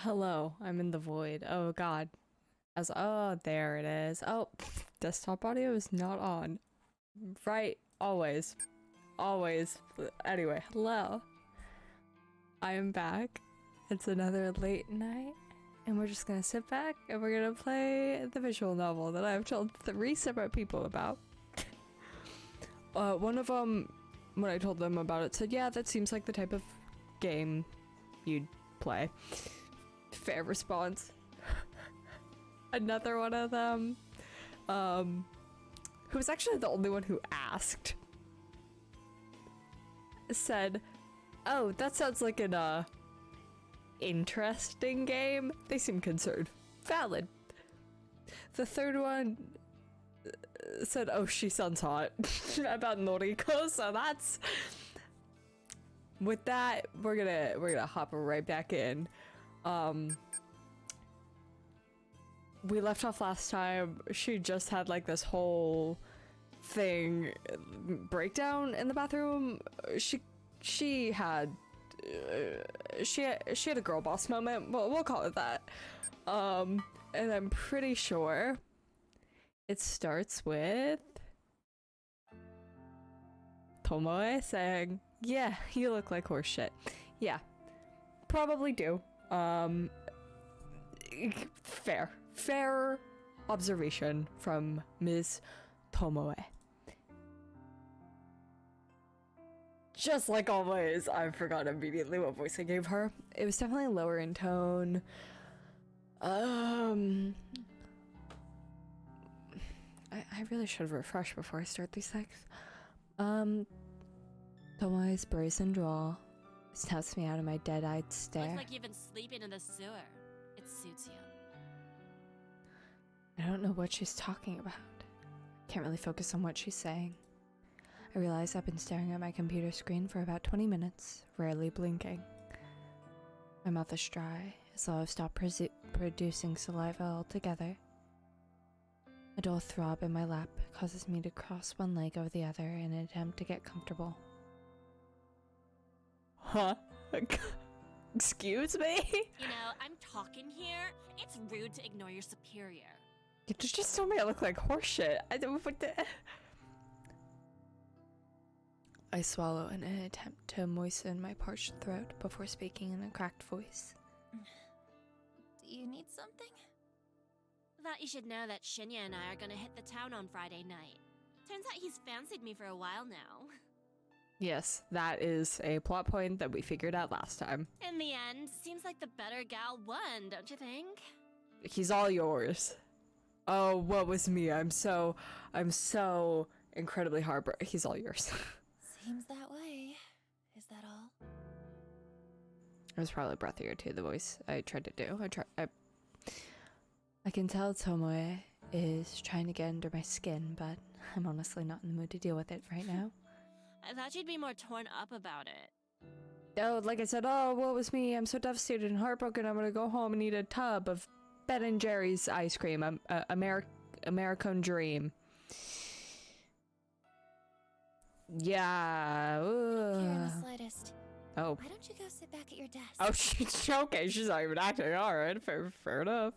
Hello, I'm in the void. Oh god. Oh, there it is. Oh, desktop audio is not on. Right, always. Always. Anyway, hello. I am back. It's another late night, and we're just gonna sit back and we're gonna play the visual novel that I've told 3 separate people about. One of them, when I told them about it, said, yeah, that seems like the type of game you'd play. Fair response. Another one of them, who was actually the only one who asked, said, oh, that sounds like an, interesting game. They seem concerned. Valid. The third one said, oh, she sounds hot. About noriko, so that's... With that, we're gonna hop right back in. We left off last time. She just had like this whole thing breakdown in the bathroom. She had a girl boss moment. We'll call it that. And I'm pretty sure it starts with Tomoe saying, "Yeah, you look like horse shit." Yeah, probably do. Fair observation from Ms. Tomoe. Just like always, I forgot immediately what voice I gave her. It was definitely lower in tone. I really should have refreshed before I start these things. Tomoe's brazen drawl snaps me out of my dead-eyed stare. Looks like you've been sleeping in the sewer. It suits you. I don't know what she's talking about. Can't really focus on what she's saying. I realize I've been staring at my computer screen for about 20 minutes, rarely blinking. My mouth is dry, as though I've stopped producing saliva altogether. A dull throb in my lap causes me to cross one leg over the other in an attempt to get comfortable. Huh? Excuse me? You know, I'm talking here. It's rude to ignore your superior. You just told me I look like horseshit. I swallow in an attempt to moisten my parched throat before speaking in a cracked voice. Do you need something? Thought you should know that Shinya and I are gonna hit the town on Friday night. Turns out he's fancied me for a while now. Yes, that is a plot point that we figured out last time. In the end, seems like the better gal won, don't you think? He's all yours. Oh, what was me? I'm so incredibly heartbroken. He's all yours. Seems that way. Is that all? It was probably breathier too, the voice I tried to do. I can tell Tomoe is trying to get under my skin, but I'm honestly not in the mood to deal with it right now. I thought you'd be more torn up about it. Oh, like I said, oh, what was me? I'm so devastated and heartbroken. I'm gonna go home and eat a tub of Ben & Jerry's ice cream. American Dream. Yeah. Don't care in the slightest. Oh. Why don't you go sit back at your desk? Oh, she's okay. She's not even acting. All right, fair enough.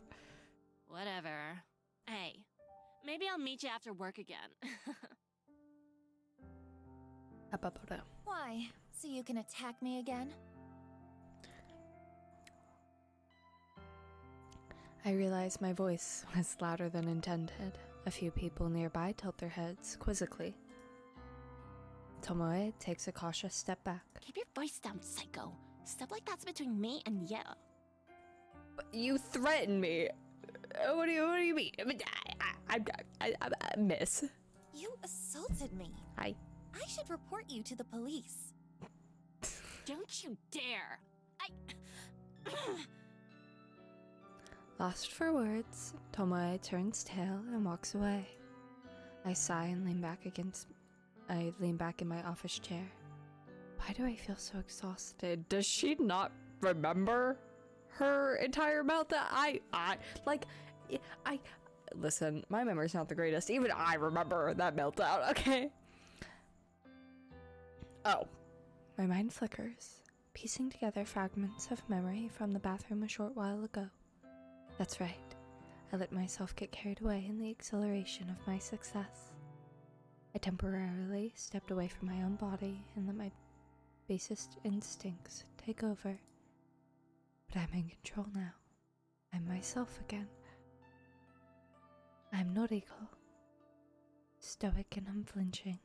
Whatever. Hey, maybe I'll meet you after work again. Why? So you can attack me again? I realized my voice was louder than intended. A few people nearby tilt their heads quizzically. Tomoe takes a cautious step back. Keep your voice down, psycho. Stuff like that's between me and you. You threatened me. What do you mean? I miss. You assaulted me. I should report you to the police. Don't you dare! Lost for words, Tomoe turns tail and walks away. I sigh and lean back in my office chair. Why do I feel so exhausted? Does she not remember her entire meltdown? Listen, my memory's not the greatest. Even I remember that meltdown, okay? Oh. My mind flickers. piecing together fragments of memory from the bathroom a short while ago. That's right. I let myself get carried away in the exhilaration of my success. I temporarily stepped away from my own body and let my basest instincts take over. But I'm in control now. I'm myself again. I'm noriko, stoic and unflinching.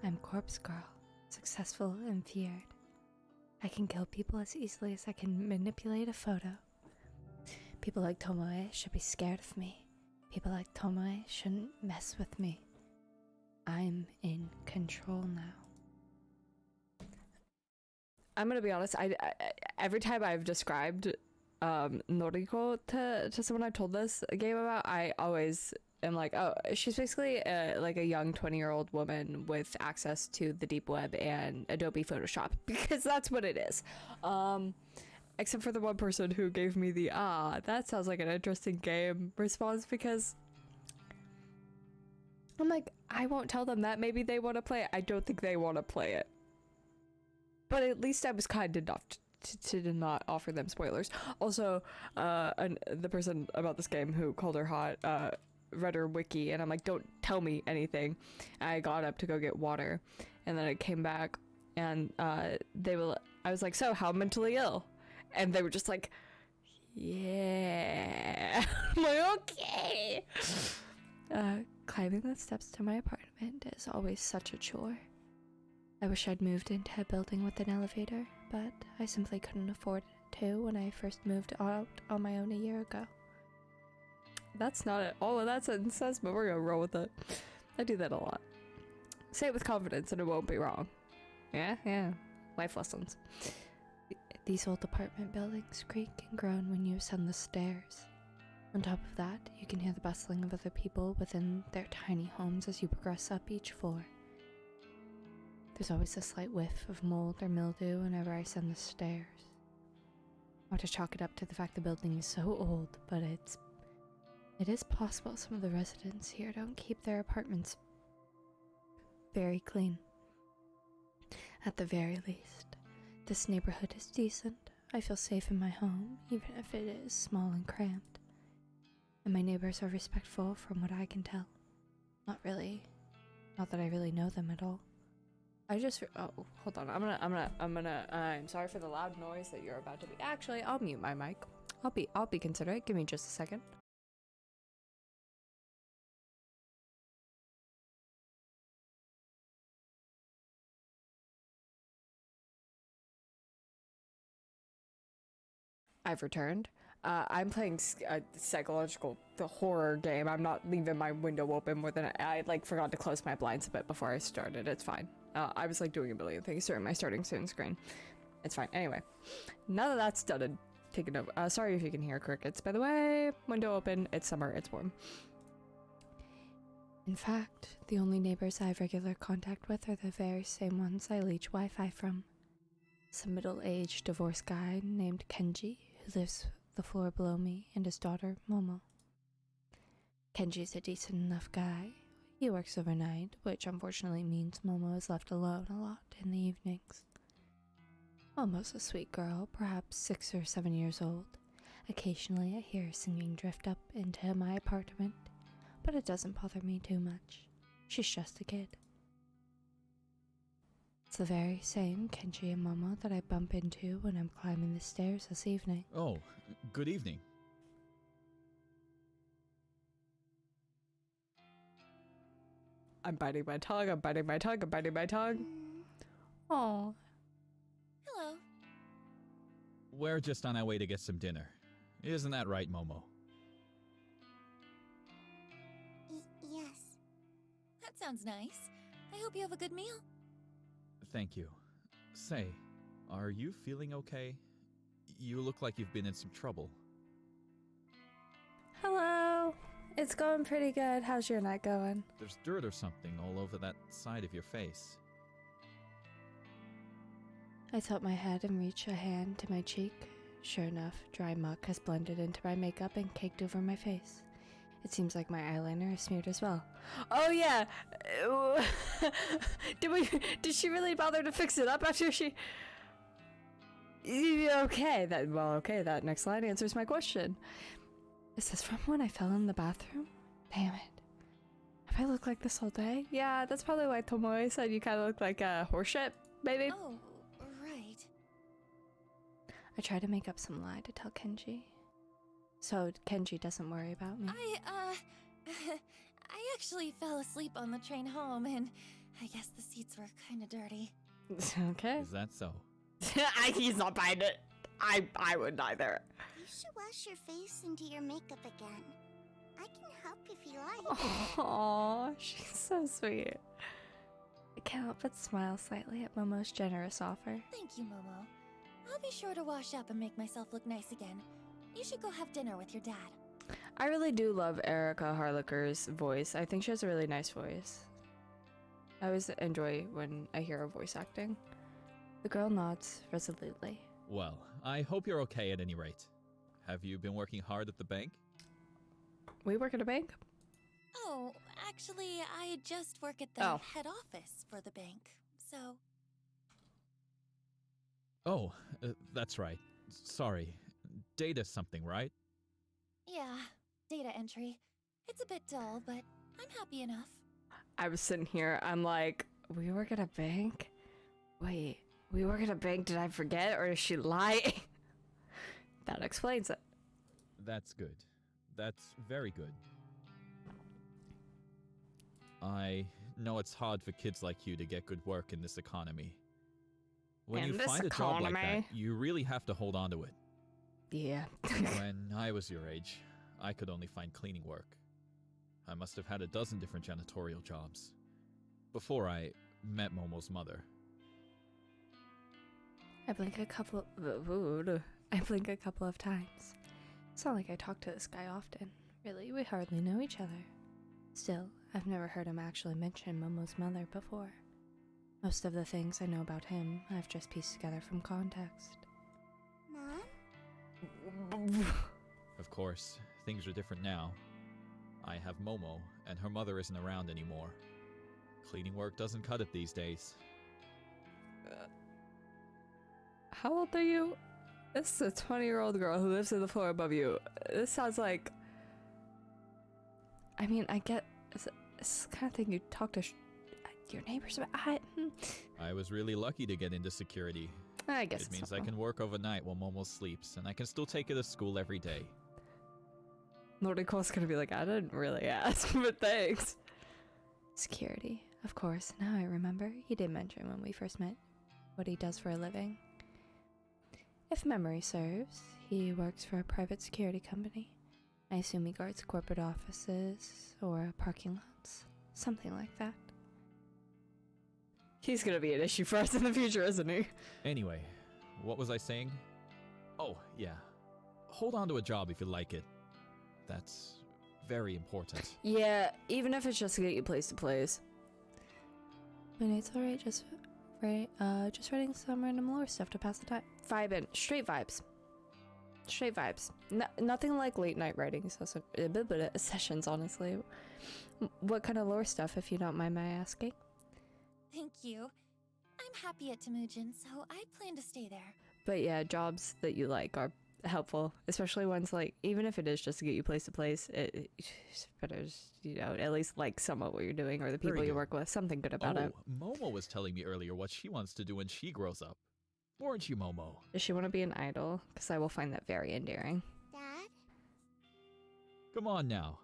I'm corpse girl, successful and feared. I can kill people as easily as I can manipulate a photo. People like Tomoe should be scared of me. People like Tomoe shouldn't mess with me. I'm in control now. I'm gonna be honest. I every time I've described noriko to someone I've told this game about, I always am like, oh, she's basically like a young 20-year-old woman with access to the deep web and Adobe Photoshop, because that's what it is. Except for the one person who gave me the that sounds like an interesting game response, because I'm like, I won't tell them that. Maybe they want to play it. I don't think they want to play it. But at least I was kind enough to not offer them spoilers. Also, the person about this game who called her hot read her wiki, and I'm like, don't tell me anything. I got up to go get water, and then I came back, and I was like, so how mentally ill? And they were just like, yeah. I'm like, okay. Climbing the steps to my apartment is always such a chore. I wish I'd moved into a building with an elevator, but I simply couldn't afford to when I first moved out on my own a year ago. That's not it. All of that sentence says, but we're gonna roll with it. I do that a lot. Say it with confidence and it won't be wrong. Yeah. Life lessons. These old apartment buildings creak and groan when you ascend the stairs. On top of that, you can hear the bustling of other people within their tiny homes as you progress up each floor. There's always a slight whiff of mold or mildew whenever I ascend the stairs. I want to chalk it up to the fact the building is so old, but it is possible some of the residents here don't keep their apartments very clean. At the very least, this neighborhood is decent. I feel safe in my home, even if it is small and cramped. And my neighbors are respectful from what I can tell. Not that I really know them at all. Hold on. I'm sorry for the loud noise that you're about to be. Actually, I'll mute my mic. I'll be considerate. Give me just a second. I've returned. I'm playing a the horror game. I'm not leaving my window open more than I forgot to close my blinds a bit before I started. It's fine. I was doing a million things during my starting soon screen. It's fine. Anyway, now that that's done and taken over. Sorry if you can hear crickets. By the way, window open. It's summer. It's warm. In fact, the only neighbors I have regular contact with are the very same ones I leech Wi-Fi from. Some middle-aged divorced guy named Kenji who lives the floor below me, and his daughter, Momo. Kenji's a decent enough guy. He works overnight, which unfortunately means Momo is left alone a lot in the evenings. Momo's a sweet girl, perhaps 6 or 7 years old. Occasionally I hear her singing drift up into my apartment, but it doesn't bother me too much. She's just a kid. It's the very same Kenji and Momo that I bump into when I'm climbing the stairs this evening. Oh, good evening. I'm biting my tongue. Oh, Hello. We're just on our way to get some dinner. Isn't that right, Momo? Yes. That sounds nice. I hope you have a good meal. Thank you. Say, are you feeling okay? You look like you've been in some trouble. hello. It's going pretty good. How's your night going? There's dirt or something all over that side of your face. I tilt my head and reach a hand to my cheek. Sure enough, dry muck has blended into my makeup and caked over my face. It seems like my eyeliner is smeared as well. Oh yeah. Did she really bother to fix it up after she? Okay, that next line answers my question. Is this from when I fell in the bathroom? Damn it. Have I looked like this all day? Yeah, that's probably why Tomoe said you kind of look like a horseshit, baby. Oh, right. I try to make up some lie to tell Kenji, so Kenji doesn't worry about me. I actually fell asleep on the train home, and I guess the seats were kind of dirty. Okay. Is that so? He's not buying it. I wouldn't either. You should wash your face and do your makeup again. I can help if you like. Aww, she's so sweet. I can't help but smile slightly at Momo's generous offer. Thank you, Momo. I'll be sure to wash up and make myself look nice again. You should go have dinner with your dad. I really do love Erica Harlicker's voice. I think she has a really nice voice. I always enjoy when I hear her voice acting. The girl nods resolutely. Well, I hope you're okay at any rate. Have you been working hard at the bank? We work at a bank? Oh, actually, I just work at the head office for the bank, so... Oh, that's right. Sorry. Data something, right? Yeah, data entry. It's a bit dull, but I'm happy enough. I was sitting here, I'm like, we work at a bank? Wait, we work at a bank, did I forget, or is she lying? That explains it. That's good. That's very good. I know it's hard for kids like you to get good work in this economy. When you find a job like that, you really have to hold on to it. Yeah. When I was your age, I could only find cleaning work. I must have had a dozen different janitorial jobs before I met Momo's mother. I blink a couple of times. It's not like I talk to this guy often. Really, we hardly know each other. Still, I've never heard him actually mention Momo's mother before. Most of the things I know about him, I've just pieced together from context. Mom? Of course, things are different now. I have Momo, and her mother isn't around anymore. Cleaning work doesn't cut it these days. How old are you? This is a 20-year-old girl who lives on the floor above you. This sounds like... I mean, I get... It's the kind of thing you talk to your neighbors about. I was really lucky to get into security. I guess it means I can work overnight while Momo sleeps, and I can still take her to school every day. Noriko's gonna be like, I didn't really ask, but thanks. Security, of course. Now I remember. He did mention when we first met what he does for a living. If memory serves, he works for a private security company. I assume he guards corporate offices or parking lots. Something like that. He's gonna be an issue for us in the future, isn't he? Anyway, what was I saying? Oh, yeah. Hold on to a job if you like it. That's very important. Yeah, even if it's just to get you place to place. I mean, it's alright, just writing some random lore stuff to pass the time. Vibin'. Straight vibes. Straight vibes. Nothing like late night writing sessions, honestly. What kind of lore stuff, if you don't mind my asking? Thank you. I'm happy at Temujin, so I plan to stay there. But yeah, jobs that you like are helpful, especially ones like, even if it is just to get you place to place, it's better, you know, at least like somewhat what you're doing or the people you work with, something good about it. Momo was telling me earlier what she wants to do when she grows up. Weren't you, Momo? Does she want to be an idol? Because I will find that very endearing. Dad? Come on now.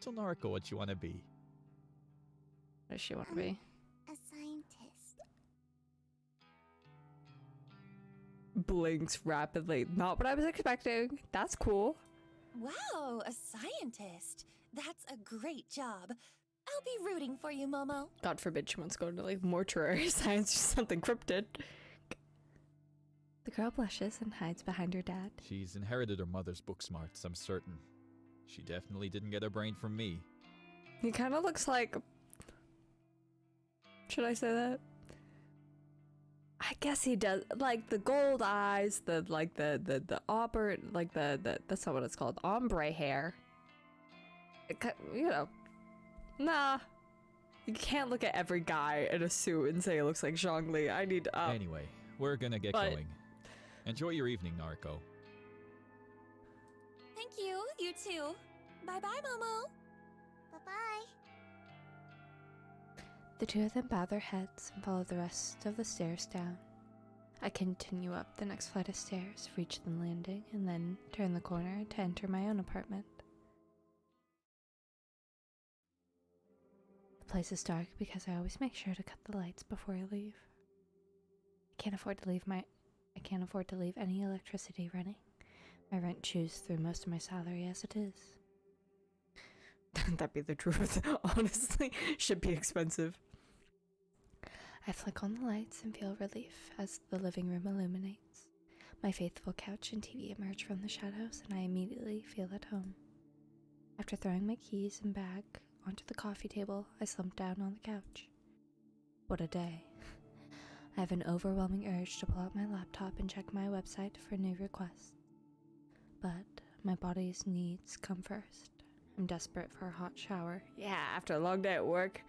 Tell Noriko what you want to be. What does she want to be? A scientist. Blinks rapidly. Not what I was expecting. That's cool. Wow, a scientist. That's a great job. I'll be rooting for you, Momo. God forbid she wants to go into like mortuary science or something cryptid. The girl blushes and hides behind her dad. She's inherited her mother's book smarts, I'm certain. She definitely didn't get her brain from me. He kind of looks like... Should I say that? I guess he does. Like the gold eyes, the auburn, like that's not what it's called. Ombre hair. You know. Nah. You can't look at every guy in a suit and say it looks like Zhongli. I need... Anyway, we're gonna get going. Enjoy your evening, Nariko. Thank you, you too. Bye-bye, Momo. Bye-bye. The two of them bow their heads and follow the rest of the stairs down. I continue up the next flight of stairs, reach the landing, and then turn the corner to enter my own apartment. The place is dark because I always make sure to cut the lights before I leave. I can't afford to leave any electricity running. My rent chews through most of my salary as it is. That'd be the truth. Honestly, should be expensive. I flick on the lights and feel relief as the living room illuminates. My faithful couch and TV emerge from the shadows, and I immediately feel at home. After throwing my keys and bag onto the coffee table, I slump down on the couch. What a day. I have an overwhelming urge to pull out my laptop and check my website for new requests. But my body's needs come first. I'm desperate for a hot shower. Yeah, after a long day at work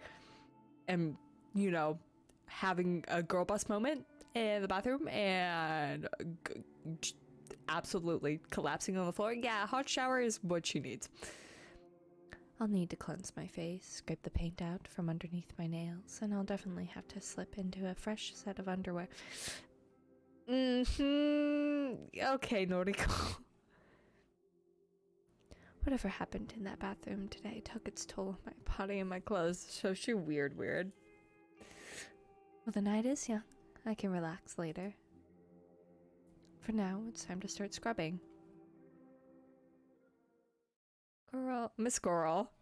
and, you know, having a girl boss moment in the bathroom and absolutely collapsing on the floor. Yeah, a hot shower is what she needs. I'll need to cleanse my face, scrape the paint out from underneath my nails, and I'll definitely have to slip into a fresh set of underwear. Okay, Noriko. Whatever happened in that bathroom today took its toll on my body and my clothes, so she weird. Well, the night is young. I can relax later. For now, it's time to start scrubbing. Girl, Miss Girl.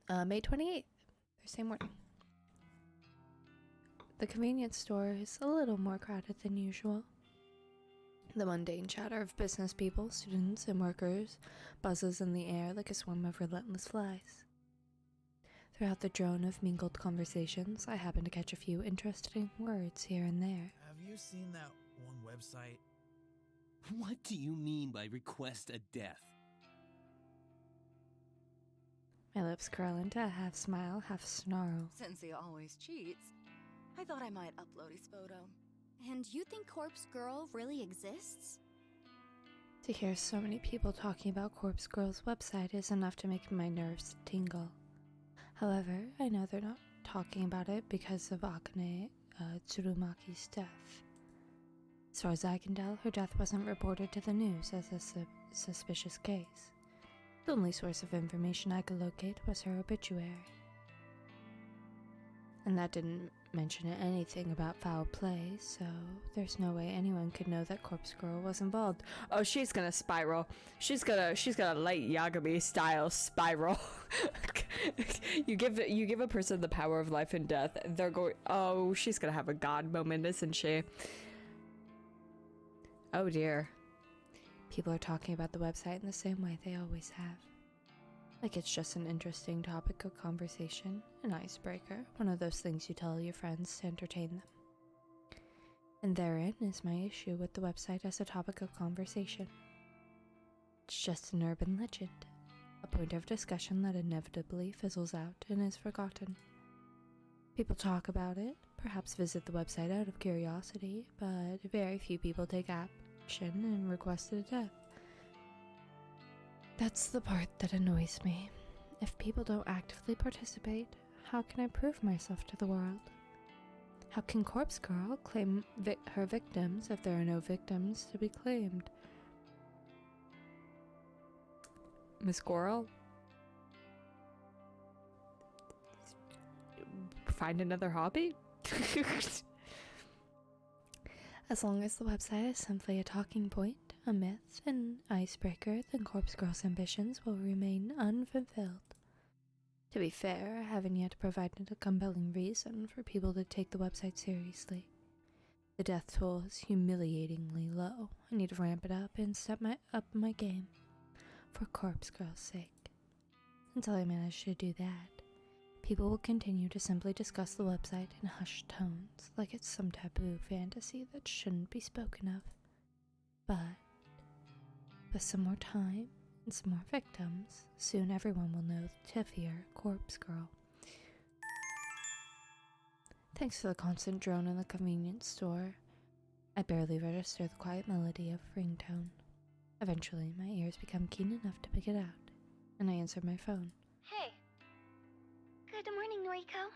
May 28th, Thursday morning. The convenience store is a little more crowded than usual. The mundane chatter of business people, students, and workers buzzes in the air like a swarm of relentless flies. Throughout the drone of mingled conversations, I happen to catch a few interesting words here and there. Have you seen that one website? What do you mean by request a death? My lips curl into a half smile, half snarl. Since he always cheats, I thought I might upload his photo. And you think Corpse Girl really exists? To hear so many people talking about Corpse Girl's website is enough to make my nerves tingle. However, I know they're not talking about it because of Akane Tsurumaki's death. As far as I can tell, her death wasn't reported to the news as a suspicious case. The only source of information I could locate was her obituary. And that didn't mention anything about foul play, so there's no way anyone could know that Corpse Girl was involved. Oh, she's gonna spiral. She's gonna light Yagami style spiral. You give a person the power of life and death, they're going. Oh, she's gonna have a god moment, isn't she? Oh dear. People are talking about the website in the same way they always have. Like it's just an interesting topic of conversation, an icebreaker, one of those things you tell your friends to entertain them. And therein is my issue with the website as a topic of conversation. It's just an urban legend, a point of discussion that inevitably fizzles out and is forgotten. People talk about it, perhaps visit the website out of curiosity, but very few people take action and request a death. That's the part that annoys me. If people don't actively participate, how can I prove myself to the world? How can Corpse Girl claim her victims if there are no victims to be claimed? Miss Coral? Find another hobby? As long as the website is simply a talking point, a myth, an icebreaker, then Corpse Girl's ambitions will remain unfulfilled. To be fair, I haven't yet provided a compelling reason for people to take the website seriously. The death toll is humiliatingly low. I need to ramp it up and step up my game, for Corpse Girl's sake. Until I manage to do that, people will continue to simply discuss the website in hushed tones, like it's some taboo fantasy that shouldn't be spoken of. But with some more time and some more victims, soon everyone will know to fear Corpse Girl. Thanks to the constant drone in the convenience store, I barely register the quiet melody of ringtone. Eventually, my ears become keen enough to pick it out, and I answer my phone. Hey. Good morning, Noriko.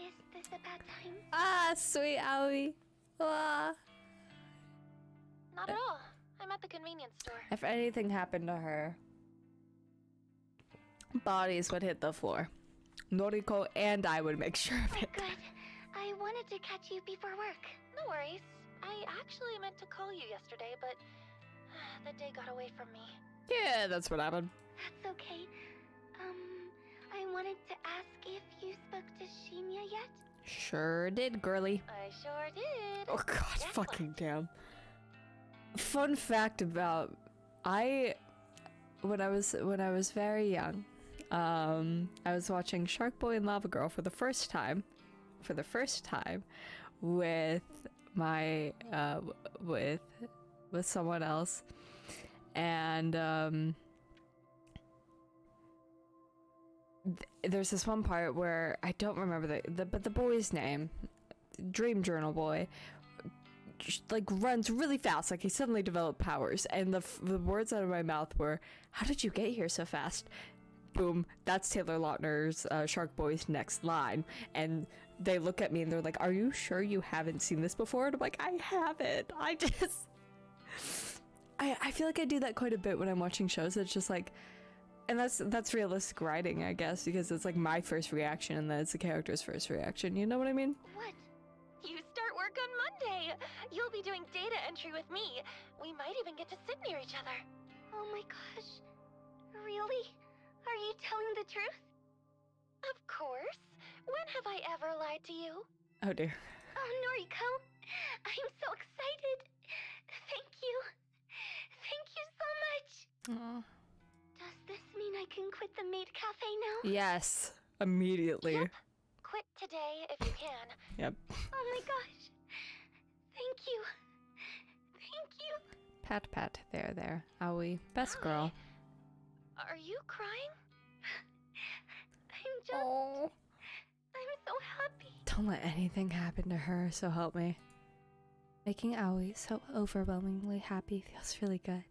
Is this a bad time? Ah, sweet Aoi. Ah. Not at all. I'm at the convenience store. If anything happened to her, bodies would hit the floor. Noriko and I would make sure of it. Good. I wanted to catch you before work. No worries. I actually meant to call you yesterday, but the day got away from me. Yeah, that's what happened. That's okay. I wanted to ask if you spoke to Shinya yet? Sure did, girly. I sure did. Oh god, Guess fucking what? damn. Fun fact about when I was very young, I was watching Shark Boy and Lava Girl for the first time with my with someone else, and there's this one part where I don't remember the boy's name, Dream Journal Boy, like runs really fast, like he suddenly developed powers, and the words out of my mouth were, "How did you get here so fast?" Boom, that's Taylor Lautner's Shark Boy's next line, and they look at me and they're like, "Are you sure you haven't seen this before?" And I'm like, "I haven't. I feel like I do that quite a bit when I'm watching shows. It's just like, and that's realistic writing, I guess, because it's like my first reaction and then it's the character's first reaction. You know what I mean? What? You start work on Monday. You'll be doing data entry with me. We might even get to sit near each other. Oh my gosh. Really? Are you telling the truth? Of course. When have I ever lied to you? Oh dear. Oh, Noriko. I'm so excited. Thank you. Thank you so much. Aw. Does this mean I can quit the maid cafe now? Yes, immediately. Yep. Quit today if you can. Yep. Oh my gosh. Thank you. Thank you. Pat pat. There. Aoi. Best girl. Are you crying? Oh. I'm so happy. Don't let anything happen to her, so help me. Making Aoi so overwhelmingly happy feels really good.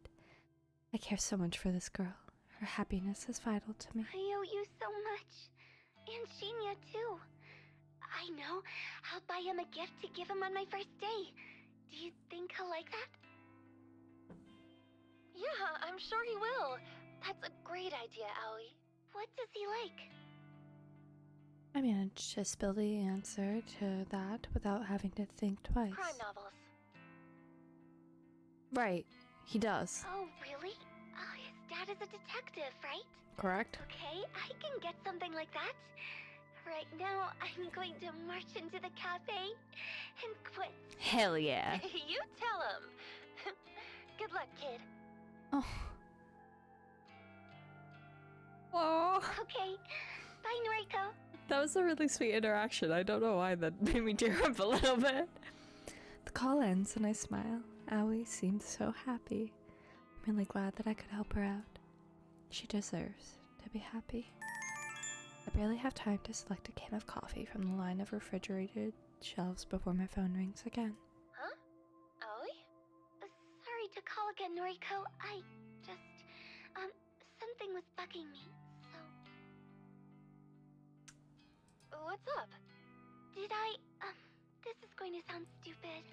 I care so much for this girl. Her happiness is vital to me. I owe you so much. And Shinya too. I know. I'll buy him a gift to give him on my first day. Do you think he'll like that? Yeah, I'm sure he will. That's a great idea, Aoi. What does he like? I managed to spill the answer to that without having to think twice. Crime novels. Right, he does. Oh, really? Oh, his dad is a detective, right? Correct? Okay, I can get something like that. Right now, I'm going to march into the cafe and quit. Hell yeah. You tell him. Good luck, kid. Oh, Oh, Okay, bye, Noriko. that was a really sweet interaction. I don't know why that made me tear up a little bit. the call ends and I smile. Aoi seemed so happy. I'm really glad that I could help her out. She deserves to be happy. I barely have time to select a can of coffee from the line of refrigerated shelves before my phone rings again. Huh? Aoi? Sorry to call again, Noriko. I just, something was bugging me, so... What's up? Did I, this is going to sound stupid.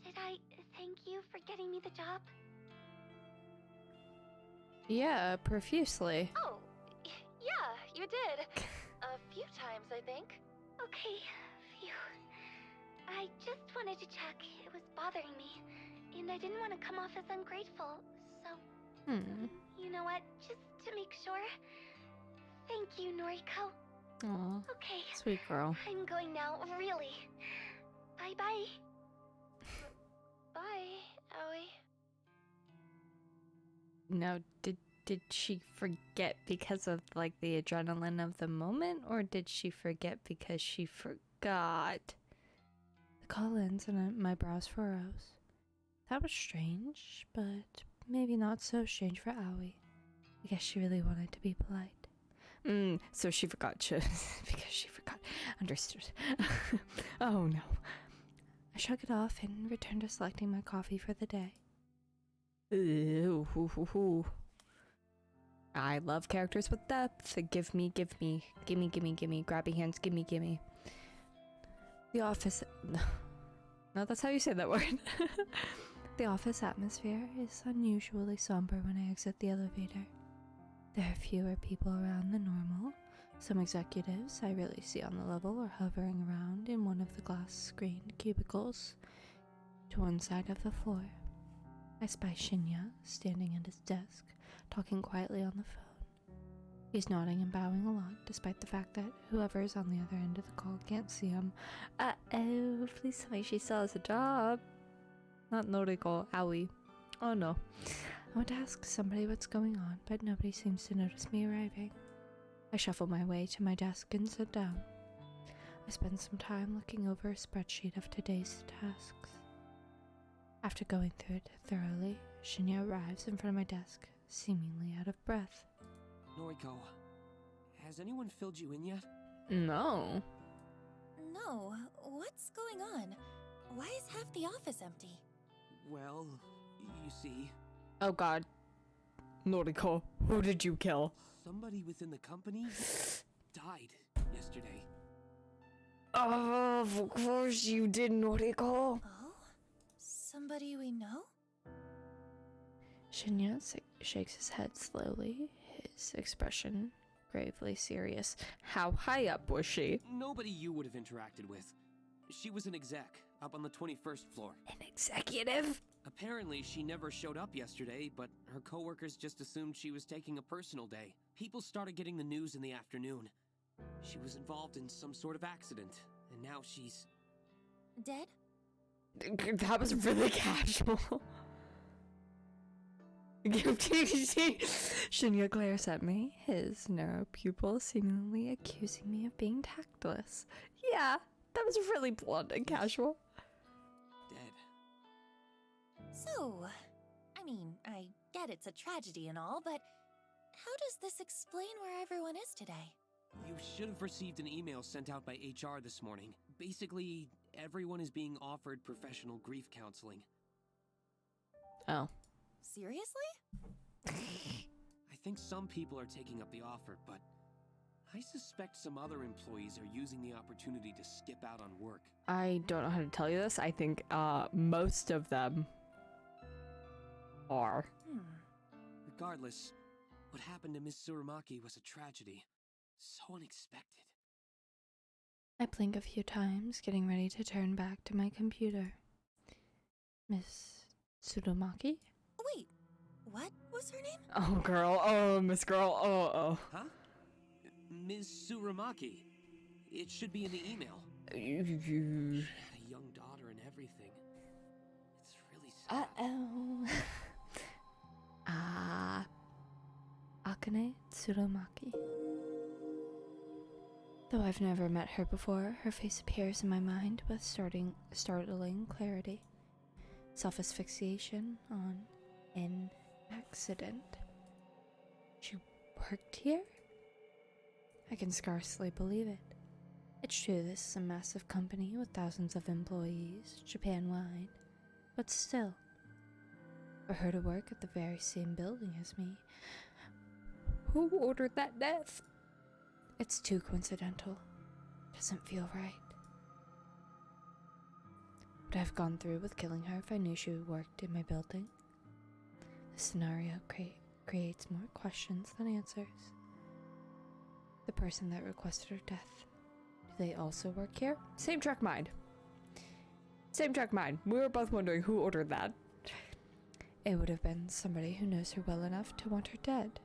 Did I thank you for getting me the job? Yeah, profusely. Oh, yeah, you did. A few times, I think. Okay, phew. I just wanted to check. It was bothering me. And I didn't want to come off as ungrateful, so... You know what? Just to make sure. Thank you, Noriko. Aw, Okay, sweet girl. I'm going now, really. Bye-bye. Bye, Aoi. Now, did she forget because of like the adrenaline of the moment, or did she forget because she forgot? The call ends and my brows furrows. That was strange, but maybe not so strange for Aoi. I guess she really wanted to be polite. So she forgot to, because she forgot. Understood. Oh no. I shrug it off and return to selecting my coffee for the day. Ooh, hoo, hoo, hoo. I love characters with depth. Gimme, grabby hands, gimme. The office... No, that's how you say that word. The office atmosphere is unusually somber when I exit the elevator. There are fewer people around than normal. Some executives I rarely see on the level are hovering around in one of the glass-screened cubicles to one side of the floor. I spy Shinya standing at his desk, talking quietly on the phone. He's nodding and bowing a lot, despite the fact that whoever is on the other end of the call can't see him. Uh-oh, please tell me she still has a job. Not noriko, owie. Oh no. I want to ask somebody what's going on, but nobody seems to notice me arriving. I shuffle my way to my desk and sit down. I spend some time looking over a spreadsheet of today's tasks. After going through it thoroughly, Shinya arrives in front of my desk, seemingly out of breath. Noriko, has anyone filled you in yet? No. No, what's going on? Why is half the office empty? Well, you see, Oh god. Noriko, who did you kill? somebody within the company died yesterday. Oh, of course you did, Noriko. Oh? Somebody we know? Shinya shakes his head slowly, his expression gravely serious. How high up was she? Nobody you would have interacted with. She was an exec, up on the 21st floor. An executive? Apparently, she never showed up yesterday, but her coworkers just assumed she was taking a personal day. People started getting the news in the afternoon. She was involved in some sort of accident, and now she's... Dead? That was really casual. Shinya glares at me, his narrow pupil seemingly accusing me of being tactless. Yeah, that was really blunt and casual. dead. So, I mean, I get it's a tragedy and all, but how does this explain where everyone is today? You should have received an email sent out by HR this morning. Basically, everyone is being offered professional grief counseling. Oh. Seriously? I think some people are taking up the offer, but I suspect some other employees are using the opportunity to skip out on work. I don't know how to tell you this. I think most of them are. Regardless, what happened to Miss Tsurumaki was a tragedy. So unexpected. I blink a few times, getting ready to turn back to my computer. Miss Tsurumaki? Wait, what was her name? Oh, girl. Oh, Miss Girl. Oh. Huh? Ms. Tsurumaki. It should be in the email. She had a young daughter and everything. It's really sad. Uh-oh. Akane Tsurumaki. Though I've never met her before, her face appears in my mind with startling clarity. Self-asphyxiation on an accident. She worked here? I can scarcely believe it. It's true this is a massive company with thousands of employees, Japan-wide, but still. For her to work at the very same building as me, Who ordered that death? it's too coincidental. Doesn't feel right. Would I have gone through with killing her if I knew she worked in my building? The scenario creates more questions than answers. The person that requested her death, do they also work here? Same track mind. We were both wondering who ordered that. It would have been somebody who knows her well enough to want her dead.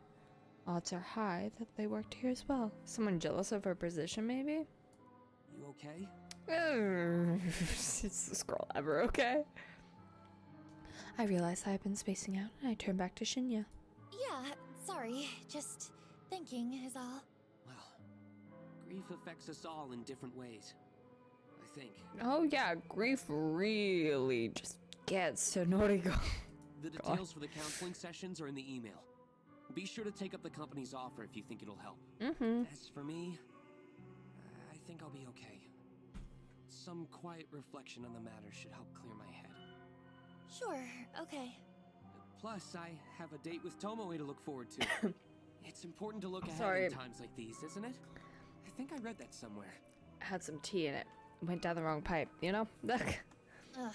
Odds are high that they worked here as well. Someone jealous of her position, maybe? You okay? Is this girl ever okay? I realize I've been spacing out and I turn back to Shinya. Yeah, sorry, just thinking is all. Well, grief affects us all in different ways. I think. Oh yeah, grief really just gets to Noriko. The details for the counseling sessions are in the email. Be sure to take up the company's offer if you think it'll help. As for me, I think I'll be okay. Some quiet reflection on the matter should help clear my head. Sure, okay. Plus, I have a date with Tomoe to look forward to. It's important to look ahead in times like these, isn't it? I think I read that somewhere. Had some tea in it. Went down the wrong pipe, you know? Ugh.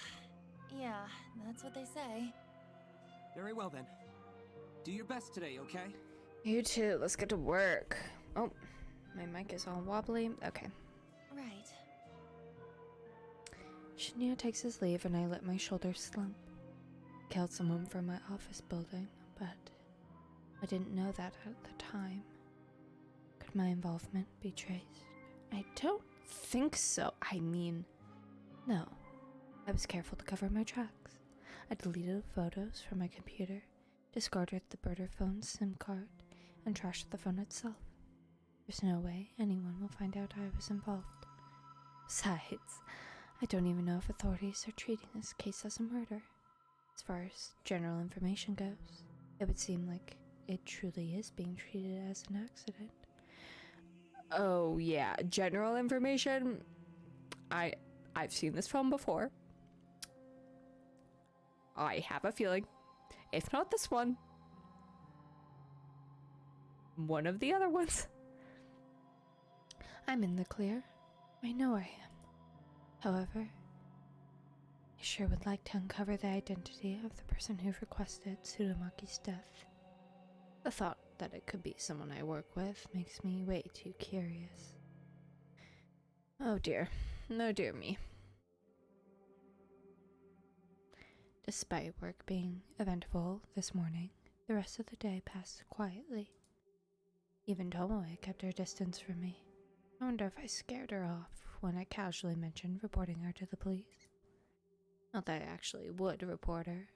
Yeah, that's what they say. Very well then. Do your best today, okay? You too. Let's get to work. Oh, my mic is all wobbly. Okay. Right. Shinya takes his leave and I let my shoulders slump. Killed someone from my office building, but I didn't know that at the time. Could my involvement be traced? I don't think so. I mean, no. I was careful to cover my tracks. I deleted photos from my computer, discarded the burner phone SIM card, and trashed the phone itself. There's no way anyone will find out I was involved. Besides, I don't even know if authorities are treating this case as a murder. As far as general information goes, it would seem like it truly is being treated as an accident. oh yeah, general information. I've seen this film before. I have a feeling, if not this one of the other ones. I'm in the clear. I know I am. However, I sure would like to uncover the identity of the person who requested Tsurumaki's death. The thought that it could be someone I work with makes me way too curious. Oh dear. No dear me. Despite work being eventful this morning, the rest of the day passed quietly. Even Tomoe kept her distance from me. I wonder if I scared her off when I casually mentioned reporting her to the police. Not that I actually would report her.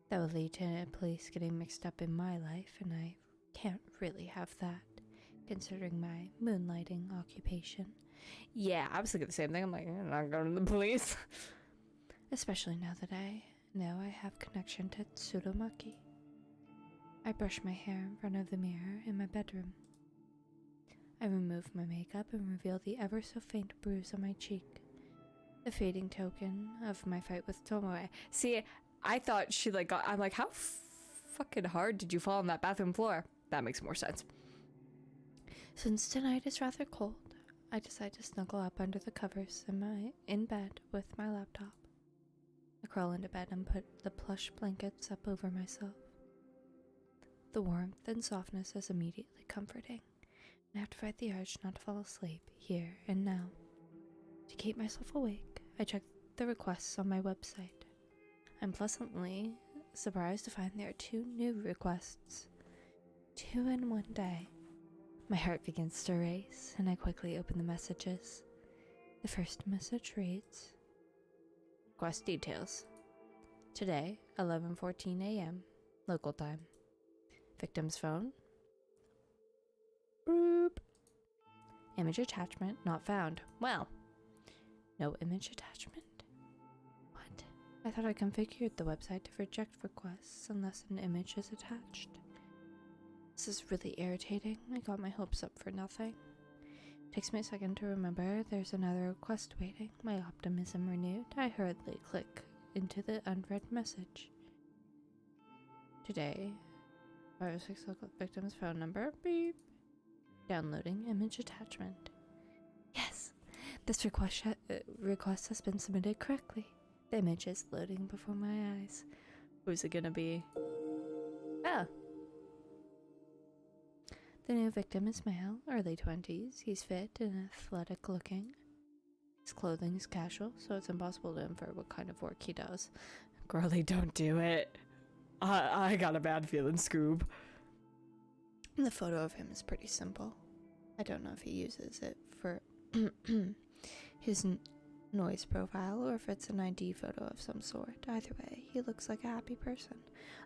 That would lead to police getting mixed up in my life, and I can't really have that, considering my moonlighting occupation. Yeah, I was thinking the same thing. I'm like, I'm not going to the police. Especially now that I know I have connection to Tsurumaki. I brush my hair in front of the mirror in my bedroom. I remove my makeup and reveal the ever so faint bruise on my cheek, the fading token of my fight with Tomoe. See, I thought she I'm like, how fucking hard did you fall on that bathroom floor? That makes more sense. Since tonight is rather cold, I decide to snuggle up under the covers in bed with my laptop. I crawl into bed and put the plush blankets up over myself. The warmth and softness is immediately comforting, and I have to fight the urge not to fall asleep here and now. To keep myself awake, I check the requests on my website. I'm pleasantly surprised to find there are 2 new requests. 2 in one day. My heart begins to race, and I quickly open the messages. The first message reads, Request details. Today, 11:14 a.m. local time. Victim's phone. Boop. Image attachment not found. Well, no image attachment. What? I thought I configured the website to reject requests unless an image is attached. This is really irritating. I got my hopes up for nothing. Takes me a second to remember there's another request waiting. My optimism renewed. I hurriedly click into the unread message. Today, 506 local victim's phone number. Beep. Downloading image attachment. Yes, this request has been submitted correctly. The image is loading before my eyes. Who's it gonna be? Oh. The new victim is male, early 20s. He's fit and athletic looking. His clothing is casual, so it's impossible to infer what kind of work he does. Girlie, don't do it. I got a bad feeling, Scoob. The photo of him is pretty simple. I don't know if he uses it for his noise profile or if it's an ID photo of some sort. Either way, he looks like a happy person.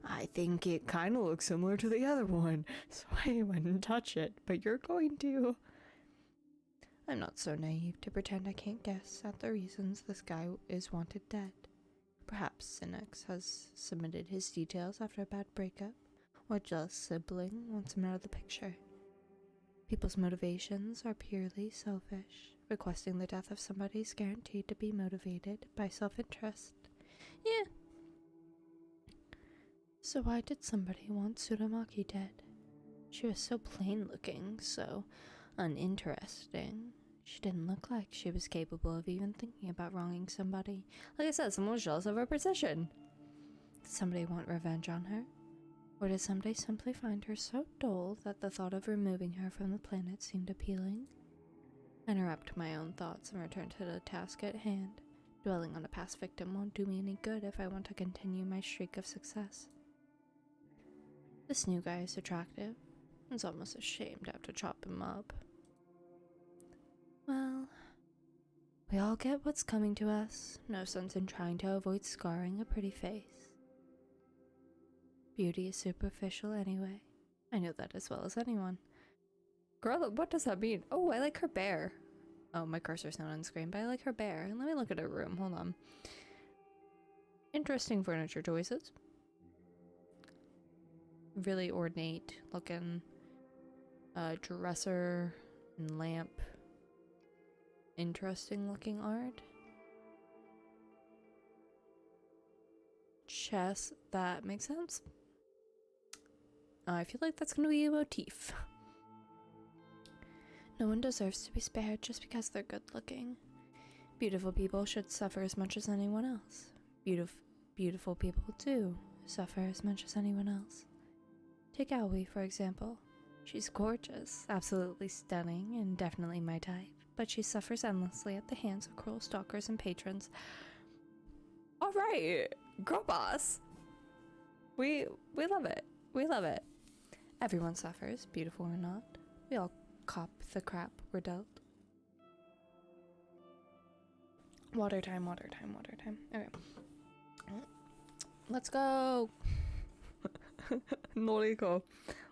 I think it kind of looks similar to the other one, so I wouldn't touch it, but you're going to. I'm not so naive to pretend I can't guess at the reasons this guy is wanted dead. Perhaps Synex has submitted his details after a bad breakup, or jealous sibling wants him out of the picture. People's motivations are purely selfish. Requesting the death of somebody is guaranteed to be motivated by self-interest. Yeah. So why did somebody want Tsuramaki dead? She was so plain looking, so uninteresting. She didn't look like she was capable of even thinking about wronging somebody. Like I said, someone was jealous of her position. Did somebody want revenge on her? Or did somebody simply find her so dull that the thought of removing her from the planet seemed appealing? I interrupt my own thoughts and return to the task at hand. Dwelling on a past victim won't do me any good if I want to continue my streak of success. This new guy is attractive. I was almost ashamed to have to chop him up. Well, we all get what's coming to us. No sense in trying to avoid scarring a pretty face. Beauty is superficial anyway. I know that as well as anyone. Girl, what does that mean? Oh, I like her bear. Oh, my cursor's not on screen, but I like her bear. Let me look at her room. Hold on. Interesting furniture choices. Really ornate looking dresser and lamp. Interesting looking art. Chess, that makes sense. I feel like that's gonna be a motif. No one deserves to be spared just because they're good looking. Beautiful people should suffer as much as anyone else. Beautiful people do suffer as much as anyone else. Take Aoi, for example. She's gorgeous, absolutely stunning, and definitely my type, but she suffers endlessly at the hands of cruel stalkers and patrons. Alright, girl boss. We love it. We love it. Everyone suffers, beautiful or not. We all cop the crap we're dealt. Water time, water time, water time. Okay. Let's go. Noriko.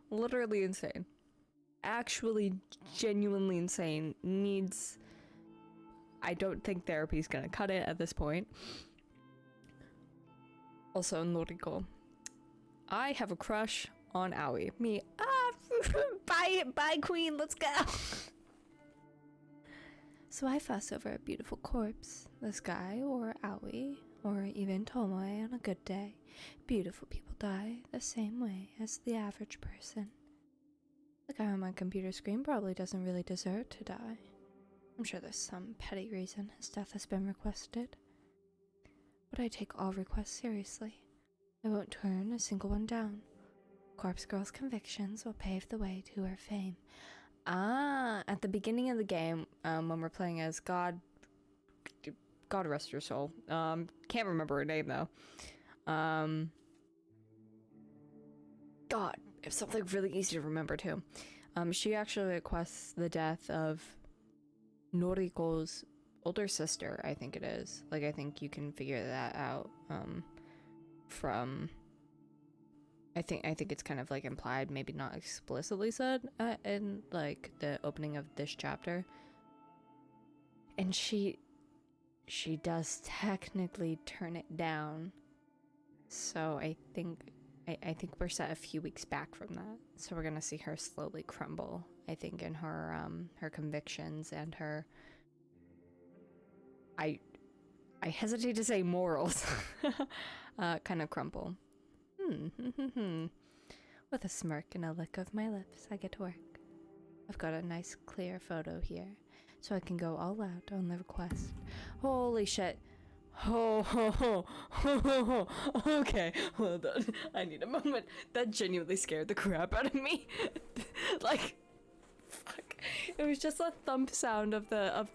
Literally insane. Actually, genuinely insane. Needs... I don't think therapy's gonna cut it at this point. Also, Noriko. I have a crush on Aoi. Me. Bye queen, let's go. So I fuss over a beautiful corpse. This guy, or Aoi, or even Tomoe on a good day. Beautiful people die the same way as the average person. The guy on my computer screen probably doesn't really deserve to die. I'm sure there's some petty reason his death has been requested. But I take all requests seriously. I won't turn a single one down. Corpse Girl's convictions will pave the way to her fame. Ah, at the beginning of the game, when we're playing as God rest her soul. Can't remember her name though. God, it's something really easy to remember too. She actually requests the death of Noriko's older sister, I think it is. Like, I think you can figure that out, from... I think it's kind of like implied, maybe not explicitly said, in like the opening of this chapter. And she does technically turn it down. So I think we're set a few weeks back from that. So we're gonna see her slowly crumble, I think, in her her convictions and her... I hesitate to say morals. Kind of crumble. With a smirk and a lick of my lips, I get to work. I've got a nice clear photo here, so I can go all out on the request. Holy shit. Okay, hold on. I need a moment. That genuinely scared the crap out of me. Like, fuck. It was just a thump sound of the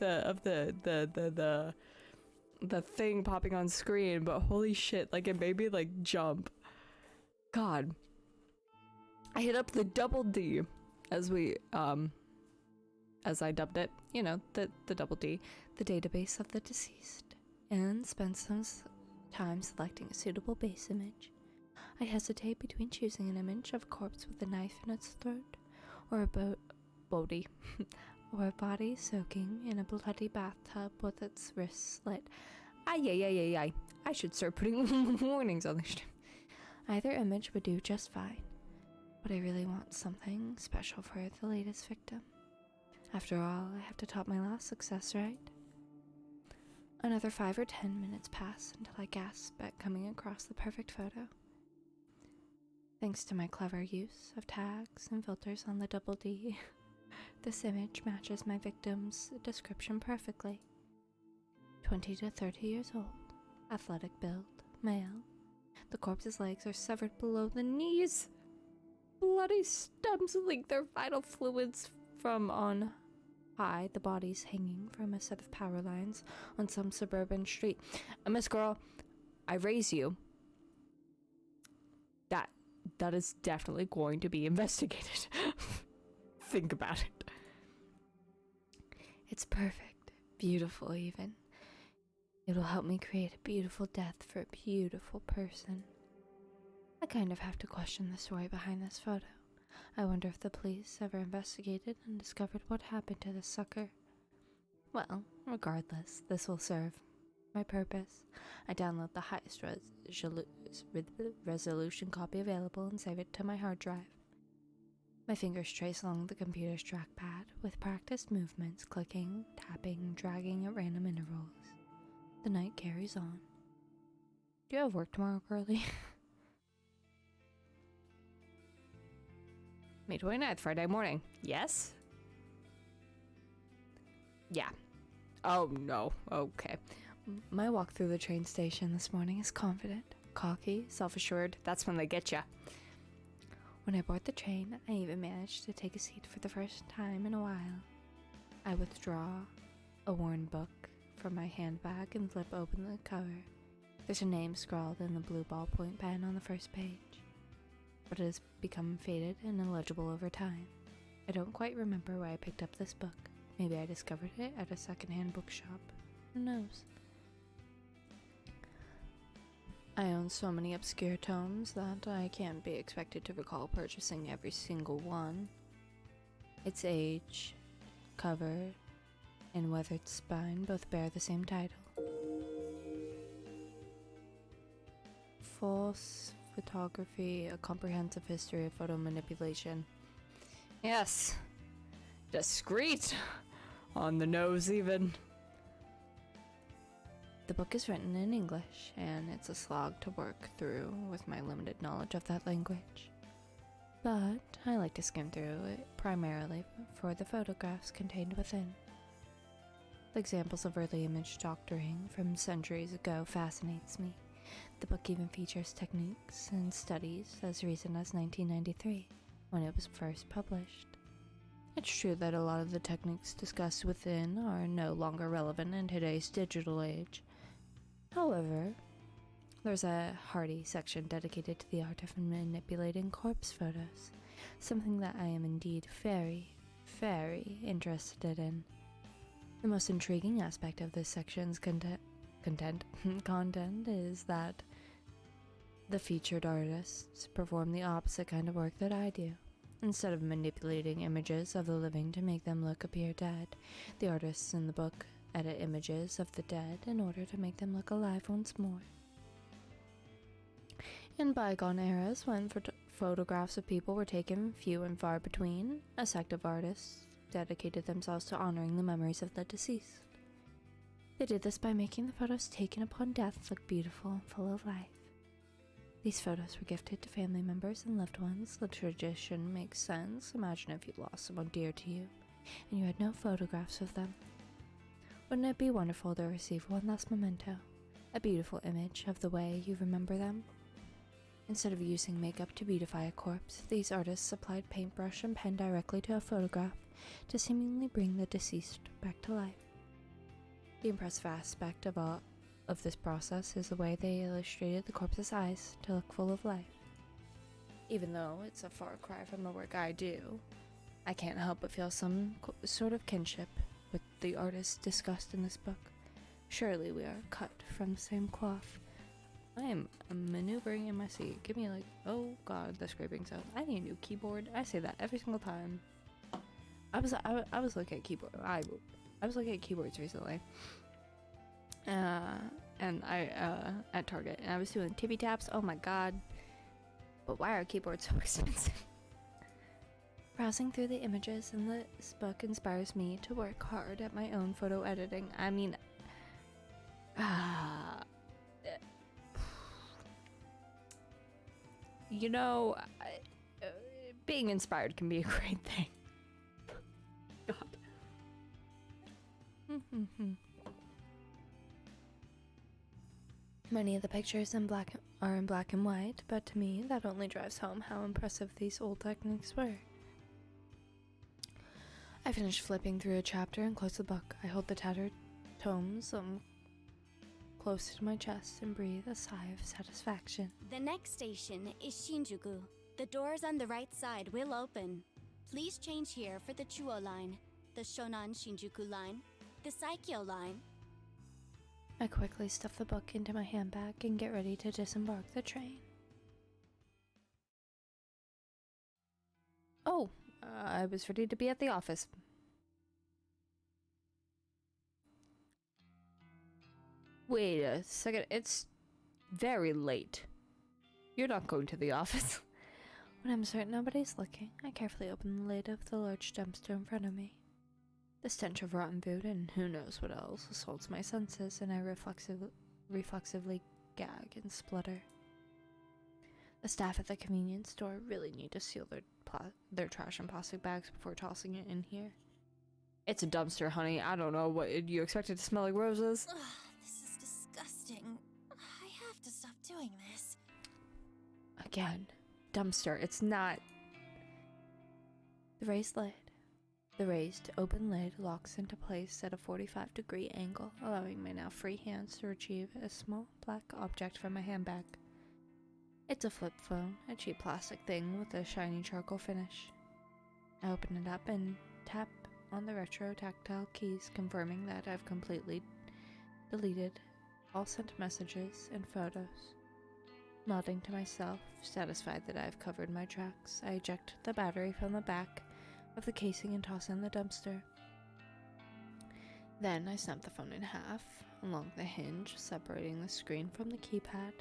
thing popping on screen, but holy shit, like it made me like jump. God. I hit up the double D as I dubbed it, you know, the double D, the database of the deceased, and spent some time selecting a suitable base image. I hesitate between choosing an image of a corpse with a knife in its throat, or a body, or a body soaking in a bloody bathtub with its wrists slit. I should start putting warnings on this. Either image would do just fine. but I really want something special for the latest victim. After all, I have to top my last success, right? Another 5 or 10 minutes pass until I gasp at coming across the perfect photo. Thanks to my clever use of tags and filters on the Double D, this image matches my victim's description perfectly. 20 to 30 years old, athletic build, male. The corpse's legs are severed below the knees. Bloody stems leak their vital fluids from on high. The body's hanging from a set of power lines on some suburban street. Miss Girl, I raise you. That is definitely going to be investigated. Think about it. It's perfect. Beautiful, even. It'll help me create a beautiful death for a beautiful person. I kind of have to question the story behind this photo. I wonder if the police ever investigated and discovered what happened to this sucker. Well, regardless, this will serve my purpose. I download the highest resolution copy available and save it to my hard drive. My fingers trace along the computer's trackpad with practiced movements, clicking, tapping, dragging at random intervals. The night carries on. Do you have work tomorrow, girlie? May 29th, Friday morning. Yes? Yeah. Oh, no. Okay. My walk through the train station this morning is confident, cocky, self-assured. That's when they get ya. When I board the train, I even manage to take a seat for the first time in a while. I withdraw a worn book from my handbag and flip open the cover. There's a name scrawled in the blue ballpoint pen on the first page, but it has become faded and illegible over time. I don't quite remember where I picked up this book. Maybe I discovered it at a secondhand bookshop. Who knows? I own so many obscure tomes that I can't be expected to recall purchasing every single one. Its age, cover, and weathered spine both bear the same title. False Photography, A Comprehensive History of Photo Manipulation. Yes. Discreet. On the nose, even. The book is written in English, and it's a slog to work through with my limited knowledge of that language. But I like to skim through it primarily for the photographs contained within. The examples of early image doctoring from centuries ago fascinates me. The book even features techniques and studies as recent as 1993, when it was first published. It's true that a lot of the techniques discussed within are no longer relevant in today's digital age. However, there's a hearty section dedicated to the art of manipulating corpse photos, something that I am indeed very, very interested in. The most intriguing aspect of this section's content is that the featured artists perform the opposite kind of work that I do. Instead of manipulating images of the living to make them appear dead, the artists in the book edit images of the dead in order to make them look alive once more. In bygone eras, when photographs of people were taken few and far between, a sect of artists dedicated themselves to honoring the memories of the deceased. They did this by making the photos taken upon death look beautiful and full of life. These photos were gifted to family members and loved ones. The tradition makes sense. Imagine if you lost someone dear to you, and you had no photographs of them. Wouldn't it be wonderful to receive one last memento, a beautiful image of the way you remember them? Instead of using makeup to beautify a corpse, these artists applied paintbrush and pen directly to a photograph to seemingly bring the deceased back to life. The impressive aspect of this process is the way they illustrated the corpse's eyes to look full of life. Even though it's a far cry from the work I do, I can't help but feel some sort of kinship with the artists discussed in this book. Surely we are cut from the same cloth. I am maneuvering in my seat. Give me oh god, the scraping sound. I need a new keyboard. I say that every single time. I was looking at keyboard. I was looking at keyboards recently. And I at Target, and I was doing tippy taps. Oh my god. But why are keyboards so expensive? Browsing through the images in this book inspires me to work hard at my own photo editing. I mean, you know, being inspired can be a great thing. God. Many of the pictures are in black and white, but to me, that only drives home how impressive these old techniques were. I finish flipping through a chapter and close the book. I hold the tattered tomes close to my chest and breathe a sigh of satisfaction. The next station is Shinjuku. The doors on the right side will open. Please change here for the Chuo line, the Shonan Shinjuku line, the Saikyo line. I quickly stuff the book into my handbag and get ready to disembark the train. Oh, I was ready to be at the office. Wait a second, it's very late. You're not going to the office. When I'm certain nobody's looking, I carefully open the lid of the large dumpster in front of me. The stench of rotten food and who knows what else assaults my senses, and I reflexively gag and splutter. The staff at the convenience store really need to seal their trash in plastic bags before tossing it in here. It's a dumpster, honey. I don't know what you expect it to smell like roses. Ugh, this is disgusting. I have to stop doing this. Again, dumpster. It's not. The raised open lid locks into place at a 45-degree angle, allowing my now free hands to retrieve a small black object from my handbag. It's a flip phone, a cheap plastic thing with a shiny charcoal finish. I open it up and tap on the retro tactile keys, confirming that I've completely deleted all sent messages and photos. Nodding to myself, satisfied that I've covered my tracks, I eject the battery from the back of the casing and toss in the dumpster. Then I snap the phone in half, along the hinge, separating the screen from the keypad.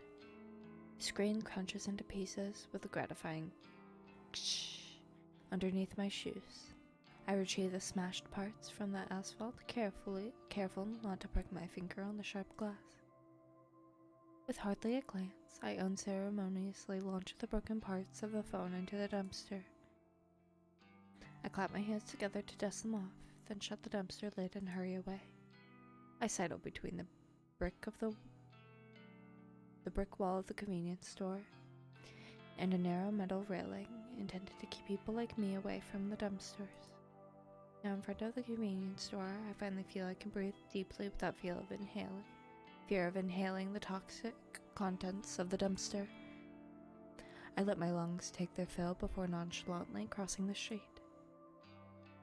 The screen crunches into pieces with a gratifying ksh underneath my shoes. I retrieve the smashed parts from the asphalt, careful not to prick my finger on the sharp glass. With hardly a glance, I unceremoniously launch the broken parts of the phone into the dumpster. I clap my hands together to dust them off, then shut the dumpster lid and hurry away. I sidle between the brick wall of the convenience store and a narrow metal railing intended to keep people like me away from the dumpsters. Now in front of the convenience store, I finally feel I can breathe deeply without fear of inhaling the toxic contents of the dumpster. I let my lungs take their fill before nonchalantly crossing the street.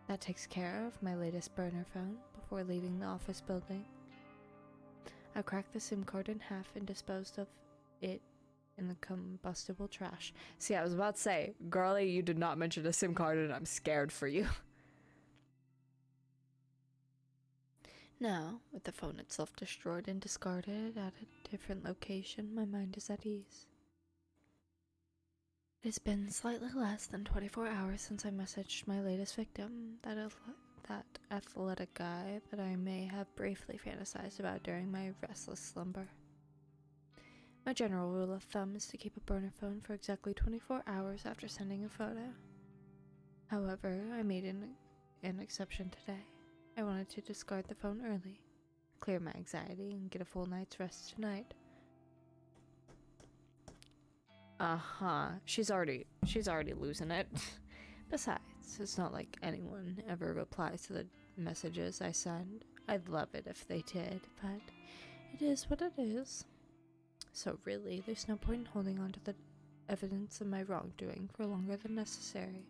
That takes care of my latest burner phone before leaving the office building. I cracked the SIM card in half and disposed of it in the combustible trash. See, I was about to say, girlie, you did not mention a SIM card and I'm scared for you. Now, with the phone itself destroyed and discarded at a different location, my mind is at ease. It has been slightly less than 24 hours since I messaged my latest victim, that athletic guy that I may have briefly fantasized about during my restless slumber. My general rule of thumb is to keep a burner phone for exactly 24 hours after sending a photo. However, I made an exception today. I wanted to discard the phone early, clear my anxiety, and get a full night's rest tonight. She's already losing it. Besides, it's not like anyone ever replies to the messages I send. I'd love it if they did, but it is what it is. So really, there's no point in holding on to the evidence of my wrongdoing for longer than necessary.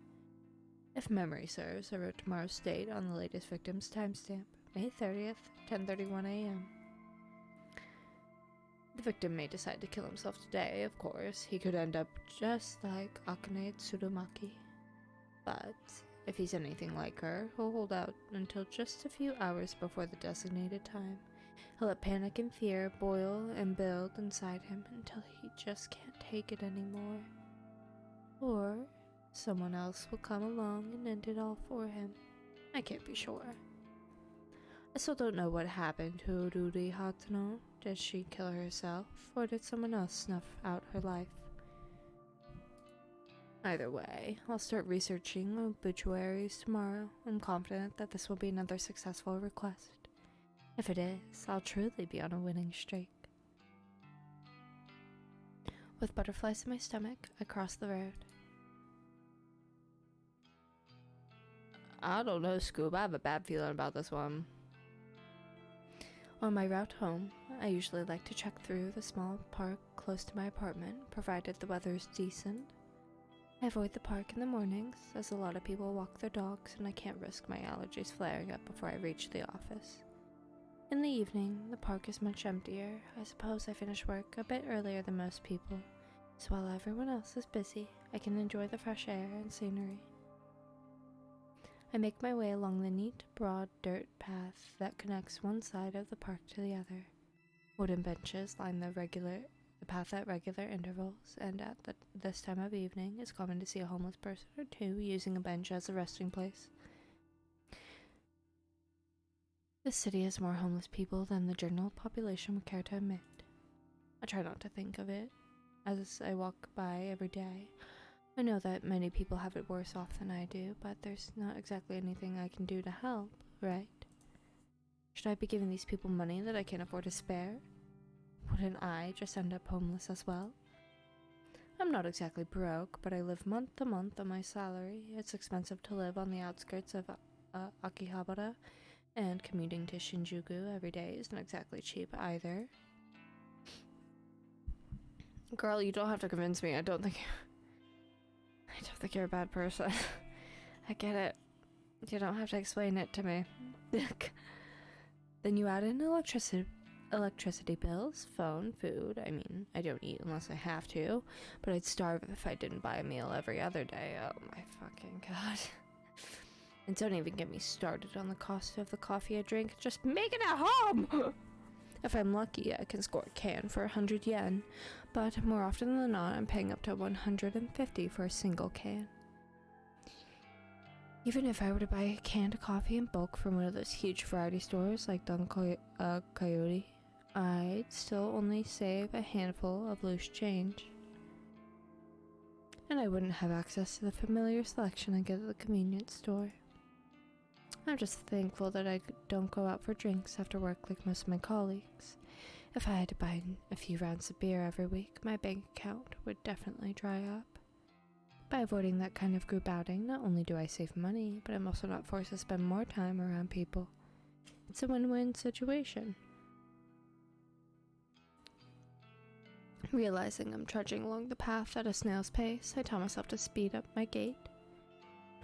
If memory serves, I wrote tomorrow's date on the latest victim's timestamp, May 30th, 10:31 a.m. The victim may decide to kill himself today, of course. He could end up just like Akane Tsurumaki. But if he's anything like her, he'll hold out until just a few hours before the designated time. He'll let panic and fear boil and build inside him until he just can't take it anymore. Or someone else will come along and end it all for him. I can't be sure. I still don't know what happened to Ururi Hatano. Did she kill herself, or did someone else snuff out her life? Either way, I'll start researching obituaries tomorrow. I'm confident that this will be another successful request. If it is, I'll truly be on a winning streak. With butterflies in my stomach, I cross the road. I don't know, Scoob. I have a bad feeling about this one. On my route home, I usually like to check through the small park close to my apartment, provided the weather is decent. I avoid the park in the mornings, as a lot of people walk their dogs and I can't risk my allergies flaring up before I reach the office. In the evening, the park is much emptier. I suppose I finish work a bit earlier than most people, so while everyone else is busy, I can enjoy the fresh air and scenery. I make my way along the neat, broad dirt path that connects one side of the park to the other. Wooden benches line the path at regular intervals, and at this time of evening, it's common to see a homeless person or two using a bench as a resting place. This city has more homeless people than the general population would care to admit. I try not to think of it as I walk by every day. I know that many people have it worse off than I do, but there's not exactly anything I can do to help, right? Should I be giving these people money that I can't afford to spare? Wouldn't I just end up homeless as well? I'm not exactly broke, but I live month to month on my salary. It's expensive to live on the outskirts of Akihabara, and commuting to Shinjuku every day isn't exactly cheap either. Girl, you don't have to convince me. I don't think you're a bad person. I get it. You don't have to explain it to me. Then you add in electricity bills, phone, food. I mean, I don't eat unless I have to, but I'd starve if I didn't buy a meal every other day. Oh my fucking god. And don't even get me started on the cost of the coffee I drink. Just make it at home! If I'm lucky, I can score a can for 100 yen, but more often than not, I'm paying up to 150 for a single can. Even if I were to buy a canned coffee in bulk from one of those huge variety stores like Don Coyote, I'd still only save a handful of loose change. And I wouldn't have access to the familiar selection I get at the convenience store. I'm just thankful that I don't go out for drinks after work like most of my colleagues. If I had to buy a few rounds of beer every week, my bank account would definitely dry up. By avoiding that kind of group outing, not only do I save money, but I'm also not forced to spend more time around people. It's a win-win situation. Realizing I'm trudging along the path at a snail's pace, I tell myself to speed up my gait.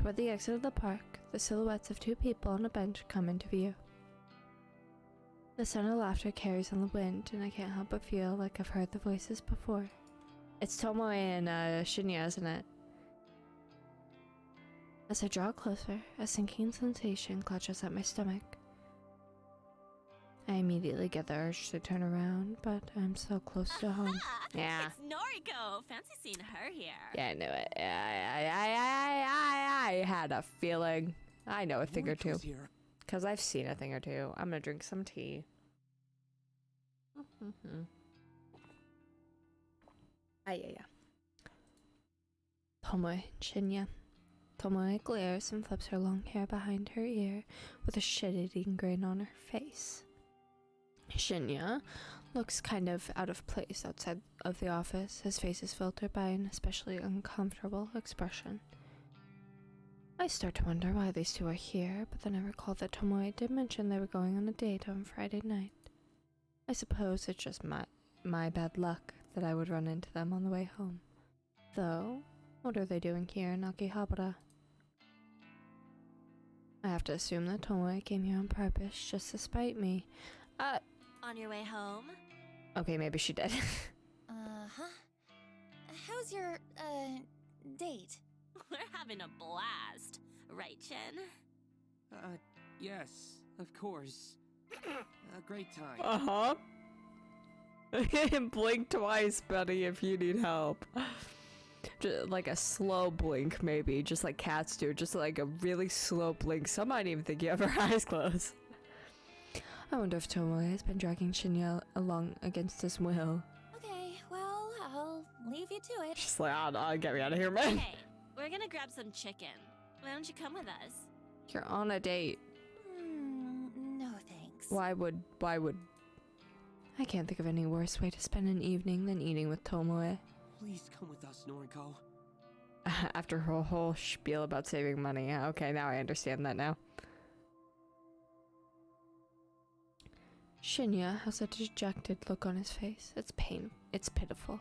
Toward the exit of the park, the silhouettes of two people on a bench come into view. The sound of laughter carries on the wind, and I can't help but feel like I've heard the voices before. It's Tomoe and Shinya, isn't it? As I draw closer, a sinking sensation clutches at my stomach. I immediately get the urge to turn around, but I'm so close to home. Yeah. It's Noriko. Fancy seeing her here. Yeah, I knew it. I had a feeling. I know a thing or two. Because I've seen a thing or two. I'm gonna drink some tea. Yeah. Tomoe, Shinya. Tomoe glares and flips her long hair behind her ear with a shit-eating grin on her face. Shinya looks kind of out of place outside of the office. His face is filtered by an especially uncomfortable expression. I start to wonder why these two are here, but then I recall that Tomoe did mention they were going on a date on Friday night. I suppose it's just my bad luck that I would run into them on the way home. Though, what are they doing here in Akihabara? I have to assume that Tomoe came here on purpose just to spite me. On your way home? Okay, maybe she did. How's your, date? We're having a blast. Right, Chen? Yes, of course. A great time. Uh-huh. Blink twice, buddy, if you need help. Just like a slow blink, maybe, just like cats do, just like a really slow blink. Some might even think you have her eyes closed. I wonder if Tomoe has been dragging Shinya along against his will. Okay, well, I'll leave you to it. She's like, get me out of here, man. Hey, we're gonna grab some chicken. Why don't you come with us? You're on a date. No thanks. Why would? I can't think of any worse way to spend an evening than eating with Tomoe. Please come with us, Noriko. After her whole spiel about saving money. Okay, now I understand that now. Shinya has a dejected look on his face. It's pitiful.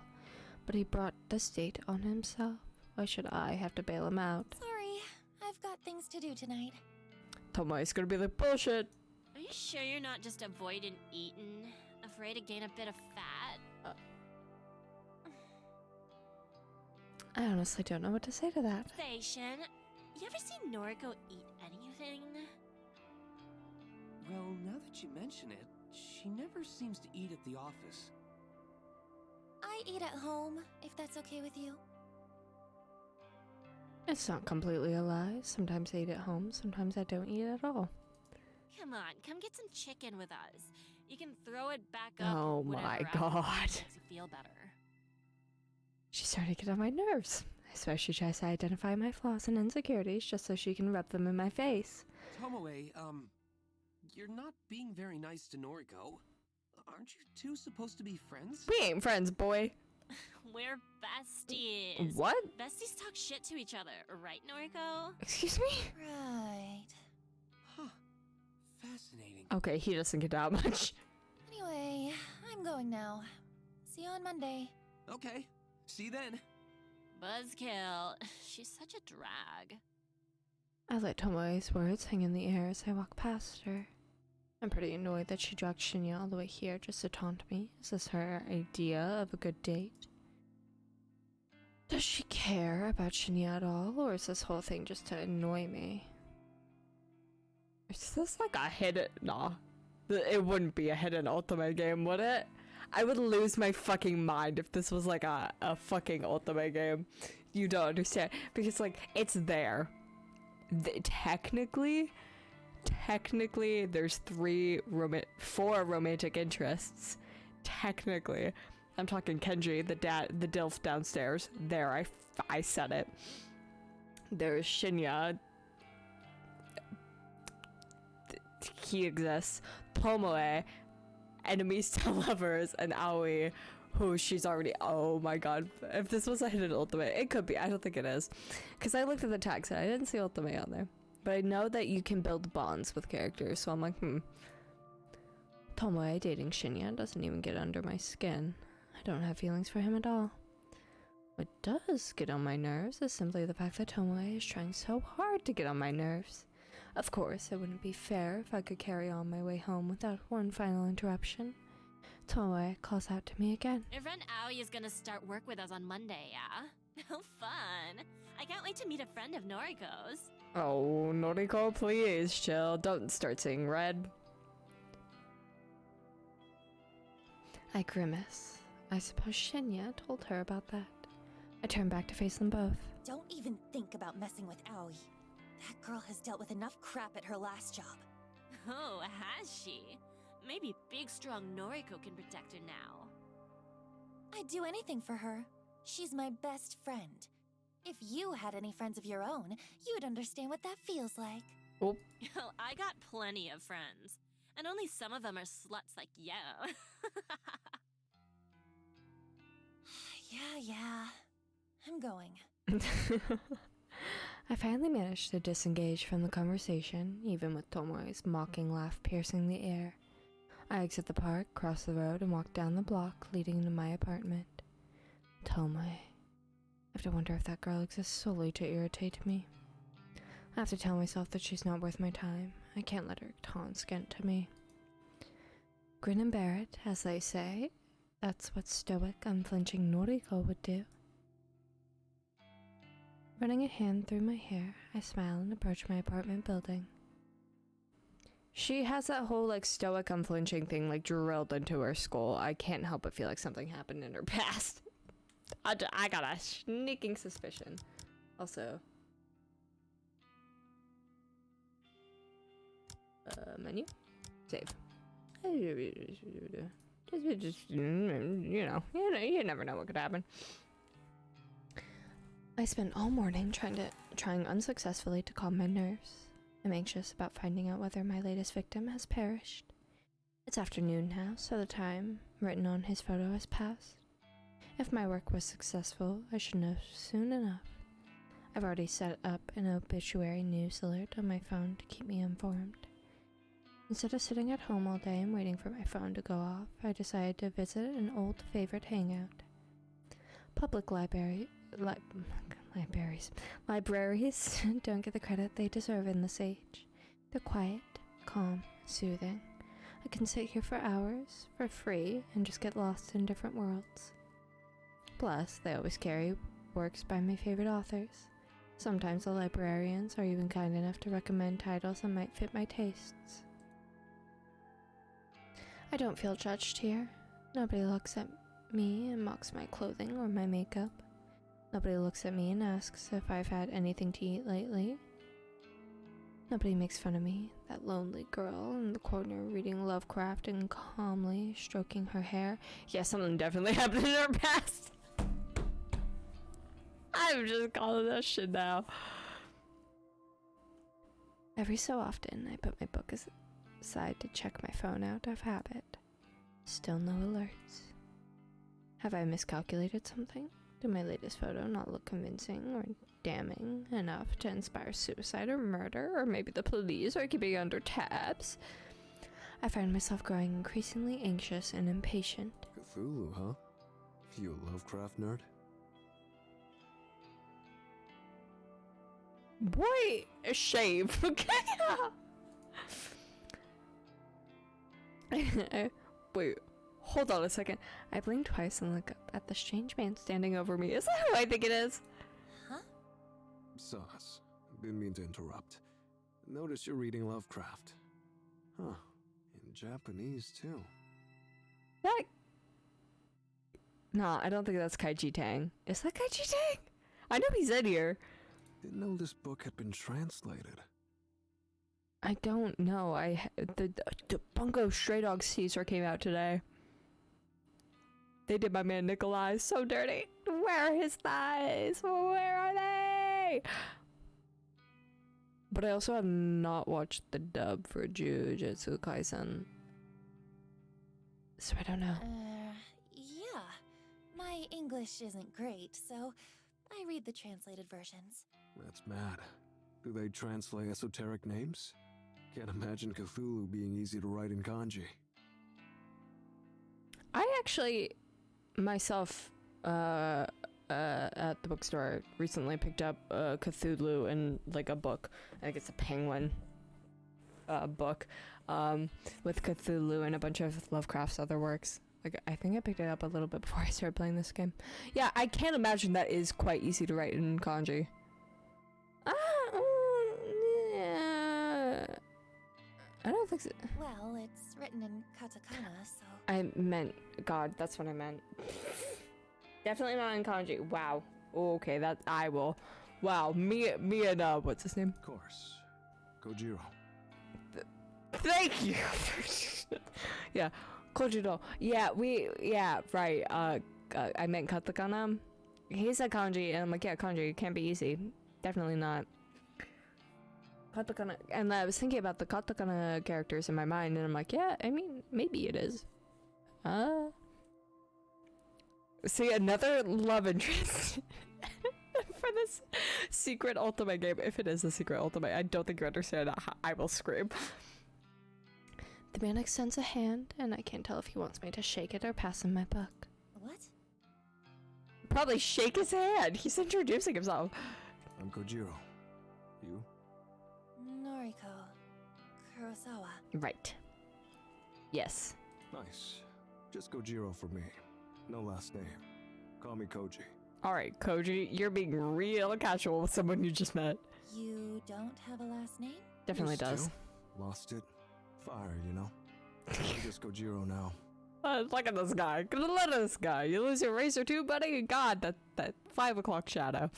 But he brought this date on himself. Why should I have to bail him out? Sorry, I've got things to do tonight. Tomoe's gonna be like, bullshit. Are you sure you're not just avoiding eating? Afraid to gain a bit of fat? I honestly don't know what to say to that. Say, Shin, you ever seen Noriko eat anything? Well, now that you mention it, she never seems to eat at the office. I eat at home, if that's okay with you. It's not completely a lie. Sometimes I eat at home, sometimes I don't eat at all. Come on, come get some chicken with us. You can throw it back up. Oh my god. Makes you feel better. She's starting to get on my nerves. I swear she tries to identify my flaws and insecurities just so she can rub them in my face. Tomoe, you're not being very nice to Noriko. Aren't you two supposed to be friends? We ain't friends, boy. We're besties. What? Besties talk shit to each other, right, Noriko? Excuse me? Right. Huh. Fascinating. Okay, he doesn't get out much. Anyway, I'm going now. See you on Monday. Okay. See you then. Buzzkill. She's such a drag. I let Tomoe's words hang in the air as I walk past her. I'm pretty annoyed that she dragged Shinya all the way here just to taunt me. Is this her idea of a good date? Does she care about Shinya at all, or is this whole thing just to annoy me? Is this like a hidden... Nah. It wouldn't be a hidden ultimate game, would it? I would lose my fucking mind if this was like a fucking ultimate game. You don't understand. Because like, it's there. Technically, there's 4 romantic interests. Technically. I'm talking Kenji, the DILF downstairs. There, I said it. There's Shinya. He exists. Tomoe. Enemies to lovers, and Aoi, who she's already... Oh my god. If this was a hidden ultimate, it could be. I don't think it is. Because I looked at the text and I didn't see ultimate on there. But I know that you can build bonds with characters, so I'm like, Tomoe dating Shinya doesn't even get under my skin. I don't have feelings for him at all. What does get on my nerves is simply the fact that Tomoe is trying so hard to get on my nerves. Of course, it wouldn't be fair if I could carry on my way home without one final interruption. Tomoe calls out to me again. Your friend Aoi is gonna start work with us on Monday, yeah? How fun! I can't wait to meet a friend of Noriko's. oh, Noriko, please chill. Don't start seeing red. I grimace. I suppose Shinya told her about that. I turn back to face them both. Don't even think about messing with Aoi. That girl has dealt with enough crap at her last job. Oh, has she? Maybe big, strong Noriko can protect her now. I'd do anything for her. She's my best friend. If you had any friends of your own, you'd understand what that feels like. Oh, Well, I got plenty of friends. And only some of them are sluts like you. Yeah. I'm going. I finally managed to disengage from the conversation, even with Tomoe's mocking laugh piercing the air. I exit the park, cross the road, and walk down the block leading to my apartment. Tomoe. I have to wonder if that girl exists solely to irritate me. I have to tell myself that she's not worth my time. I can't let her taunts get to me. Grin and bear it, as they say. That's what stoic, unflinching Noriko would do. Running a hand through my hair, I smile and approach my apartment building. she has that whole like stoic, unflinching thing like drilled into her skull. I can't help but feel like something happened in her past. I got a sneaking suspicion. Also, menu, save. Just you never know what could happen. I spent all morning trying unsuccessfully to calm my nerves. I'm anxious about finding out whether my latest victim has perished. It's afternoon now, so the time written on his photo has passed. If my work was successful, I should know soon enough. I've already set up an obituary news alert on my phone to keep me informed. Instead of sitting at home all day and waiting for my phone to go off, I decided to visit an old favorite hangout. Public libraries don't get the credit they deserve in this age. They're quiet, calm, soothing. I can sit here for hours, for free, and just get lost in different worlds. Plus, they always carry works by my favorite authors. Sometimes the librarians are even kind enough to recommend titles that might fit my tastes. I don't feel judged here. Nobody looks at me and mocks my clothing or my makeup. Nobody looks at me and asks if I've had anything to eat lately. Nobody makes fun of me, that lonely girl in the corner reading Lovecraft and calmly stroking her hair. Yeah, something definitely happened in her past. I'm just calling that shit now. Every so often, I put my book aside to check my phone out of habit. Still no alerts. Have I miscalculated something? Did my latest photo not look convincing or damning enough to inspire suicide or murder, or maybe the police are keeping under tabs? I find myself growing increasingly anxious and impatient. Cthulhu, huh? You a Lovecraft nerd? Boy, shave. Okay. Wait, hold on a second. I blink twice and look up at the strange man standing over me. Is that who I think it is? Huh? Sauce. Didn't mean to interrupt. Notice you're reading Lovecraft. Huh. In Japanese, too. That... Nah, I don't think that's Kaiji Tang. Is that Kaiji Tang? I know he's in here. Didn't know this book had been translated. I don't know. The Bungo Stray Dogs teaser came out today. They did my man Nikolai so dirty. Where are his thighs? Where are they? But I also have not watched the dub for Jujutsu Kaisen, so I don't know. Yeah. My English isn't great, so I read the translated versions. That's mad. Do they translate esoteric names? Can't imagine Cthulhu being easy to write in kanji. I actually, myself, at the bookstore recently picked up Cthulhu in like a book. I think it's a Penguin book with Cthulhu and a bunch of Lovecraft's other works. Like, I think I picked it up a little bit before I started playing this game. Yeah, I can't imagine that is quite easy to write in kanji. Yeah. I don't think so. Well, it's written in katakana, so... I meant, God, that's what I meant. Definitely not in kanji. Wow. Okay, that I will. Wow, me and what's his name? Of course. Kojiro. Thank you. Yeah, Kojiro. Yeah, right. I meant katakana. He said kanji, and I'm like, yeah, kanji can't be easy. Definitely not. Katakana, and I was thinking about the katakana characters in my mind, and I'm like, yeah, I mean, maybe it is. See, another love interest for this secret ultimate game. If it is a secret ultimate, I don't think you understand. I will scream. The man extends a hand, and I can't tell if he wants me to shake it or pass him my book. What? Probably shake his hand. He's introducing himself. I'm Kojiro. You? Noriko. Kurosawa. Right. Yes. Nice. Just Kojiro for me. No last name. Call me Koji. Alright, Koji, you're being real casual with someone you just met. You don't have a last name? Definitely Used does. to. Lost it. Fire, you know. I'm just Kojiro now. Look at this guy. Look at this guy. You lose your racer too, buddy? God, that 5 o'clock shadow.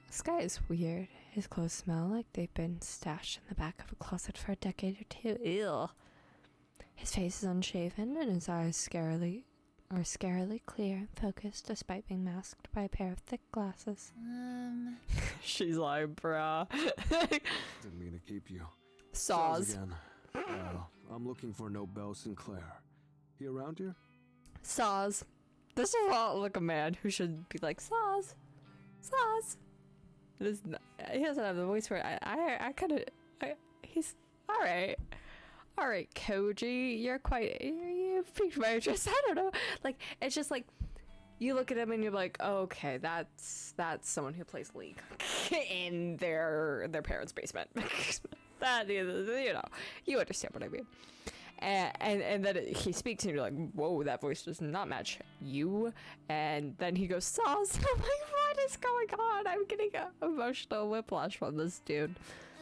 This guy is weird. His clothes smell like they've been stashed in the back of a closet for a decade or two. Ew. His face is unshaven and his eyes scarily clear and focused despite being masked by a pair of thick glasses. She's like, bruh. Didn't mean to keep you. Saws. Again. I'm looking for Nobel Sinclair. He around here? Saws. This is a lot like a man who should be like, Saws. Saws. He doesn't have the voice for it. He's alright. Alright, Koji, you piqued my interest. I don't know. Like, it's just like, you look at him and you're like, oh, okay, that's someone who plays League in their parents' basement. That, you know, you understand what I mean. And then he speaks and you're like, whoa, that voice does not match you. And then he goes, Saws. I'm like, what is going on? I'm getting emotional whiplash from this dude.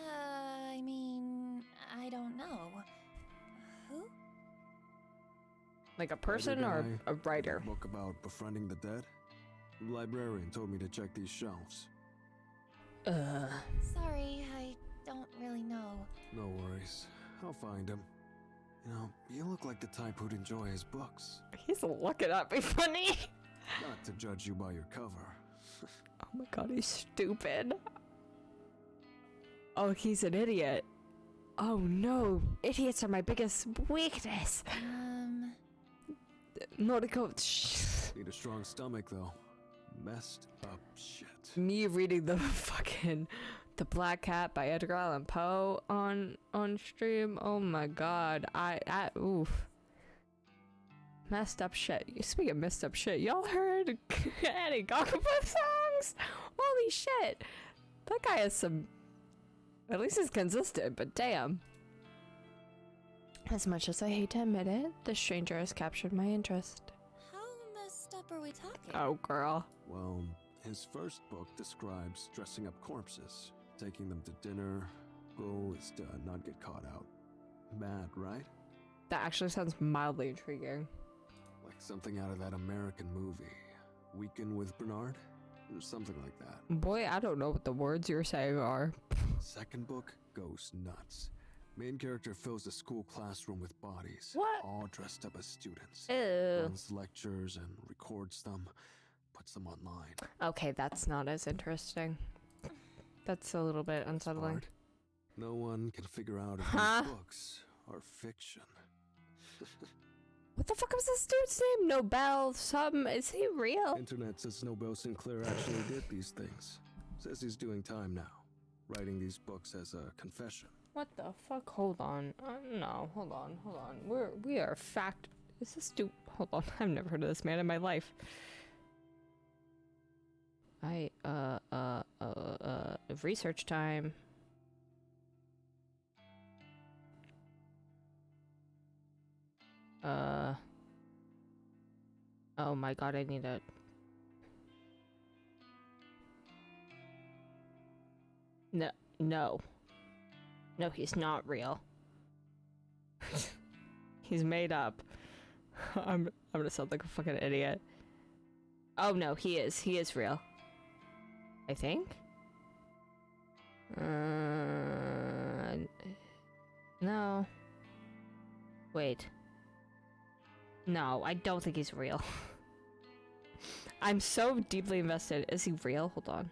I mean, I don't know. Who? Like a person or a writer? Book about befriending the dead? The librarian told me to check these shelves. Sorry, I don't really know. No worries. I'll find him. You know, you look like the type who'd enjoy his books. He's looking at me funny. Not to judge you by your cover. Oh my god, he's stupid. Oh, he's an idiot. Oh no, idiots are my biggest weakness. Noriko. Need a strong stomach, though. Messed up shit. Me reading the Black Cat by Edgar Allan Poe on stream. Oh my god. Oof. Messed up shit. Speaking of messed up shit, y'all heard any Gakapo songs? Holy shit. That guy has some, at least he's consistent, but damn. As much as I hate to admit it, the stranger has captured my interest. How messed up are we talking? Oh girl. Well, his first book describes dressing up corpses, taking them to dinner. Goal is to not get caught out. Bad, right? That actually sounds mildly intriguing. Like something out of that American movie. Weekend with Bernard? Or something like that. Boy, I don't know what the words you're saying are. Second book goes nuts. Main character fills a school classroom with bodies. What? All dressed up as students. Ew. Runs lectures and records them. Puts them online. Okay, that's not as interesting. That's a little bit unsettling. Hard. No one can figure out if these books are fiction. What the fuck was this dude's name? Nobel something? Is he real? Internet says Nobel Sinclair actually did these things. Says he's doing time now. Writing these books as a confession. What the fuck? Hold on. No, hold on. We are fact. Is this dude? Hold on. I've never heard of this man in my life. Research time. Oh my god, I need a... No, he's not real. He's made up. I'm gonna sound like a fucking idiot. Oh no, he is real. I think? No. Wait. No, I don't think he's real. I'm so deeply invested. Is he real? Hold on.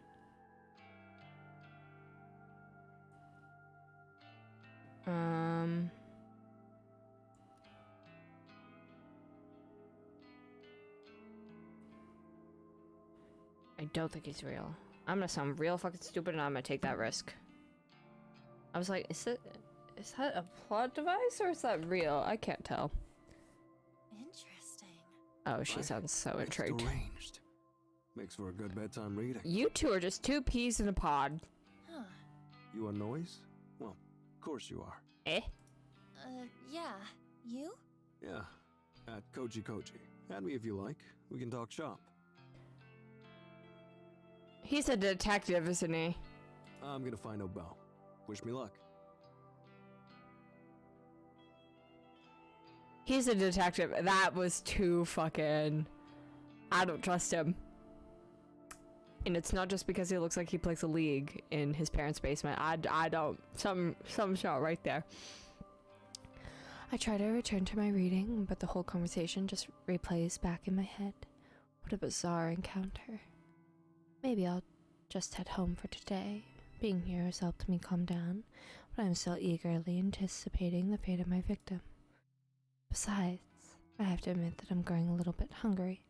I don't think he's real. I'm gonna sound real fucking stupid and I'm gonna take that risk. I was like, is that a plot device or is that real? I can't tell. Interesting. Oh, she sounds so intrigued. Deranged. Makes for a good bedtime reading. You two are just two peas in a pod. Huh. You on noise? Well, of course you are. Eh? Yeah. You? Yeah. At Koji. Add me if you like. We can talk shop. He's a detective, isn't he? I'm gonna find Nobel. Wish me luck. He's a detective. That was too fucking... I don't trust him. And it's not just because he looks like he plays a league in his parents' basement. I don't. Something's not right there. I try to return to my reading, but the whole conversation just replays back in my head. What a bizarre encounter. Maybe I'll just head home for today. Being here has helped me calm down, but I'm still eagerly anticipating the fate of my victim. Besides, I have to admit that I'm growing a little bit hungry.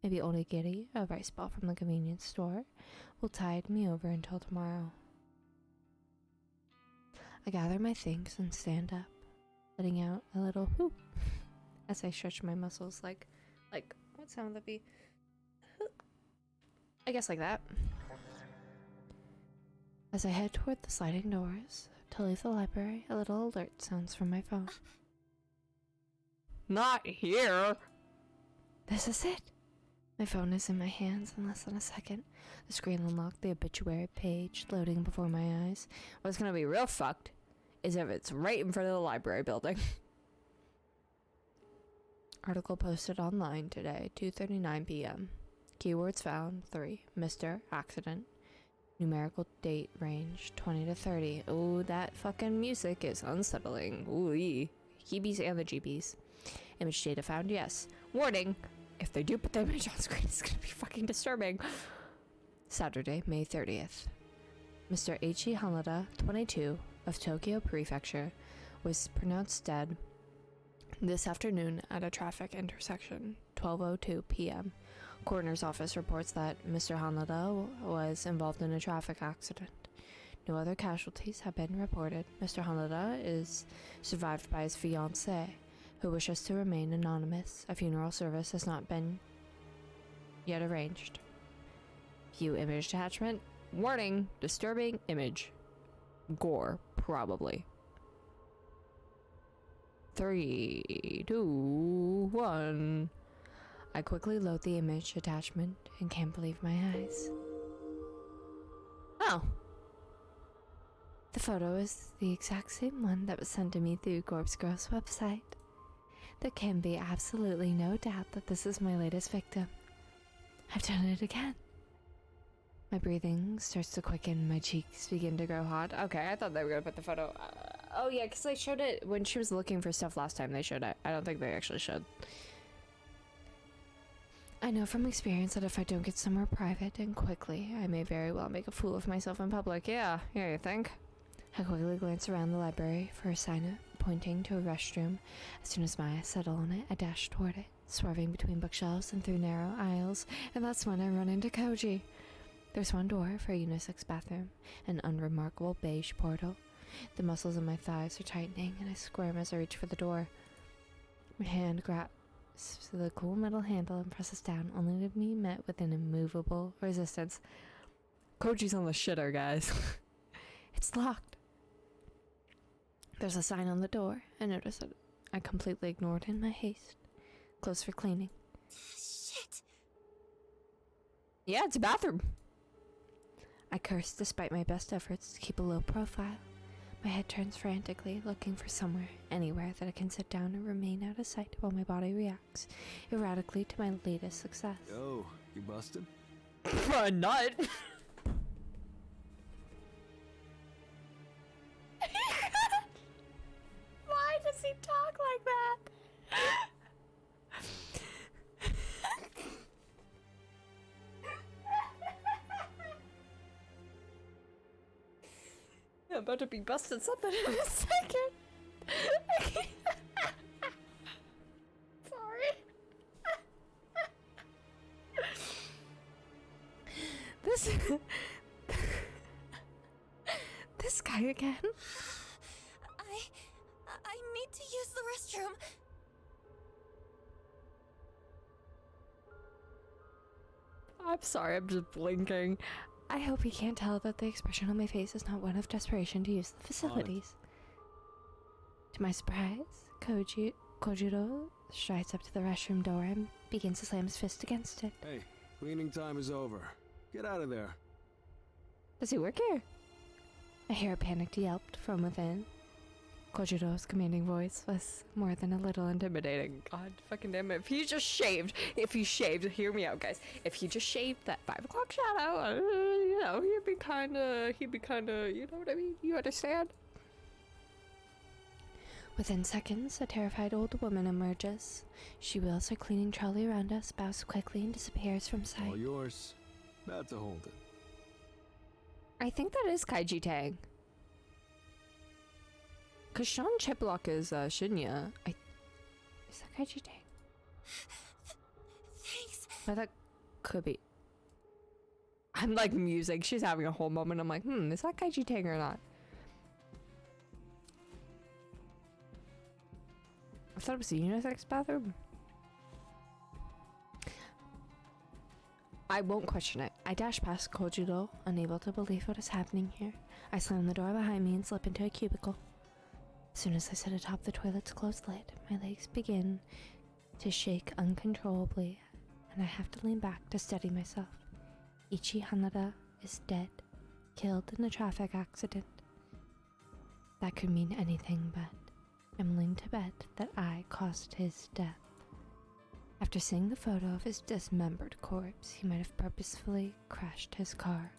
Maybe onigiri, a rice ball from the convenience store, will tide me over until tomorrow. I gather my things and stand up, letting out a little whoop as I stretch my muscles like what sound would that be? I guess like that. As I head toward the sliding doors to leave the library, a little alert sounds from my phone. Not here! This is it! My phone is in my hands in less than a second. The screen unlocked, the obituary page loading before my eyes. What's gonna be real fucked is if it's right in front of the library building. Article posted online today, 2:39 p.m. Keywords found 3. Mr. Accident. Numerical date range 20 to 30. Ooh, that fucking music is unsettling. Ooh-ee. Heebies and the jeebies. Image data found, yes. Warning! If they do put the image on screen, it's gonna be fucking disturbing. Saturday, May 30th. Mr. Eiichi Hanada, 22, of Tokyo Prefecture, was pronounced dead this afternoon at a traffic intersection, 12:02 p.m. Coroner's office reports that Mr. Hanada was involved in a traffic accident. No other casualties have been reported. Mr. Hanada is survived by his fiancée, who wishes to remain anonymous. A funeral service has not been yet arranged. View image attachment. Warning, disturbing image. Gore, probably. 3, 2, 1. I quickly load the image attachment and can't believe my eyes. Oh. The photo is the exact same one that was sent to me through Gorb's Girl's website. There can be absolutely no doubt that this is my latest victim. I've done it again. My breathing starts to quicken, my cheeks begin to grow hot. Okay, I thought they were gonna put the photo. Oh yeah, because they showed it when she was looking for stuff last time. They showed it. I don't think they actually showed. I know from experience that if I don't get somewhere private and quickly, I may very well make a fool of myself in public. Yeah, you think? I quickly glance around the library for a sign pointing to a restroom. As soon as my eyes settle on it, I dash toward it, swerving between bookshelves and through narrow aisles, and that's when I run into Koji. There's one door for a unisex bathroom, an unremarkable beige portal. The muscles in my thighs are tightening, and I squirm as I reach for the door. My hand grasps the cool metal handle and presses down, only to be met with an immovable resistance. Koji's on the shitter, guys. It's locked. There's a sign on the door. I notice that I completely ignored in my haste. Closed for cleaning. Shit! Yeah, it's a bathroom. I curse despite my best efforts to keep a low profile. My head turns frantically, looking for somewhere, anywhere that I can sit down and remain out of sight while my body reacts erratically to my latest success. Yo, you busted? A nut. Why does he talk like that? I'm about to be busted something in a second. Sorry. This guy again? I need to use the restroom. I'm sorry, I'm just blinking. I hope he can't tell that the expression on my face is not one of desperation to use the facilities. To my surprise, Kojiro strides up to the restroom door and begins to slam his fist against it. Hey, cleaning time is over. Get out of there. Does he work here? I hear a panicked yelp from within. Kojiro's commanding voice was more than a little intimidating. God fucking damn it. If he shaved, hear me out, guys. If he just shaved that 5 o'clock shadow, you know, he'd be kinda, you know what I mean? You understand? Within seconds, a terrified old woman emerges. She wheels her cleaning trolley around us, bows quickly, and disappears from sight. All yours. Bad to hold it. I think that is Kaiji Tang. Cause Sean Chiplock is Shinya. Is that Kaiji Tang? Thanks. But that could be. I'm like musing. She's having a whole moment. I'm like, is that Kaiji Tang or not? I thought it was a unisex bathroom. I won't question it. I dash past Kojiro, unable to believe what is happening here. I slam the door behind me and slip into a cubicle. As soon as I sit atop the toilet's closed lid, my legs begin to shake uncontrollably, and I have to lean back to steady myself. Ichi Hanada is dead, killed in a traffic accident. That could mean anything, but I'm willing to bet that I caused his death. After seeing the photo of his dismembered corpse, he might have purposefully crashed his car.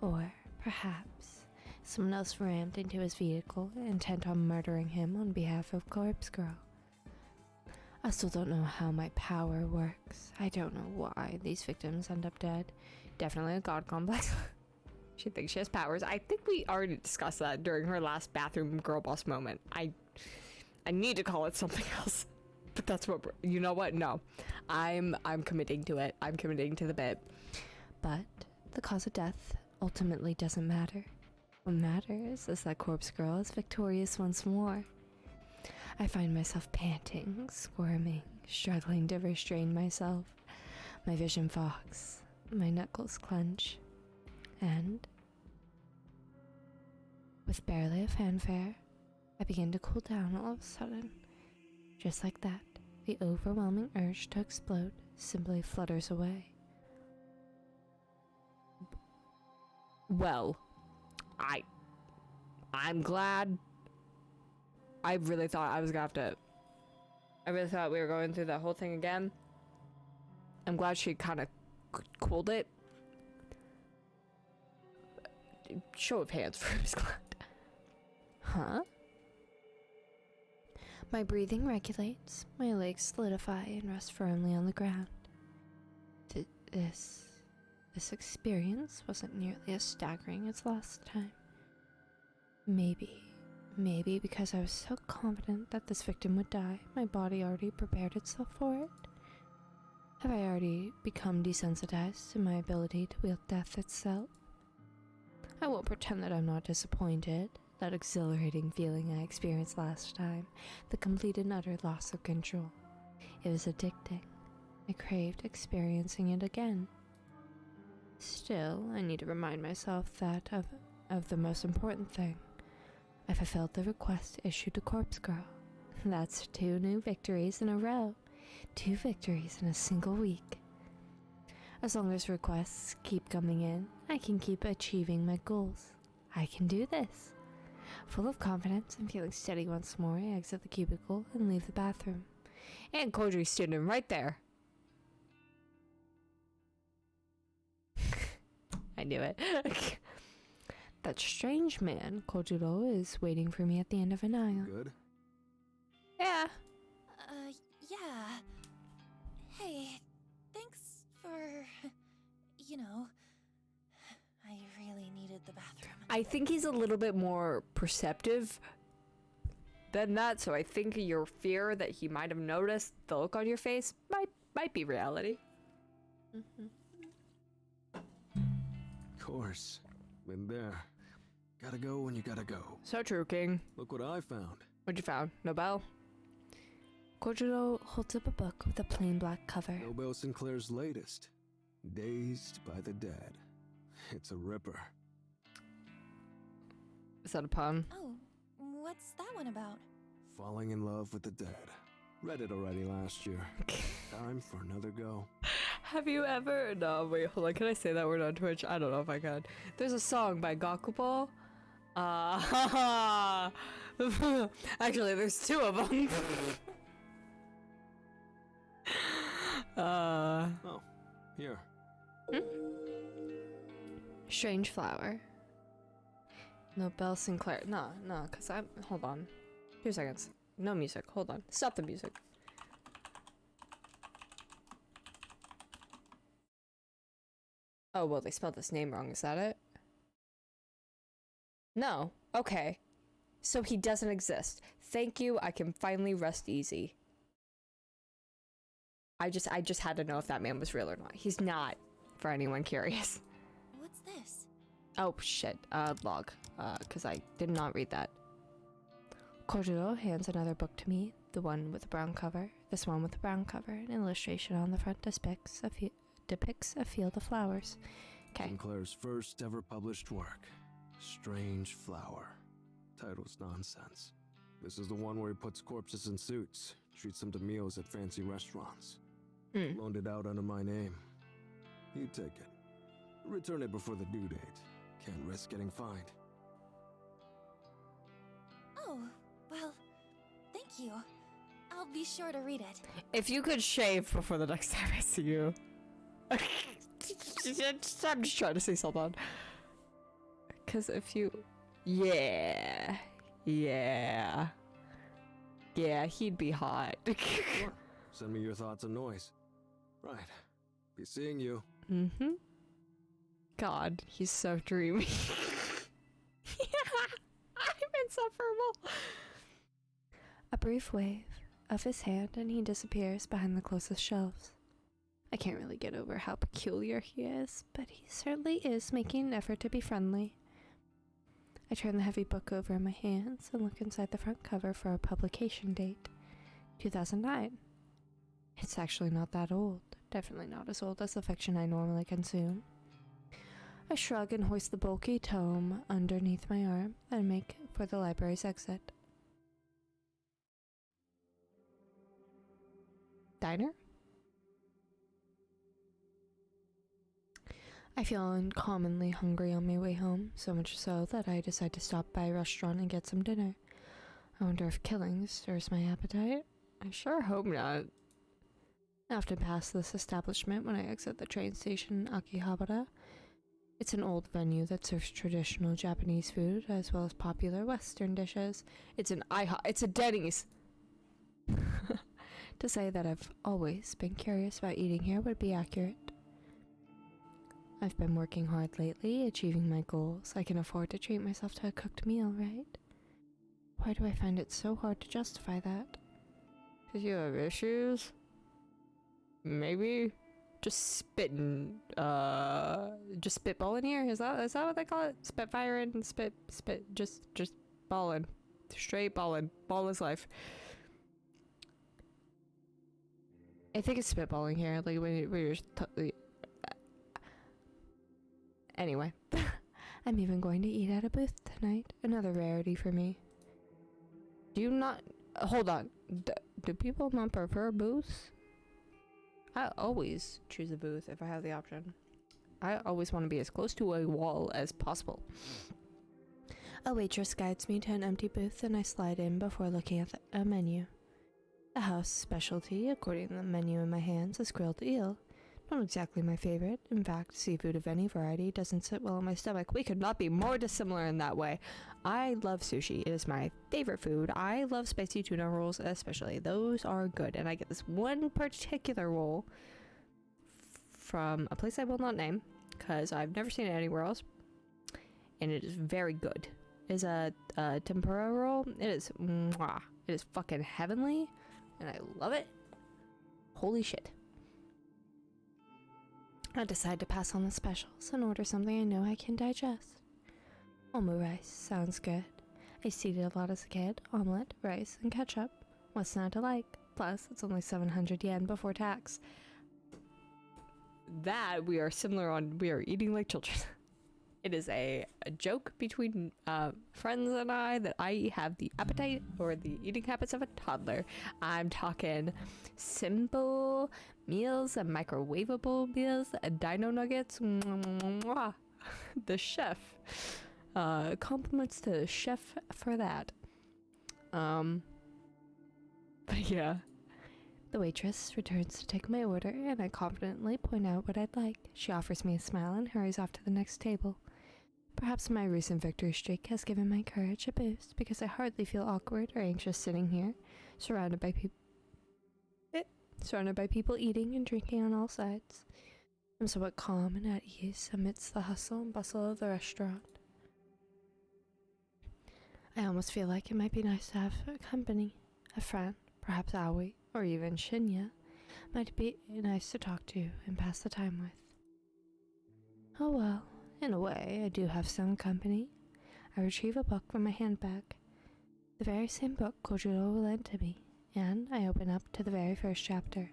Or perhaps someone else rammed into his vehicle, intent on murdering him on behalf of Corpse Girl. I still don't know how my power works. I don't know why these victims end up dead. Definitely a god complex. She thinks she has powers. I think we already discussed that during her last bathroom girl boss moment. I need to call it something else. But that's what you know what? No. I'm committing to it. I'm committing to the bit. But the cause of death ultimately doesn't matter. What matters is that Corpse Girl is victorious once more. I find myself panting, squirming, struggling to restrain myself. My vision fogs, my knuckles clench, and with barely a fanfare, I begin to cool down all of a sudden. Just like that, the overwhelming urge to explode simply flutters away. Well, I'm glad. I really thought I was gonna have to. I really thought we were going through that whole thing again. I'm glad she kind of cooled it. Show of hands for who's glad. Huh? My breathing regulates, my legs solidify and rest firmly on the ground. This experience wasn't nearly as staggering as last time. Maybe because I was so confident that this victim would die, my body already prepared itself for it. Have I already become desensitized to my ability to wield death itself? I won't pretend that I'm not disappointed. That exhilarating feeling I experienced last time, the complete and utter loss of control. It was addicting. I craved experiencing it again. Still, I need to remind myself that of the most important thing. I fulfilled the request issued to Corpse Girl. That's 2 new victories in a row. 2 victories in a single week. As long as requests keep coming in, I can keep achieving my goals. I can do this. Full of confidence and feeling steady once more, I exit the cubicle and leave the bathroom. And Kodri's standing right there. I knew it. That strange man, Kojiro, is waiting for me at the end of an aisle. Good? Yeah. Yeah. Hey, thanks for, I really needed the bathroom. I think he's a little bit more perceptive than that, so I think your fear that he might have noticed the look on your face might be reality. Course. Been there. Gotta go when you gotta go. So true, King. Look what I found. What'd you found? Nobel? Kojiro holds up a book with a plain black cover. Nobel Sinclair's latest. Dazed by the Dead. It's a ripper. Is that a pun? Oh, what's that one about? Falling in love with the dead. Read it already last year. Time for another go. Have you ever... No, wait, hold on. Can I say that word on Twitch? I don't know if I can. There's a song by Gakupo. Actually, there's two of them. Oh, here. Strange flower. No Belle Sinclair. No, because I'm. Hold on. 2 seconds. No music. Hold on. Stop the music. Oh, well, they spelled this name wrong. Is that it? No. Okay. So he doesn't exist. Thank you. I can finally rest easy. I just had to know if that man was real or not. He's not, for anyone curious. What's this? Oh, shit. Log. Because I did not read that. Kojiro hands another book to me, the one with the brown cover. This one with the brown cover. An illustration on the front depicts a field of flowers. Okay. Sinclair's first ever published work, Strange Flower. Title's nonsense. This is the one where he puts corpses in suits, treats them to meals at fancy restaurants. Loaned it out under my name. You take it. Return it before the due date. Can't risk getting fined. Oh, well, thank you. I'll be sure to read it. If you could shave before the next time I see you. I'm just trying to say something. Because if you... Yeah, he'd be hot. Sure. Send me your thoughts and noise. Right. Be seeing you. God, he's so dreamy. I'm insufferable. A brief wave of his hand and he disappears behind the closest shelves. I can't really get over how peculiar he is, but he certainly is making an effort to be friendly. I turn the heavy book over in my hands and look inside the front cover for a publication date. 2009. It's actually not that old. Definitely not as old as the fiction I normally consume. I shrug and hoist the bulky tome underneath my arm and make for the library's exit. Diner? I feel uncommonly hungry on my way home, so much so that I decide to stop by a restaurant and get some dinner. I wonder if killing stirs my appetite. I sure hope not. I often pass this establishment when I exit the train station in Akihabara. It's an old venue that serves traditional Japanese food as well as popular Western dishes. It's an IHOP. It's a Denny's. To say that I've always been curious about eating here would be accurate. I've been working hard lately, achieving my goals. I can afford to treat myself to a cooked meal, right? Why do I find it so hard to justify that? Because you have issues? Maybe? Just spitting, just spitballing here? Is that what they call it? Spitfiring? Just balling. Straight balling. Ball is life. I think it's spitballing here, like when you're anyway. I'm even going to eat at a booth tonight. Another rarity for me. Do you not... Hold on. Do people not prefer booths? I always choose a booth if I have the option. I always want to be as close to a wall as possible. A waitress guides me to an empty booth and I slide in before looking at a menu. The house specialty, according to the menu in my hands, is grilled eel. Not exactly my favorite. In fact, seafood of any variety doesn't sit well in my stomach. We could not be more dissimilar in that way. I love sushi. It is my favorite food. I love spicy tuna rolls especially. Those are good. And I get this one particular roll from a place I will not name because I've never seen it anywhere else. And it is very good. It is a tempura roll. It is mwah. It is fucking heavenly. And I love it. Holy shit. I decide to pass on the specials and order something I know I can digest. Omu rice sounds good. I eat it a lot as a kid. Omelette, rice, and ketchup. What's not to like? Plus, it's only 700 yen before tax. That we are similar on. We are eating like children. It is a joke between friends and I that I have the appetite or the eating habits of a toddler. I'm talking simple meals and microwavable meals and dino nuggets. The chef. Compliments to the chef for that. But yeah. The waitress returns to take my order, and I confidently point out what I'd like. She offers me a smile and hurries off to the next table. Perhaps my recent victory streak has given my courage a boost, because I hardly feel awkward or anxious sitting here, surrounded by people eating and drinking on all sides. I'm somewhat calm and at ease amidst the hustle and bustle of the restaurant. I almost feel like it might be nice to have a company, a friend, perhaps Aoi, or even Shinya, might be nice to talk to and pass the time with. Oh well, in a way, I do have some company. I retrieve a book from my handbag, the very same book Kojuro lent to me, and I open up to the very first chapter.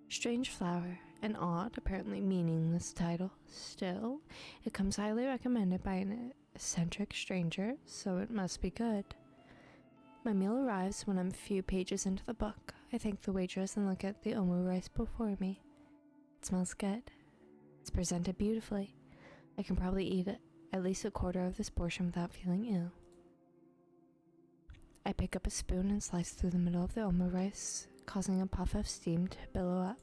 Strange Flower, an odd, apparently meaningless title. Still, it comes highly recommended by an eccentric stranger, so it must be good. My meal arrives when I'm a few pages into the book. I thank the waitress and look at the omu rice before me. It smells good. It's presented beautifully. I can probably eat at least a quarter of this portion without feeling ill. I pick up a spoon and slice through the middle of the omu rice, causing a puff of steam to billow up.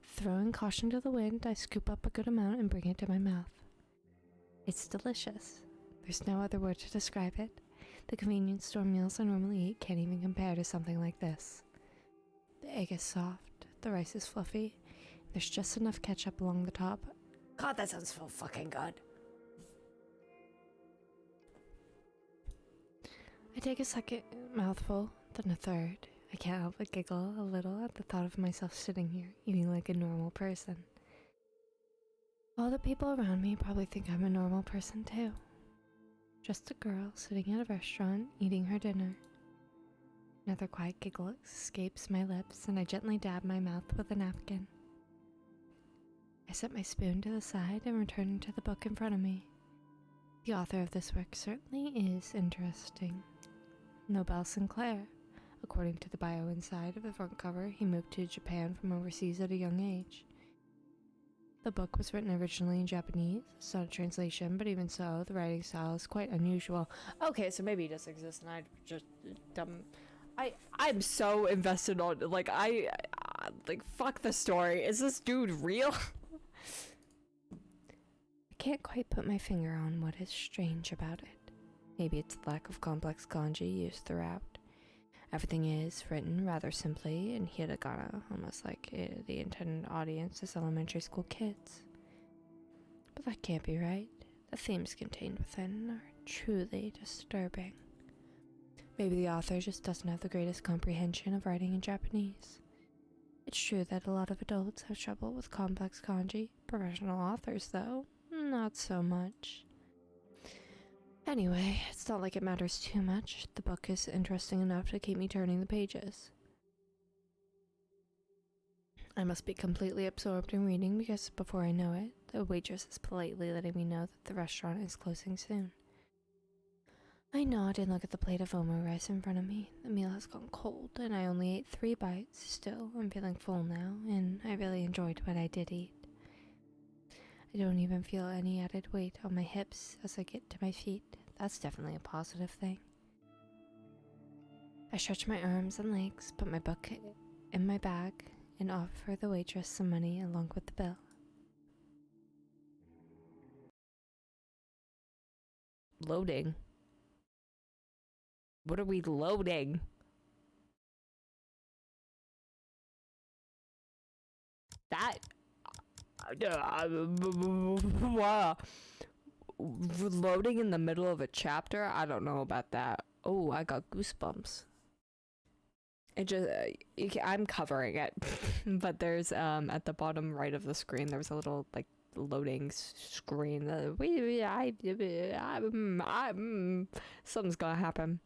Throwing caution to the wind, I scoop up a good amount and bring it to my mouth. It's delicious. There's no other word to describe it. The convenience store meals I normally eat can't even compare to something like this. The egg is soft, the rice is fluffy, there's just enough ketchup along the top. God, that sounds so fucking good. I take a second mouthful, then a third. I can't help but giggle a little at the thought of myself sitting here, eating like a normal person. All the people around me probably think I'm a normal person too. Just a girl sitting at a restaurant eating her dinner. Another quiet giggle escapes my lips and I gently dab my mouth with a napkin. I set my spoon to the side and return to the book in front of me. The author of this work certainly is interesting. Nobel Sinclair. According to the bio inside of the front cover, he moved to Japan from overseas at a young age. The book was written originally in Japanese. It's not a translation, but even so, the writing style is quite unusual. Okay, so maybe he does exist, and I just I'm so invested on like fuck the story. Is this dude real? I can't quite put my finger on what is strange about it. Maybe it's the lack of complex kanji used throughout. Everything is written rather simply in hiragana, almost like the intended audience is elementary school kids. But that can't be right. The themes contained within are truly disturbing. Maybe the author just doesn't have the greatest comprehension of writing in Japanese. It's true that a lot of adults have trouble with complex kanji. Professional authors, though, not so much. Anyway, it's not like it matters too much. The book is interesting enough to keep me turning the pages. I must be completely absorbed in reading because before I know it, the waitress is politely letting me know that the restaurant is closing soon. I nod and look at the plate of omu rice in front of me. The meal has gone cold and I only ate 3 bites. Still, I'm feeling full now and I really enjoyed what I did eat. I don't even feel any added weight on my hips as I get to my feet. That's definitely a positive thing. I stretch my arms and legs, put my book in my bag, and offer the waitress some money along with the bill. Loading? What are we loading? That... Loading in the middle of a chapter? I don't know about that. Oh, I got goosebumps. It just... I'm covering it. But there's, at the bottom right of the screen, there's a little, like, loading screen. Something's gonna happen.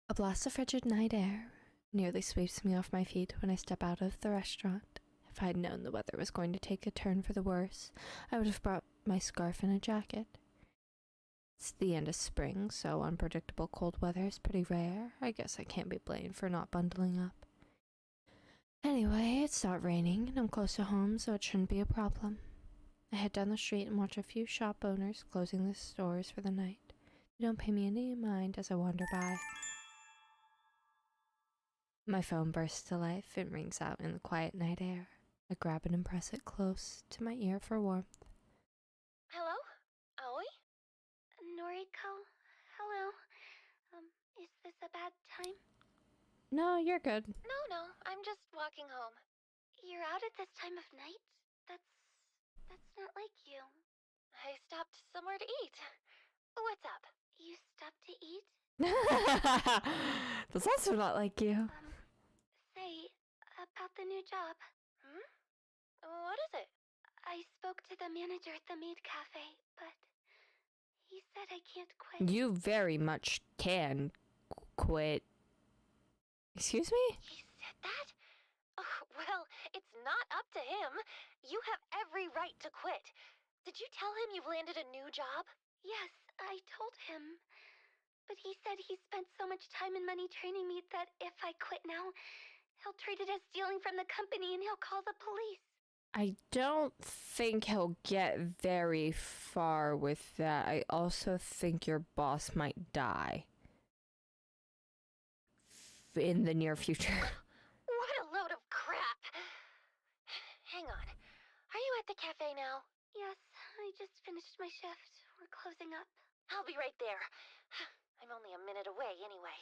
A blast of frigid night air nearly sweeps me off my feet when I step out of the restaurant. If I had known the weather was going to take a turn for the worse, I would have brought my scarf and a jacket. It's the end of spring, so unpredictable cold weather is pretty rare. I guess I can't be blamed for not bundling up. Anyway, it's not raining, and I'm close to home, so it shouldn't be a problem. I head down the street and watch a few shop owners closing the stores for the night. You don't pay me any mind as I wander by. My phone bursts to life and rings out in the quiet night air. I grab it and press it close to my ear for warmth. Hello? Aoi? Noriko? Hello. Is this a bad time? No, you're good. No, I'm just walking home. You're out at this time of night? That's not like you. I stopped somewhere to eat. What's up? You stopped to eat? That's also not like you. Say, about the new job. What is it? I spoke to the manager at the maid cafe, but he said I can't quit. You very much can quit. Excuse me? He said that? Oh, well, it's not up to him. You have every right to quit. Did you tell him you've landed a new job? Yes, I told him. But he said he spent so much time and money training me that if I quit now, he'll treat it as stealing from the company and he'll call the police. I don't think he'll get very far with that. I also think your boss might die in the near future. What a load of crap! Hang on. Are you at the cafe now? Yes, I just finished my shift. We're closing up. I'll be right there. I'm only a minute away anyway.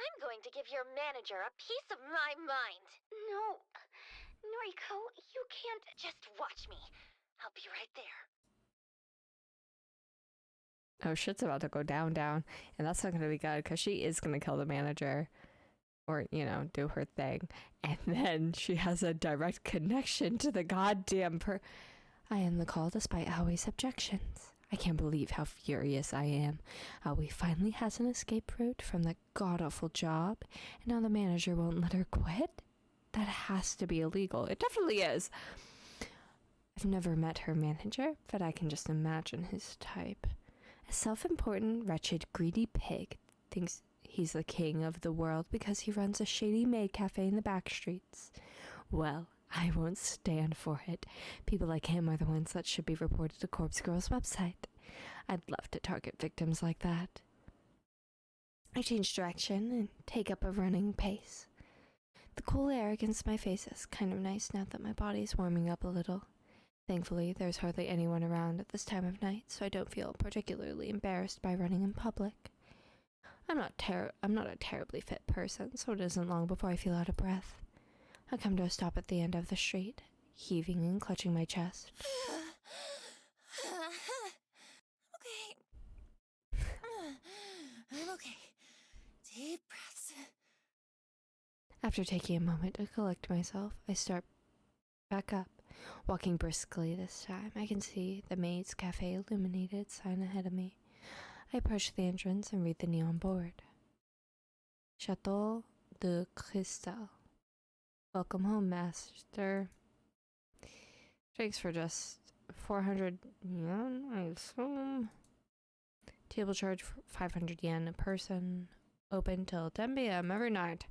I'm going to give your manager a piece of my mind. No, Noriko, you can't. Just watch me. I'll be right there. Oh, shit's about to go down. And that's not going to be good because she is going to kill the manager. Or, you know, do her thing. And then she has a direct connection to the goddamn I end the call despite Awie's objections. I can't believe how furious I am. Aoi finally has an escape route from that god-awful job, and now the manager won't let her quit? That has to be illegal. It definitely is. I've never met her manager, but I can just imagine his type. A self-important, wretched, greedy pig thinks he's the king of the world because he runs a shady maid cafe in the back streets. Well, I won't stand for it. People like him are the ones that should be reported to Corpse Girl's website. I'd love to target victims like that. I change direction and take up a running pace. The cool air against my face is kind of nice now that my body's warming up a little. Thankfully, there's hardly anyone around at this time of night, so I don't feel particularly embarrassed by running in public. I'm not a terribly fit person, so it isn't long before I feel out of breath. I come to a stop at the end of the street, heaving and clutching my chest. I'm okay. Deep breaths. After taking a moment to collect myself, I start back up, walking briskly this time. I can see the Maid's Cafe illuminated sign ahead of me. I approach the entrance and read the neon board. Chateau de Cristal. Welcome home, master. Drinks for just 400 yen, I assume. Table charge for 500 yen a person. Open till 10 p.m. every night.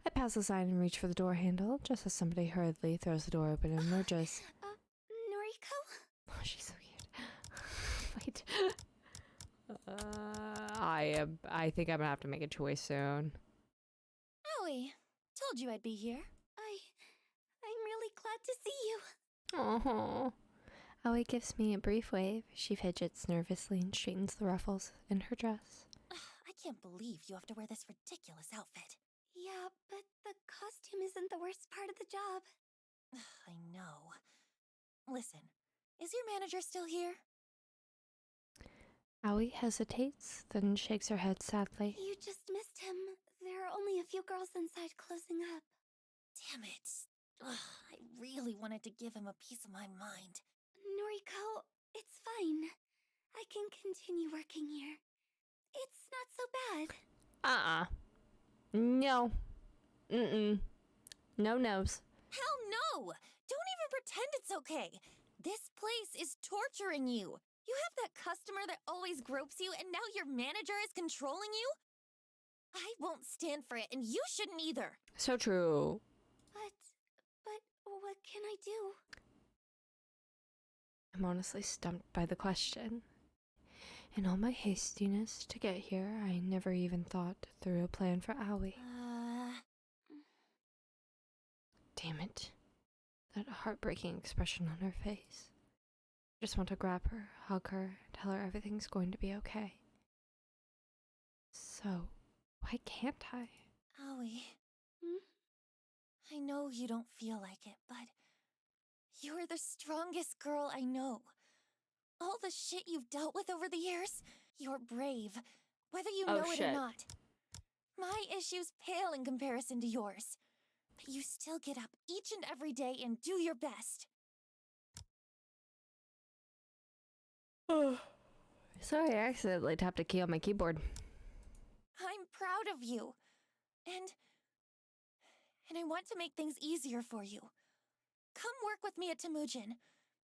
I pass the sign and reach for the door handle, just as somebody hurriedly throws the door open and emerges. Noriko? Oh, she's so cute. Wait. I think I'm gonna have to make a choice soon. Aoi, told you I'd be here. I'm really glad to see you. Oh. Aoi gives me a brief wave. She fidgets nervously and straightens the ruffles in her dress. I can't believe you have to wear this ridiculous outfit. Yeah, but the costume isn't the worst part of the job. I know. Listen, is your manager still here? Aoi hesitates, then shakes her head sadly. You just missed him. There are only a few girls inside closing up. Damn it. I really wanted to give him a piece of my mind. Noriko, it's fine. I can continue working here. It's not so bad. No. No nos. Hell no! Don't even pretend it's okay. This place is torturing you. You have that customer that always gropes you, and now your manager is controlling you? I won't stand for it, and you shouldn't either. So true. But what can I do? I'm honestly stumped by the question. In all my hastiness to get here, I never even thought through a plan for Aoi. Damn it. That heartbreaking expression on her face. I just want to grab her, hug her, tell her everything's going to be okay. So, why can't I? Aoi. I know you don't feel like it, but you're the strongest girl I know. All the shit you've dealt with over the years, you're brave, whether you know it or not. My issues pale in comparison to yours. But you still get up each and every day and do your best. Sorry, I accidentally tapped a key on my keyboard. I'm proud of you. And I want to make things easier for you. Come work with me at Temujin.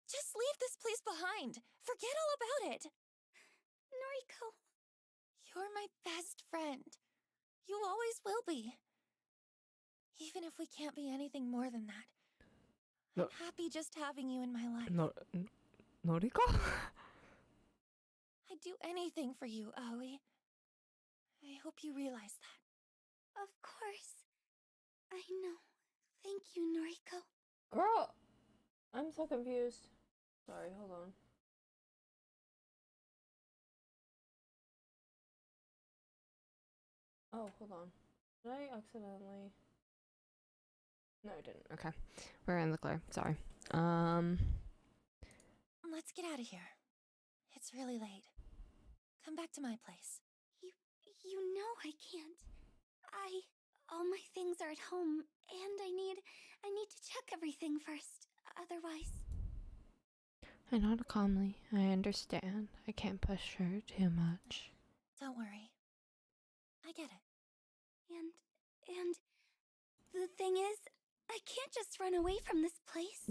Just leave this place behind. Forget all about it. Noriko. You're my best friend. You always will be. Even if we can't be anything more than that. No. I'm happy just having you in my life. Noriko? I'd do anything for you, Aoi. I hope you realize that. Of course. I know. Thank you, Noriko. Girl! I'm so confused. Sorry, hold on. Oh, hold on. Did I accidentally... No, I didn't. Okay. We're in the clear. Sorry. Let's get out of here. It's really late. Come back to my place. You know I can't. All my things are at home, and I need to check everything first. Otherwise... I nod calmly. I understand. I can't push her too much. Don't worry. I get it. And the thing is, I can't just run away from this place.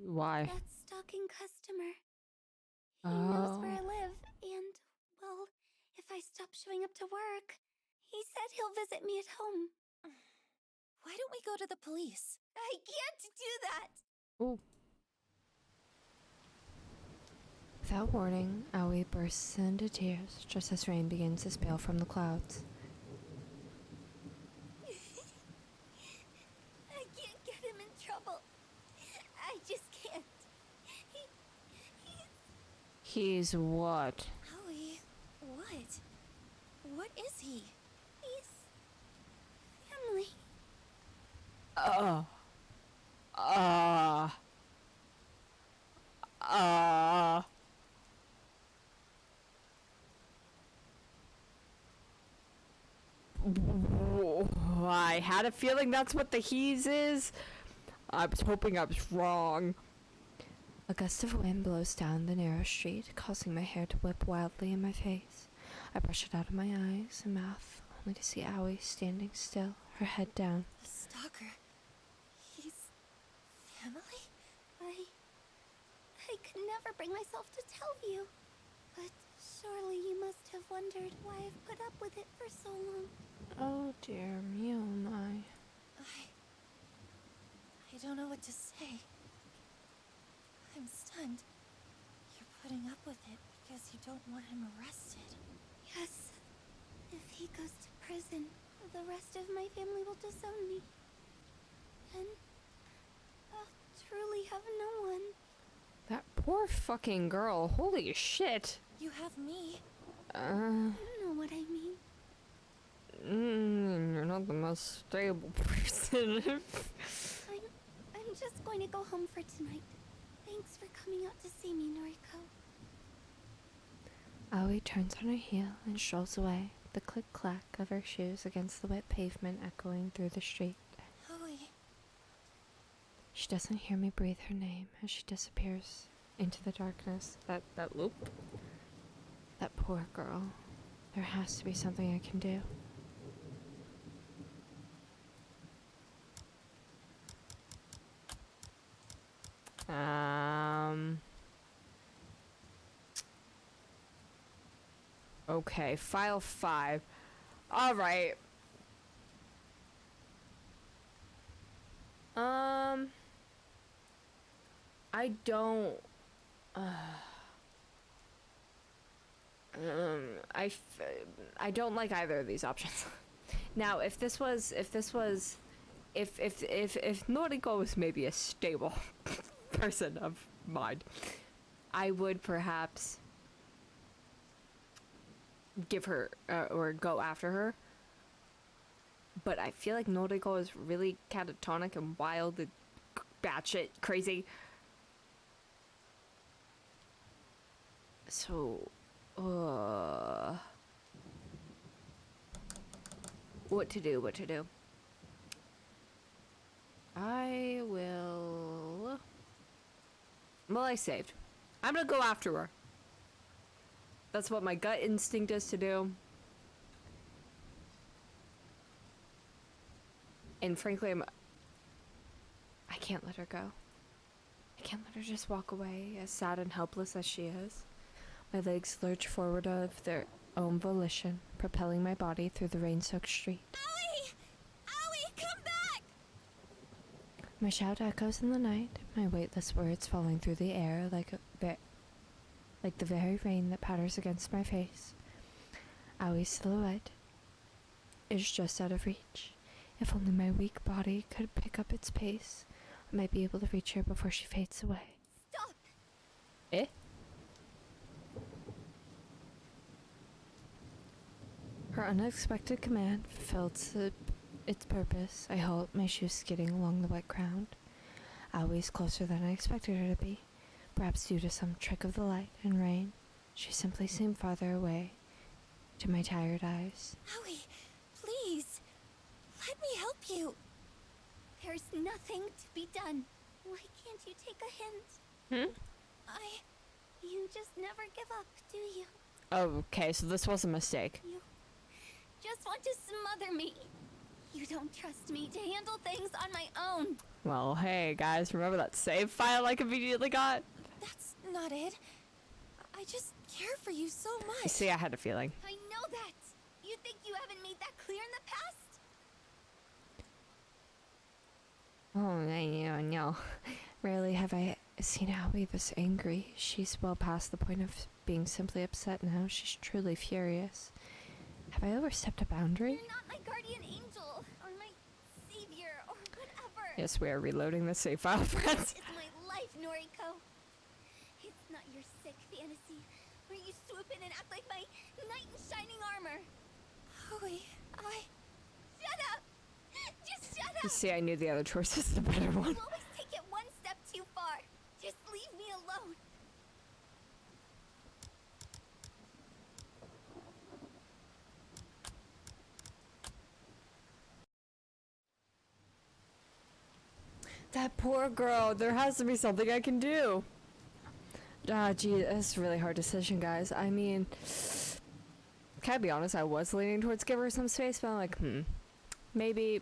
Why? That stalking customer. He knows where I live, and, well, if I stop showing up to work, he said he'll visit me at home. Why don't we go to the police? I can't do that! Ooh. Without warning, Aoi bursts into tears just as rain begins to spill from the clouds. I can't get him in trouble. I just can't. He's what? Aoi, what? What is he? He's... family. I had a feeling that's what the he's is. I was hoping I was wrong. A gust of wind blows down the narrow street, causing my hair to whip wildly in my face. I brush it out of my eyes and mouth, only to see Aoi standing still, her head down. The stalker. He's... family? I could never bring myself to tell you. But surely you must have wondered why I've put up with it for so long. Oh dear me, oh my. I don't know what to say. I'm stunned. You're putting up with it because you don't want him arrested. Yes. If he goes to prison, the rest of my family will disown me. Then I'll truly have no one. That poor fucking girl. Holy shit. You have me. You know what I mean. You're not the most stable person. I'm just going to go home for tonight. Thanks for coming out to see me, Noriko. Aoi turns on her heel and strolls away, the click-clack of her shoes against the wet pavement echoing through the street. Aoi. She doesn't hear me breathe her name as she disappears into the darkness. That loop? That poor girl. There has to be something I can do. Okay, file 5. Alright. I don't... I don't like either of these options. Now, if Noriko was maybe a stable person of mind, I would perhaps give her or go after her. But I feel like Noriko is really catatonic and wild and batshit crazy. So, what to do? I will. Well, I saved. I'm gonna go after her. That's what my gut instinct is to do. And frankly, I can't let her go. I can't let her just walk away, as sad and helpless as she is. My legs lurch forward of their own volition, propelling my body through the rain-soaked street. Owie! Owie, come back! My shout echoes in the night, my weightless words falling through the air like the very rain that patters against my face. Awie's silhouette is just out of reach. If only my weak body could pick up its pace, I might be able to reach her before she fades away. Stop! Eh? Her unexpected command fulfilled its purpose. I halt, my shoes skidding along the wet ground. Awie's closer than I expected her to be. Perhaps due to some trick of the light and rain, she simply seemed farther away to my tired eyes. Owie, please, let me help you. There's nothing to be done. Why can't you take a hint? You just never give up, do you? Okay, so this was a mistake. You just want to smother me. You don't trust me to handle things on my own. Well, hey guys, remember that save file I conveniently got? That's not it. I just care for you so much. You see, I had a feeling. I know that. You think you haven't made that clear in the past? Oh, no. Rarely have I seen Aoi this angry. She's well past the point of being simply upset now. She's truly furious. Have I overstepped a boundary? You're not my guardian angel, or my savior, or whatever. Yes, we are reloading the save file, friends. It's my life, Noriko. It's not your sick fantasy, where you swoop in and act like my knight in shining armor. Owie, Shut up! Just shut You up! see, I knew the other choice was the better one. You always take it one step too far. Just leave me alone. That poor girl. There has to be something I can do. Ah, gee, that's a really hard decision, guys. I mean, can I be honest? I was leaning towards give her some space, but I'm like, maybe.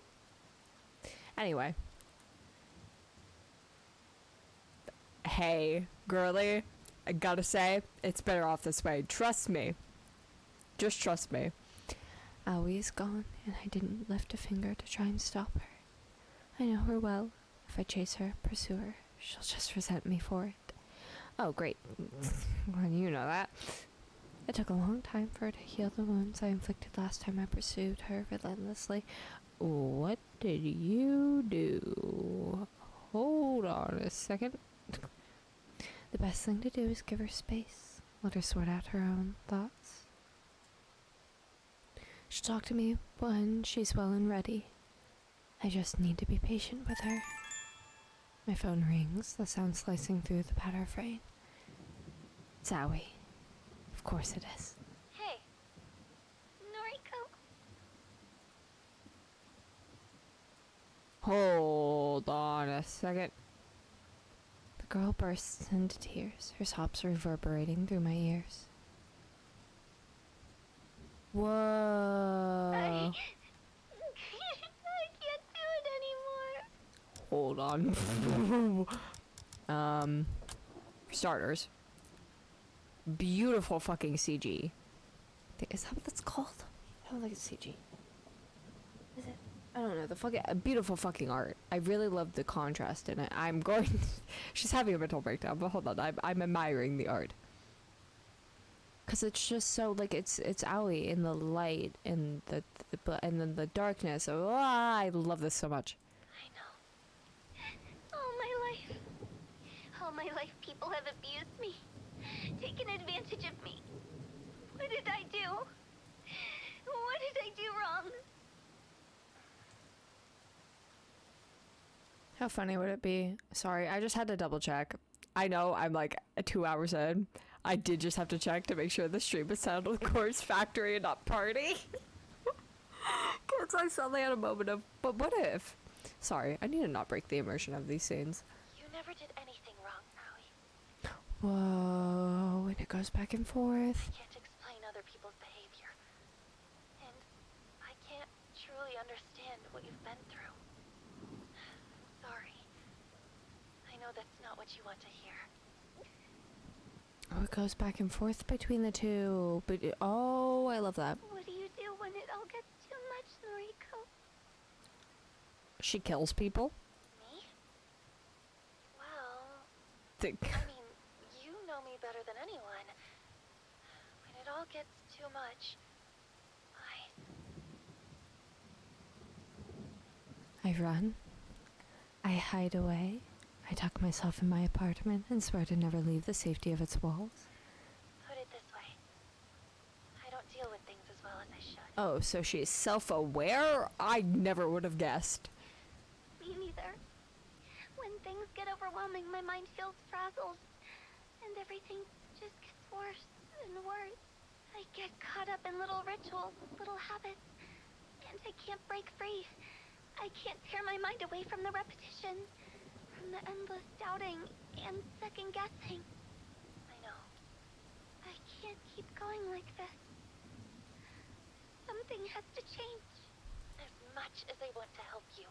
Anyway. Hey, girly, I gotta say, it's better off this way. Trust me. Just trust me. Aoi is gone, and I didn't lift a finger to try and stop her. I know her well. If I chase her, pursue her, she'll just resent me for it. Oh, great. Well, you know that. It took a long time for her to heal the wounds I inflicted last time I pursued her relentlessly. What did you do? Hold on a second. The best thing to do is give her space. Let her sort out her own thoughts. She'll talk to me when she's well and ready. I just need to be patient with her. My phone rings, the sound slicing through the patter of rain. It's Aoi. Of course it is. Hey, Noriko. Hold on a second. The girl bursts into tears, her sobs reverberating through my ears. Whoa. I can't do it anymore. Hold on. For starters, beautiful fucking CG. Is that what that's called? I don't think it's CG. Is it? I don't know. The fucking beautiful fucking art. I really love the contrast in it. I'm going. She's having a mental breakdown, but hold on. I'm admiring the art. Cause it's just so like it's Aoi in the light and and then the darkness. Oh, I love this so much. I know. All my life people have abused me, taken advantage of me. What did I do? What did I do wrong? How funny would it be? Sorry, I just had to double check. I know I'm like 2 hours in. I did just have to check to make sure the stream is sound with Course Factory and not Party. Because I suddenly had a moment of, but what if? Sorry, I need to not break the immersion of these scenes. You never did anything wrong, Aoi. Whoa, and it goes back and forth. I can't explain other people's behavior. And I can't truly understand what you've been through. Sorry. I know that's not what you want to hear. Oh, it goes back and forth between the two. But oh, I love that. What do you do when it all gets too much, Noriko? She kills people. Me? Well, Think. I mean, you know me better than anyone. When it all gets too much, I run. I hide away. I tuck myself in my apartment and swear to never leave the safety of its walls. put it this way. I don't deal with things as well as I should. Oh, so she's self-aware? I never would have guessed. Me neither. When things get overwhelming, my mind feels frazzled. And everything just gets worse and worse. I get caught up in little rituals, little habits. And I can't break free. I can't tear my mind away from the repetition. From the endless doubting and second guessing. I know. I can't keep going like this. Something has to change. As much as I want to help you,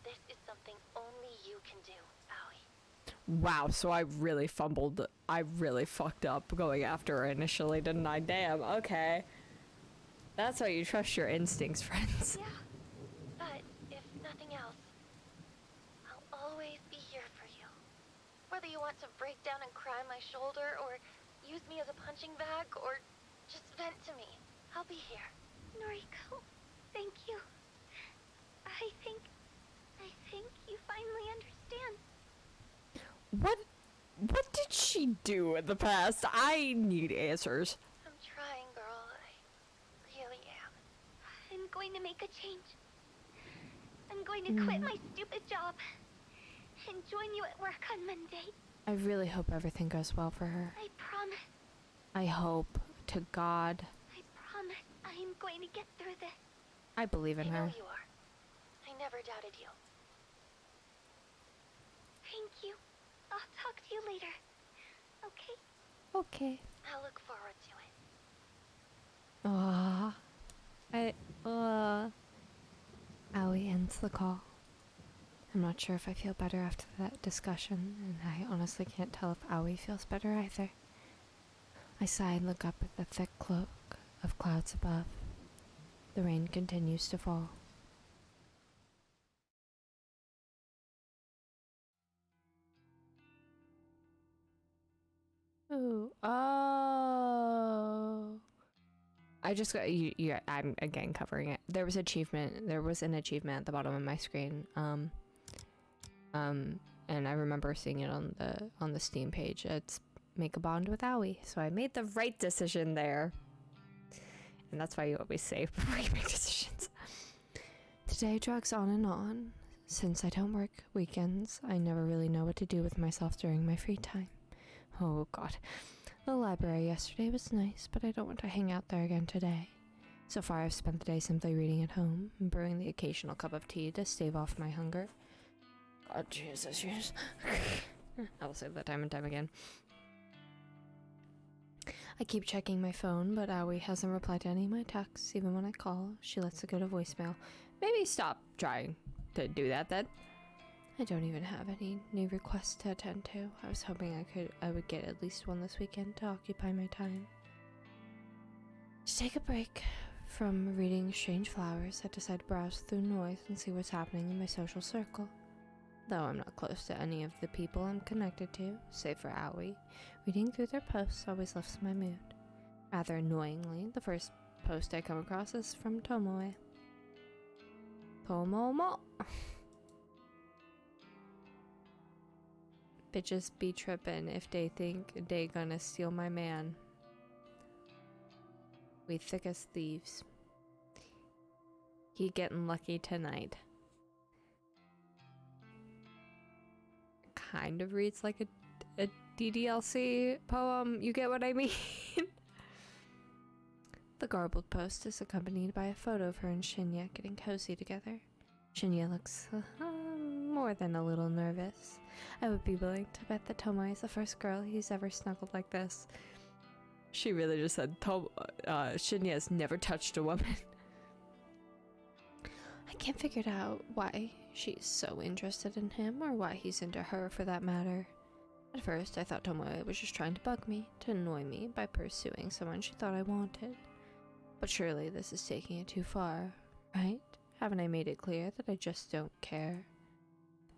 this is something only you can do, Aoi. Wow, so I really fumbled. I really fucked up going after her initially, didn't I? Damn, okay. That's why you trust your instincts, friends. Yeah, but if nothing else, I'll always be here for you. Whether you want to break down and cry on my shoulder, or use me as a punching bag, or just vent to me, I'll be here. Noriko, thank you. I think you finally understand. What did she do in the past? I need answers. I'm trying, girl. I really am. I'm going to make a change. I'm going to quit my stupid job and join you at work on Monday. I really hope everything goes well for her. I promise. I hope to God. I promise I'm going to get through this. I believe in I know her. you are. I never doubted you. Thank you. I'll talk to you later. Okay? Okay. I'll look forward to it. Aoi ends the call. I'm not sure if I feel better after that discussion, and I honestly can't tell if Aoi feels better either. I sigh and look up at the thick cloak of clouds above. The rain continues to fall. Ooh. Oh. I just got you. I'm again covering it. There was an achievement at the bottom of my screen. And I remember seeing it on the Steam page. It's make a bond with Aoi. So I made the right decision there. And that's why you always save before you make decisions. The day drags on and on. Since I don't work weekends, I never really know what to do with myself during my free time. Oh god. The library yesterday was nice, but I don't want to hang out there again today. So far I've spent the day simply reading at home and brewing the occasional cup of tea to stave off my hunger. God, Jesus, yes. I will say that time and time again. I keep checking my phone, but Aoi hasn't replied to any of my texts. Even when I call, she lets it go to voicemail. Maybe stop trying to do that then. I don't even have any new requests to attend to. I was hoping I would get at least one this weekend to occupy my time. To take a break from reading Strange Flowers, I decide to browse through noise and see what's happening in my social circle. Though I'm not close to any of the people I'm connected to, save for Aoi, reading through their posts always lifts my mood. Rather annoyingly, the first post I come across is from Tomoe. Tomomo! Bitches be trippin' if they think they gonna steal my man. We thick as thieves. He getting lucky tonight. Kind of reads like a DDLC poem, you get what I mean? The garbled post is accompanied by a photo of her and Shinya getting cozy together. Shinya looks more than a little nervous. I would be willing to bet that Tomoe is the first girl he's ever snuggled like this. She really just said Shinya has never touched a woman. I can't figure out why she's so interested in him, or why he's into her for that matter. At first, I thought Tomoe was just trying to bug me, to annoy me by pursuing someone she thought I wanted. But surely this is taking it too far, right? Haven't I made it clear that I just don't care?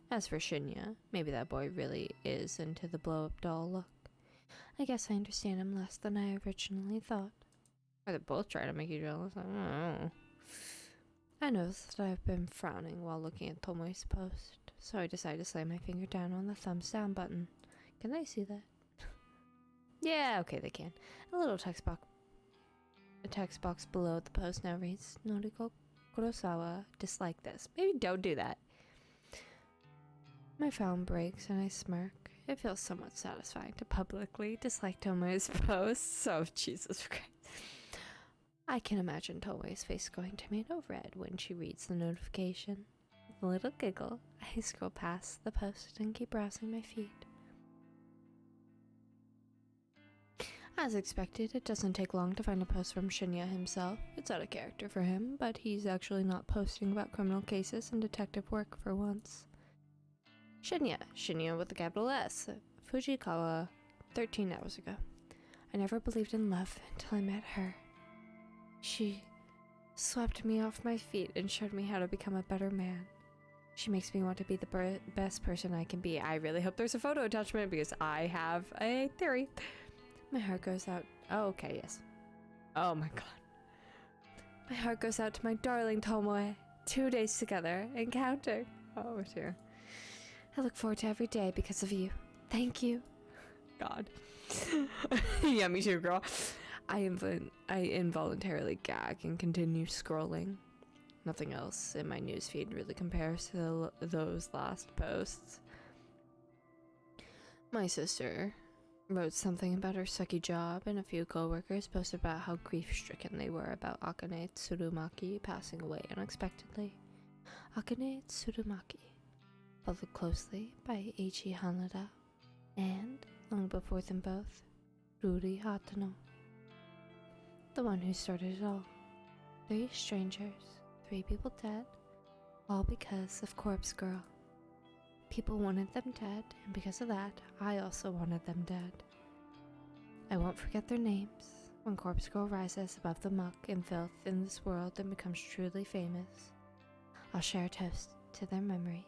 As for Shinya, maybe that boy really is into the blow-up doll look. I guess I understand him less than I originally thought. Or they're both trying to make you jealous, I don't know. I noticed that I've been frowning while looking at Tomoe's post, so I decided to slam my finger down on the thumbs down button. Can they see that? Yeah, okay, they can. A text box below the post now reads, Noriko Kurosawa, dislike this. Maybe don't do that. My frown breaks and I smirk. It feels somewhat satisfying to publicly dislike Tomoe's posts, so Jesus Christ. I can imagine Tomoe's face going tomato red when she reads the notification. With a little giggle, I scroll past the post and keep browsing my feed. As expected, it doesn't take long to find a post from Shinya himself. It's out of character for him, but he's actually not posting about criminal cases and detective work for once. Shinya with a capital S, Fujikawa, 13 hours ago. I never believed in love until I met her. She swept me off my feet and showed me how to become a better man. She makes me want to be the best person I can be. I really hope there's a photo attachment because I have a theory. My heart goes out. Oh, okay, yes. Oh my god. My heart goes out to my darling Tomoe. 2 days together and counting. Oh dear. I look forward to every day because of you. Thank you. God. Yeah, me too, girl. I involuntarily gag and continue scrolling. Nothing else in my newsfeed really compares to those last posts. My sister wrote something about her sucky job, and a few co-workers posted about how grief-stricken they were about Akane Tsurumaki passing away unexpectedly. Akane Tsurumaki, followed closely by Eiichi Hanada, and, long before them both, Ruri Hatano. The one who started it all. 3 strangers, 3 people dead, all because of Corpse Girl. People wanted them dead, and because of that, I also wanted them dead. I won't forget their names. When Corpse Girl rises above the muck and filth in this world and becomes truly famous, I'll share a toast to their memories.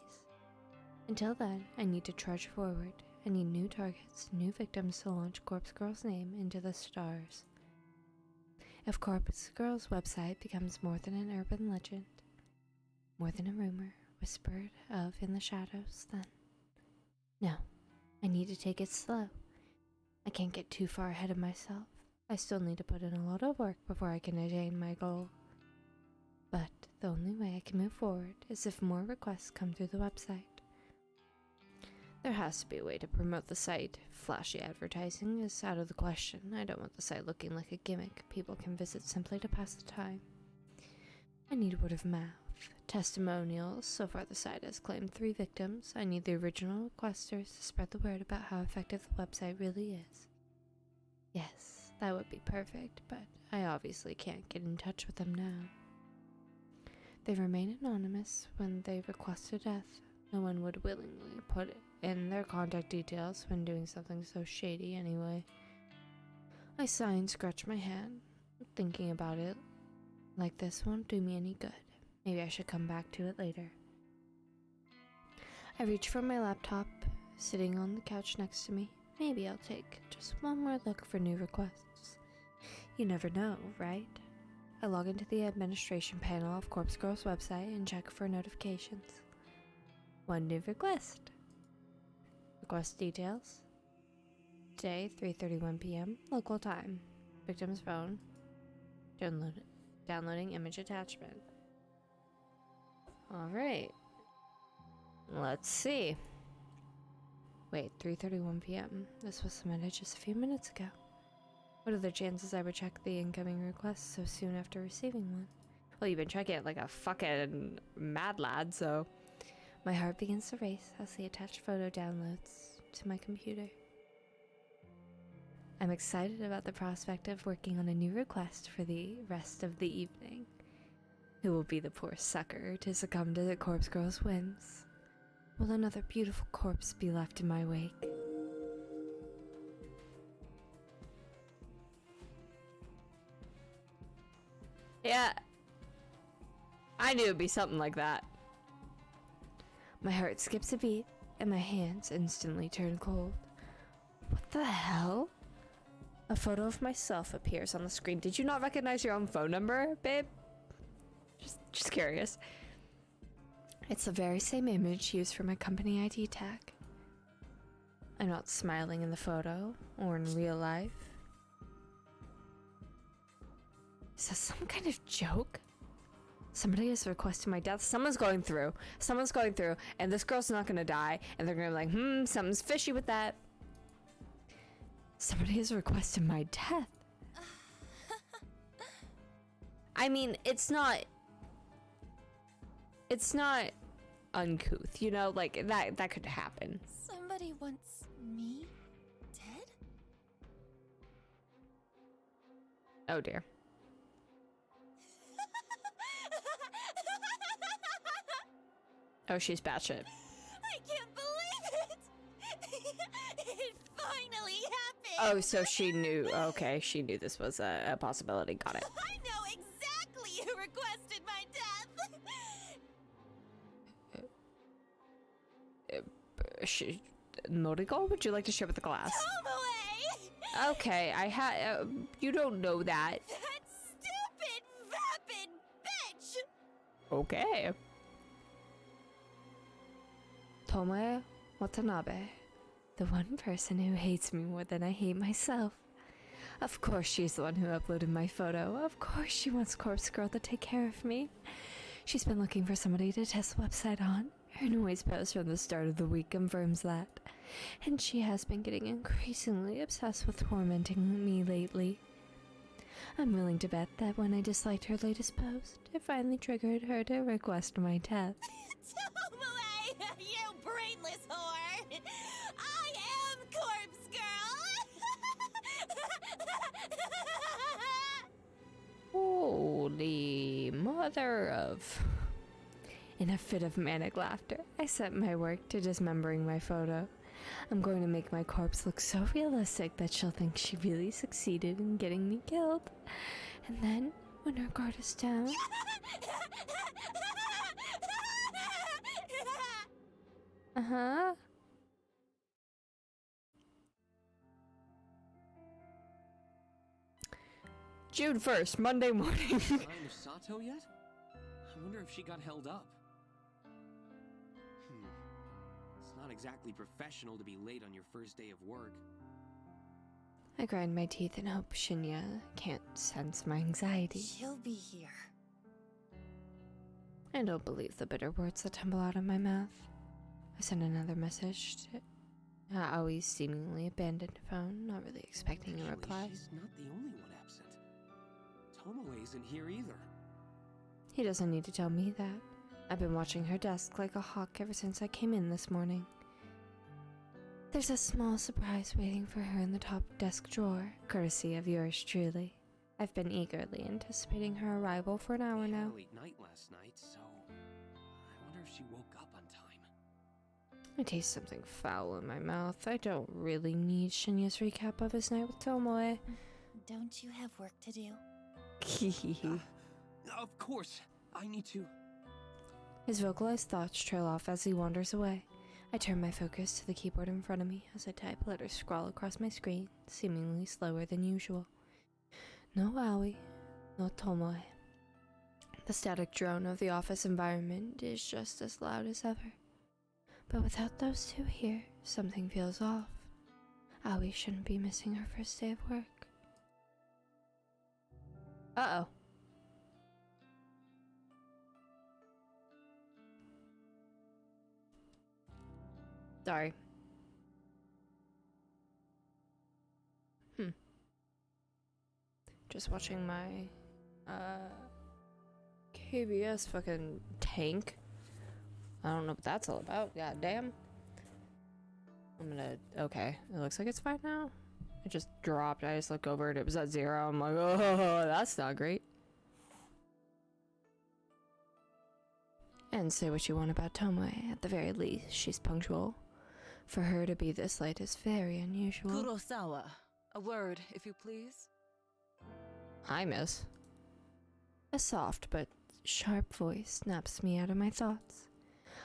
Until then, I need to trudge forward. I need new targets, new victims to launch Corpse Girl's name into the stars. If Corpse Girl's website becomes more than an urban legend, more than a rumor whispered of in the shadows, then no, I need to take it slow. I can't get too far ahead of myself. I still need to put in a lot of work before I can attain my goal. But the only way I can move forward is if more requests come through the website. There has to be a way to promote the site. Flashy advertising is out of the question. I don't want the site looking like a gimmick people can visit simply to pass the time. I need word of mouth. Testimonials. So far the site has claimed 3 victims. I need the original requesters to spread the word about how effective the website really is. Yes, that would be perfect, but I obviously can't get in touch with them now. They remain anonymous when they request a death. No one would willingly put in their contact details when doing something so shady anyway. I sigh and scratch my head. Thinking about it like this won't do me any good. Maybe I should come back to it later. I reach for my laptop, sitting on the couch next to me. Maybe I'll take just one more look for new requests. You never know, right? I log into the administration panel of Corpse Girl's website and check for notifications. One new request. Request details. Today, 3:31 p.m. local time. Victim's phone. Downloading image attachment. Alright. Let's see. Wait, 3:31 p.m. This was submitted just a few minutes ago. What are the chances I would check the incoming request so soon after receiving one? Well, you've been checking it like a fucking mad lad, so... My heart begins to race as the attached photo downloads to my computer. I'm excited about the prospect of working on a new request for the rest of the evening. Who will be the poor sucker to succumb to the Corpse Girl's whims? Will another beautiful corpse be left in my wake? Yeah. I knew it'd be something like that. My heart skips a beat, and my hands instantly turn cold. What the hell? A photo of myself appears on the screen. Did you not recognize your own phone number, babe? Just curious. It's the very same image used for my company ID tag. I'm not smiling in the photo, or in real life. Is this some kind of joke? Somebody is requesting my death. Someone's going through, and this girl's not gonna die, and they're gonna be like, something's fishy with that. Somebody is requesting my death. I mean, it's not uncouth, you know, like that could happen. Somebody wants me dead? Oh dear. Oh, she's batshit. I can't believe it! It finally happened! Oh, so she knew. Okay, she knew this was a possibility. Got it. I know exactly who requested my death! Noriko, would you like to share with the class? Tomoe! Okay, you don't know that. That stupid, vapid bitch! Okay. Tomoe Watanabe, the one person who hates me more than I hate myself. Of course she's the one who uploaded my photo. Of course she wants Corpse Girl to take care of me. She's been looking for somebody to test the website on. Her noise post from the start of the week confirms that. And she has been getting increasingly obsessed with tormenting me lately. I'm willing to bet that when I disliked her latest post, it finally triggered her to request my death. Tomoe, you brainless whore! I am Corpse Girl! Holy mother of... In a fit of manic laughter, I set my work to dismembering my photo. I'm going to make my corpse look so realistic that she'll think she really succeeded in getting me killed. And then, when her guard is down... Uh-huh. June 1st, Monday morning. Sign of Sato yet? I wonder if she got held up. It's not exactly professional to be late on your first day of work. I grind my teeth and hope Shinya can't sense my anxiety. She'll be here. I don't believe the bitter words that tumble out of my mouth. I send another message to Aoi's seemingly abandoned phone, not really expecting a reply. She's not the only one absent. Tomoe isn't here either. He doesn't need to tell me that. I've been watching her desk like a hawk ever since I came in this morning. There's a small surprise waiting for her in the top desk drawer, courtesy of yours truly. I've been eagerly anticipating her arrival for an hour now. Late night last night, so I wonder if she woke up on time. I taste something foul in my mouth. I don't really need Shinya's recap of his night with Tomoe. Don't you have work to do? Of course, I need to. His vocalized thoughts trail off as he wanders away. I turn my focus to the keyboard in front of me as I type letters scrawl across my screen, seemingly slower than usual. No Aoi, no Tomoe. The static drone of the office environment is just as loud as ever. But without those two here, something feels off. Aoi shouldn't be missing her first day of work. Uh-oh. Sorry. Just watching my KBS fucking tank. I don't know what that's all about. God damn. I'm gonna... Okay. It looks like it's fine now. It just dropped. I just look over it. It was at 0. I'm like, oh, that's not great. And say what you want about Tomoe. At the very least, she's punctual. For her to be this late is very unusual. Kurosawa, a word, if you please. Hi, miss. A soft but sharp voice snaps me out of my thoughts.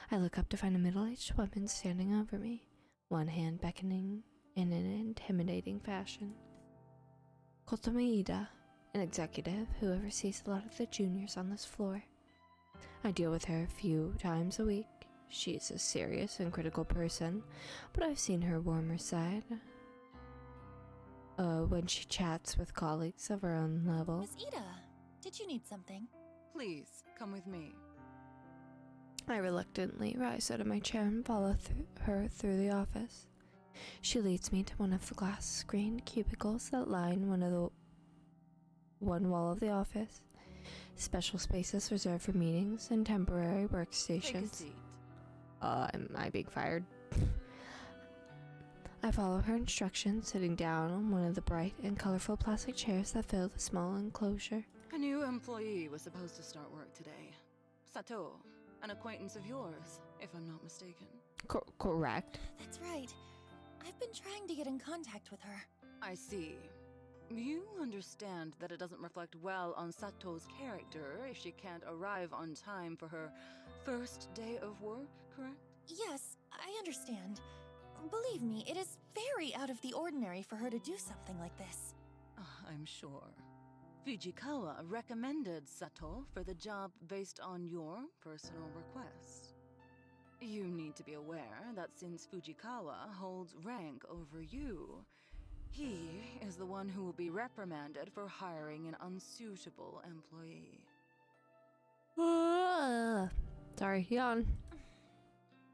I look up to find a middle-aged woman standing over me, one hand beckoning in an intimidating fashion. Kotomi Ida, an executive who oversees a lot of the juniors on this floor. I deal with her a few times a week. She's a serious and critical person, but I've seen her warmer side. When she chats with colleagues of her own level. Miss Ida, did you need something? Please, come with me. I reluctantly rise out of my chair and follow her through the office. She leads me to one of the glass-screened cubicles that line one wall of the office. Special spaces reserved for meetings and temporary workstations. Take a seat. Am I being fired? I follow her instructions, sitting down on one of the bright and colorful plastic chairs that fill the small enclosure. A new employee was supposed to start work today. Sato, an acquaintance of yours, if I'm not mistaken. Correct. That's right. I've been trying to get in contact with her. I see. You understand that it doesn't reflect well on Sato's character if she can't arrive on time for her first day of work, correct? Yes, I understand. Believe me, it is very out of the ordinary for her to do something like this. I'm sure. Fujikawa recommended Sato for the job based on your personal request. You need to be aware that since Fujikawa holds rank over you, he is the one who will be reprimanded for hiring an unsuitable employee. Sorry, yawn.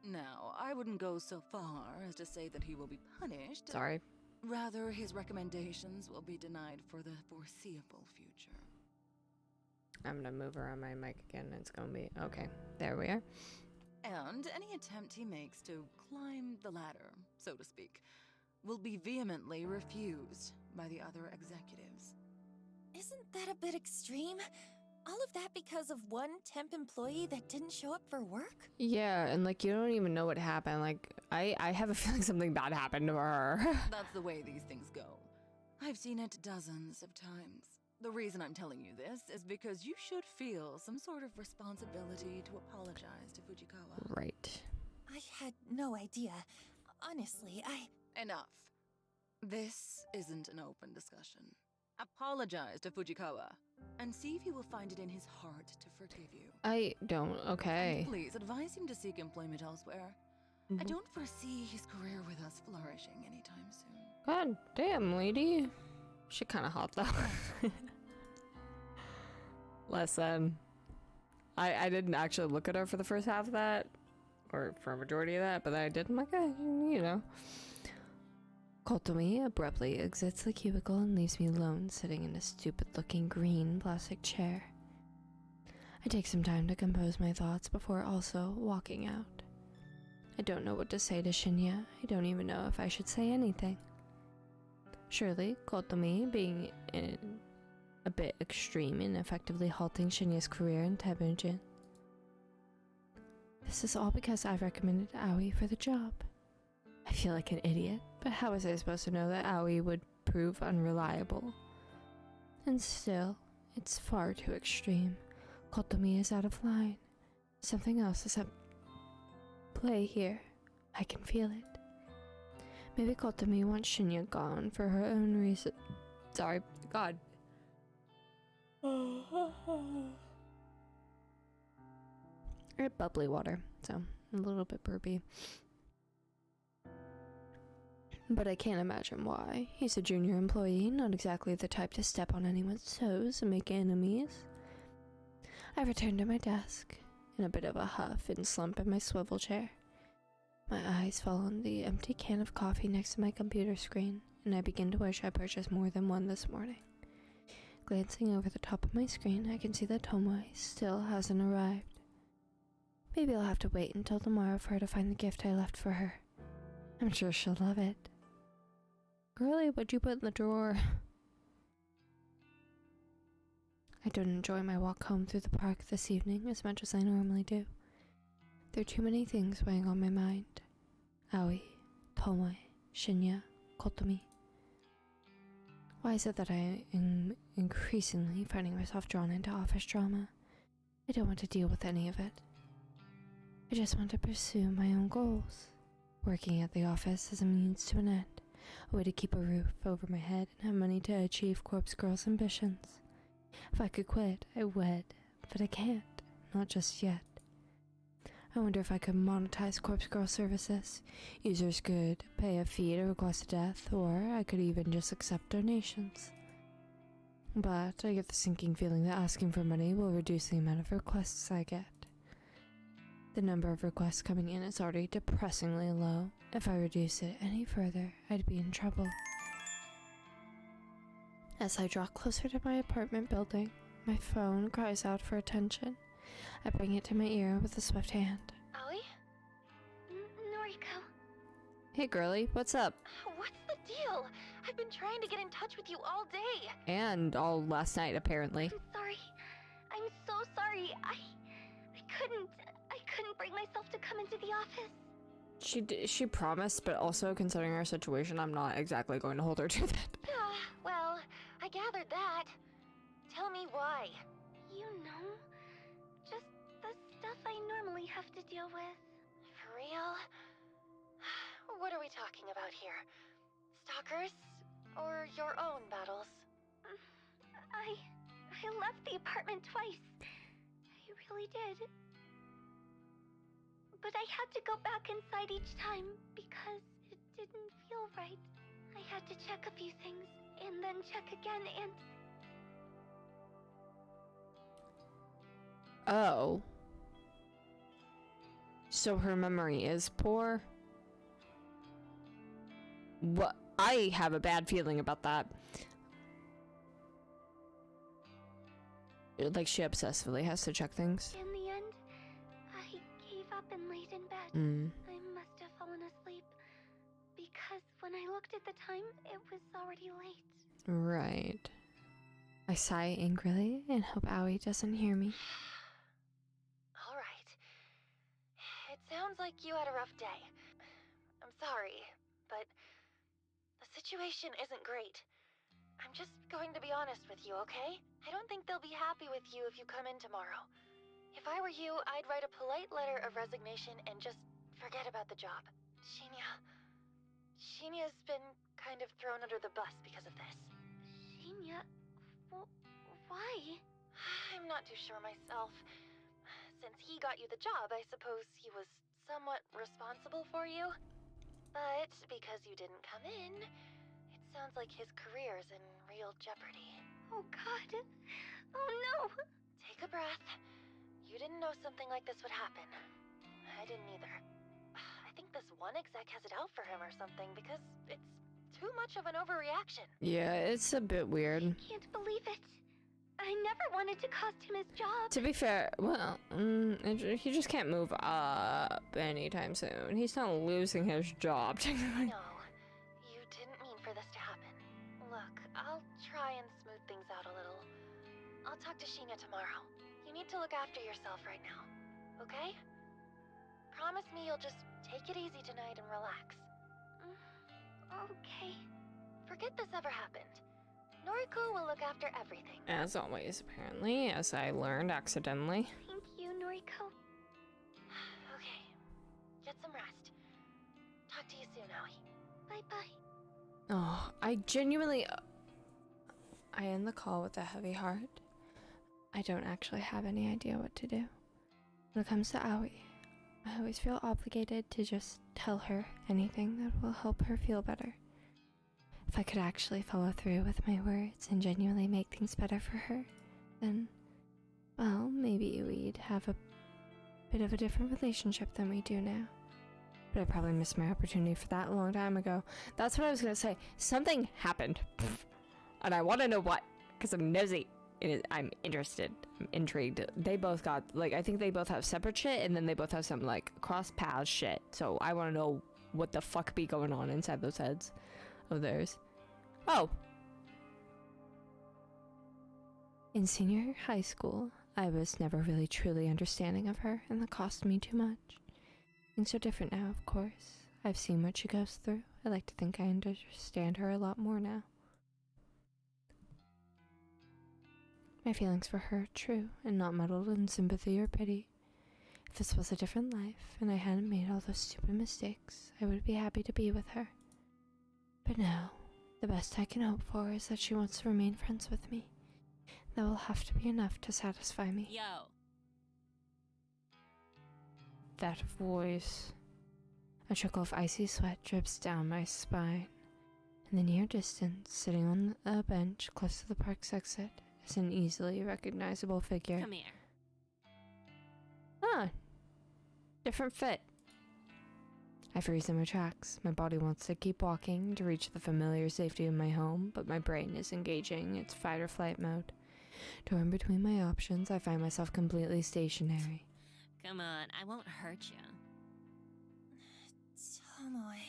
Now, I wouldn't go so far as to say that he will be punished. Sorry. Rather, his recommendations will be denied for the foreseeable future. I'm gonna move around my mic again. It's gonna be... Okay, there we are. And any attempt he makes to climb the ladder, so to speak, will be vehemently refused by the other executives. Isn't that a bit extreme? All of that because of one temp employee that didn't show up for work? Yeah, and like you don't even know what happened. Like I have a feeling something bad happened to her. That's the way these things go. I've seen it dozens of times. The reason I'm telling you this is because you should feel some sort of responsibility to apologize to Fujikawa. Right. I had no idea. Honestly, Enough. This isn't an open discussion. Apologize to Fujikawa, and see if he will find it in his heart to forgive you. I don't. Okay. And please advise him to seek employment elsewhere. I don't foresee his career with us flourishing anytime soon. God damn, lady. She kind of hot though. Listen, I didn't actually look at her for the first half of that, or for a majority of that, but then I did. I'm like, you know. Kotomi abruptly exits the cubicle and leaves me alone, sitting in a stupid-looking green plastic chair. I take some time to compose my thoughts before also walking out. I don't know what to say to Shinya. I don't even know if I should say anything. Surely, Kotomi, being a bit extreme in effectively halting Shinya's career in Tebunjin. This is all because I've recommended Aoi for the job. I feel like an idiot, but how was I supposed to know that Aoi would prove unreliable? And still, it's far too extreme. Kotomi is out of line. Something else is at play here. I can feel it. Maybe Kotomi wants Shinya gone for her own reason. Sorry, God. I had bubbly water, so a little bit burpy. But I can't imagine why. He's a junior employee, not exactly the type to step on anyone's toes and make enemies. I returned to my desk, in a bit of a huff and slump in my swivel chair. My eyes fall on the empty can of coffee next to my computer screen, and I begin to wish I purchased more than one this morning. Glancing over the top of my screen, I can see that Tomoe still hasn't arrived. Maybe I'll have to wait until tomorrow for her to find the gift I left for her. I'm sure she'll love it. Girlie, what'd you put in the drawer? I don't enjoy my walk home through the park this evening as much as I normally do. There are too many things weighing on my mind. Aoi, Tomoe, Shinya, Kotomi. Why is it that I am increasingly finding myself drawn into office drama? I don't want to deal with any of it. I just want to pursue my own goals. Working at the office is a means to an end, a way to keep a roof over my head and have money to achieve Corpse Girl's ambitions. If I could quit, I would, but I can't, not just yet. I wonder if I could monetize Corpse Girl services. Users could pay a fee to request a death, or I could even just accept donations. But I get the sinking feeling that asking for money will reduce the amount of requests I get. The number of requests coming in is already depressingly low. If I reduce it any further, I'd be in trouble. As I draw closer to my apartment building, my phone cries out for attention. I bring it to my ear with a swift hand. Aoi? Noriko. Hey girlie, what's up? What's the deal? I've been trying to get in touch with you all day. And all last night, apparently. I'm sorry. I'm so sorry. I couldn't bring myself to come into the office. She promised, but also considering our situation, I'm not exactly going to hold her to that. Well, I gathered that. Tell me why. You know, just the stuff I normally have to deal with. For real? What are we talking about here? Stalkers? Or your own battles? I left the apartment twice. I really did. But I had to go back inside each time because it didn't feel right. I had to check a few things and then check again and... Oh. So her memory is poor? What? I have a bad feeling about that. Like she obsessively has to check things. In the end, I gave up and laid in bed. I must have fallen asleep because when I looked at the time, it was already late. Right. I sigh angrily and hope Aoi doesn't hear me. Alright. It sounds like you had a rough day. I'm sorry, but the situation isn't great. I'm just going to be honest with you, okay? I don't think they'll be happy with you if you come in tomorrow. If I were you, I'd write a polite letter of resignation and just forget about the job. Shinya's been kind of thrown under the bus because of this. Shinya? Why? I'm not too sure myself. Since he got you the job, I suppose he was somewhat responsible for you. But because you didn't come in, it sounds like his career's in real jeopardy. Oh God. Oh no. Take a breath. You didn't know something like this would happen. I didn't either. I think this one exec has it out for him or something because it's too much of an overreaction. Yeah, it's a bit weird. I can't believe it. I never wanted to cost him his job. To be fair, well, he just can't move up anytime soon. He's not losing his job, technically. No, you didn't mean for this to happen. Look, I'll try and smooth things out a little. I'll talk to Shinya tomorrow. You need to look after yourself right now, okay? Promise me you'll just take it easy tonight and relax. Okay. Forget this ever happened. Noriko will look after everything. As always, apparently, as I learned accidentally. Thank you, Noriko. Okay. Get some rest. Talk to you soon, Aoi. Bye-bye. Oh, I genuinely... I end the call with a heavy heart. I don't actually have any idea what to do. When it comes to Aoi, I always feel obligated to just tell her anything that will help her feel better. If I could actually follow through with my words and genuinely make things better for her, then, well, maybe we'd have a bit of a different relationship than we do now. But I probably missed my opportunity for that a long time ago. That's what I was gonna say. Something happened. And I want to know what, because I'm nosy. I'm interested. I'm intrigued. They both got, like, I think they both have separate shit, and then they both have some, like, cross paths shit. So I want to know what the fuck be going on inside those heads of theirs. Oh. In senior high school, I was never really truly understanding of her, and that cost me too much. Things are different now, of course. I've seen what she goes through. I like to think I understand her a lot more now. My feelings for her are true, and not muddled in sympathy or pity. If this was a different life, and I hadn't made all those stupid mistakes, I would be happy to be with her. But now, the best I can hope for is that she wants to remain friends with me. That will have to be enough to satisfy me. Yo. That voice. A trickle of icy sweat drips down my spine. In the near distance, sitting on a bench close to the park's exit, is an easily recognizable figure. Come here. Ah, different fit. I freeze in my tracks. My body wants to keep walking to reach the familiar safety of my home, but my brain is engaging its fight or flight mode. Torn between my options, I find myself completely stationary. Come on, I won't hurt you. Tomoe.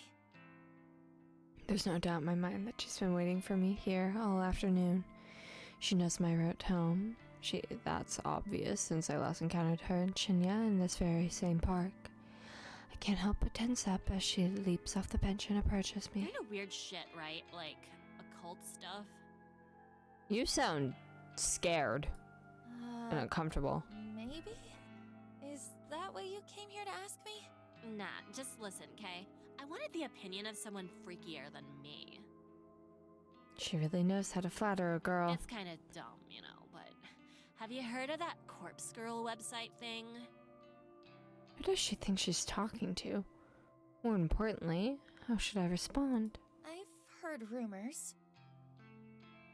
There's no doubt in my mind that she's been waiting for me here all afternoon. She knows my route home. That's obvious since I last encountered her and Shinya in this very same park. I can't help but tense up as she leaps off the bench and approaches me. You're into weird shit, right? Like, occult stuff? You sound scared and uncomfortable. Maybe? Is that what you came here to ask me? Nah, just listen, okay? I wanted the opinion of someone freakier than me. She really knows how to flatter a girl. It's kinda dumb, you know, but have you heard of that Corpse Girl website thing? Who does she think she's talking to? More importantly, how should I respond? I've heard rumors.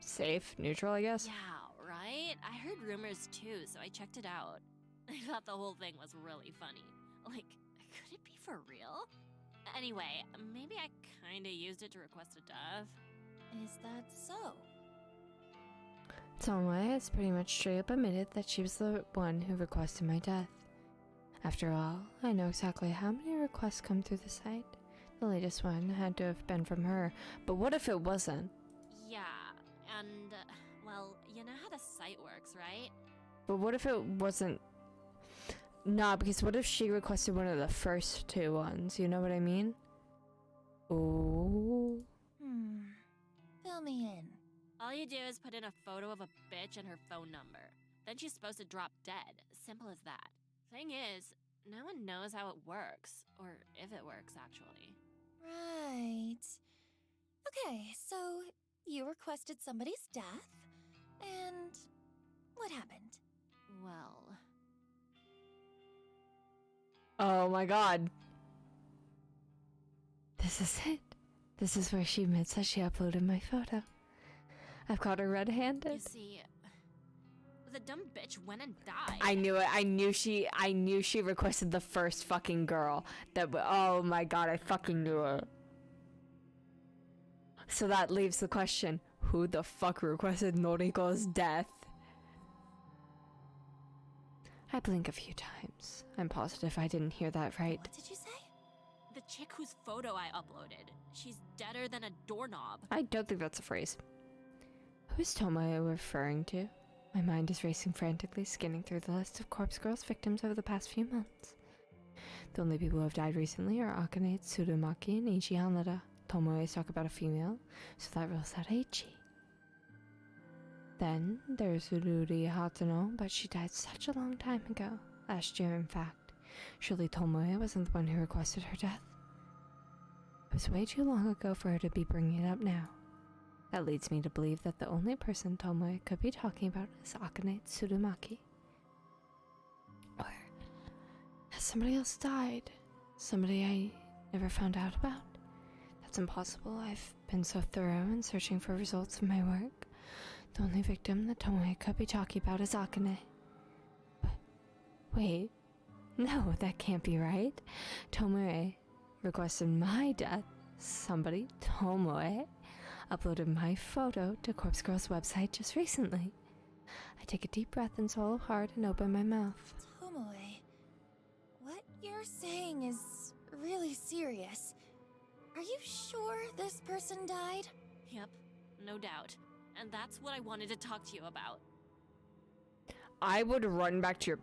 Safe, neutral, I guess. Yeah, right? I heard rumors too, so I checked it out. I thought the whole thing was really funny. Like, could it be for real? Anyway, maybe I kinda used it to request a death. Is that so? Tomoe has pretty much straight up admitted that she was the one who requested my death. After all, I know exactly how many requests come through the site. The latest one had to have been from her, but what if it wasn't? Yeah, and, well, you know how the site works, right? But what if it wasn't? Nah, because what if she requested one of the first two ones? You know what I mean? Ooh. Fill me in. All you do is put in a photo of a bitch and her phone number. Then she's supposed to drop dead. Simple as that. Thing is, no one knows how it works. Or if it works, actually. Right. Okay, so you requested somebody's death, and what happened? Well... Oh my god. This is it. This is where she admits that she uploaded my photo. I've caught her You red-handed. see, the dumb bitch went and died. I knew it. I knew she requested the first fucking girl. Oh my god, I fucking knew it. So that leaves the question, who the fuck requested Noriko's death? I blink a few times. I'm positive I didn't hear that right. What did you say? The chick whose photo I uploaded. She's deader than a doorknob. I don't think that's a phrase. Who is Tomoe referring to? My mind is racing frantically, scanning through the list of Corpse Girls victims over the past few months. The only people who have died recently are Akane Tsurumaki and Ichi Hanada. Tomoe's talk about a female, so that rules out Ichi. Then there's Ururi Hatono, but she died such a long time ago. Last year, in fact. Surely Tomoe wasn't the one who requested her death. It was way too long ago for her to be bringing it up now. That leads me to believe that the only person Tomoe could be talking about is Akane Tsurumaki. Or has somebody else died? Somebody I never found out about? That's impossible. I've been so thorough in searching for results of my work. The only victim that Tomoe could be talking about is Akane. But wait, no, that can't be right. Tomoe requested my death. Somebody, Tomoe, uploaded my photo to Corpse Girl's website just recently. I take a deep breath and swallow hard and open my mouth. Tomoe, what you're saying is really serious. Are you sure this person died? Yep, no doubt. And that's what I wanted to talk to you about. I would run back to your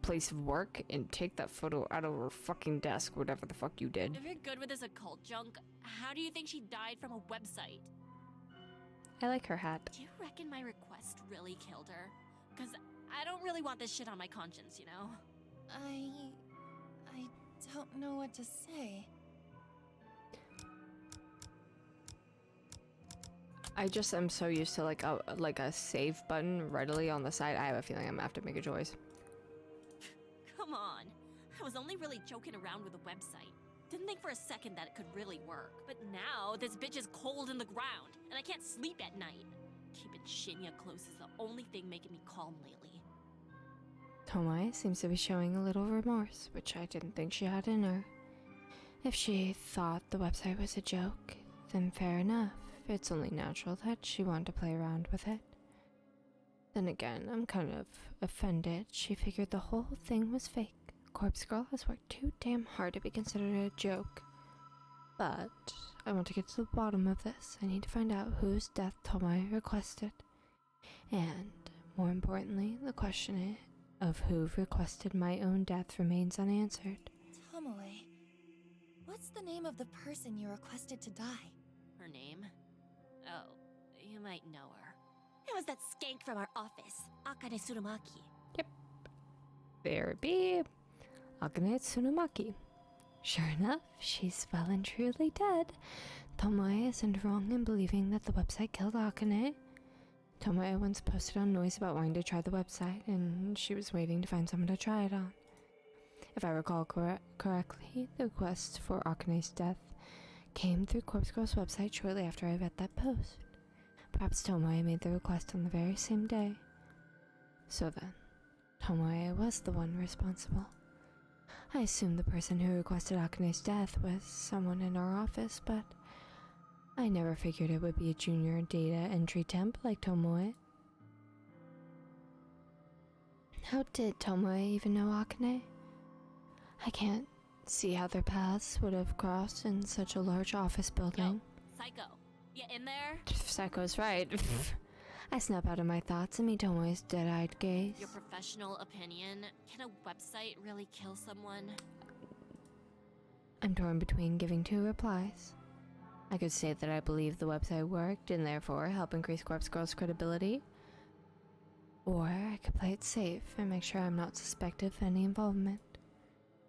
place of work and take that photo out of her fucking desk, whatever the fuck you did. If you're good with this occult junk, how do you think she died from a website? I like her hat. Do you reckon my request really killed her? Because I don't really want this shit on my conscience, you know? I don't know what to say. I just am so used to like a save button readily on the side. I have a feeling I'm gonna have to make a choice. Come on. I was only really joking around with the website. Didn't think for a second that it could really work. But now, this bitch is cold in the ground, and I can't sleep at night. Keeping Shinya close is the only thing making me calm lately. Tomoe seems to be showing a little remorse, which I didn't think she had in her. If she thought the website was a joke, then fair enough. It's only natural that she wanted to play around with it. Then again, I'm kind of offended. She figured the whole thing was fake. Corpse Girl has worked too damn hard to be considered a joke. But I want to get to the bottom of this. I need to find out whose death Tomoe requested. And, more importantly, the question of who requested my own death remains unanswered. Tomoe, what's the name of the person you requested to die? Her name? Oh, you might know her. It was that skank from our office, Akane Tsurumaki. Yep. There it be. Akane Tsurumaki. Sure enough, she's well and truly dead. Tomoe isn't wrong in believing that the website killed Akane. Tomoe once posted on Noise about wanting to try the website, and she was waiting to find someone to try it on. If I recall correctly, the request for Akane's death came through Corpse Girl's website shortly after I read that post. Perhaps Tomoe made the request on the very same day. So then, Tomoe was the one responsible. I assumed the person who requested Akane's death was someone in our office, but I never figured it would be a junior data entry temp like Tomoe. How did Tomoe even know Akane? I can't see how their paths would have crossed in such a large office building. Yo, Psycho, you in there? Psycho's right. I snap out of my thoughts and meet Tomoe's dead-eyed gaze. Your professional opinion, can a website really kill someone? I'm torn between giving two replies. I could say that I believe the website worked and therefore help increase Corpse Girl's credibility. Or I could play it safe and make sure I'm not suspected of any involvement.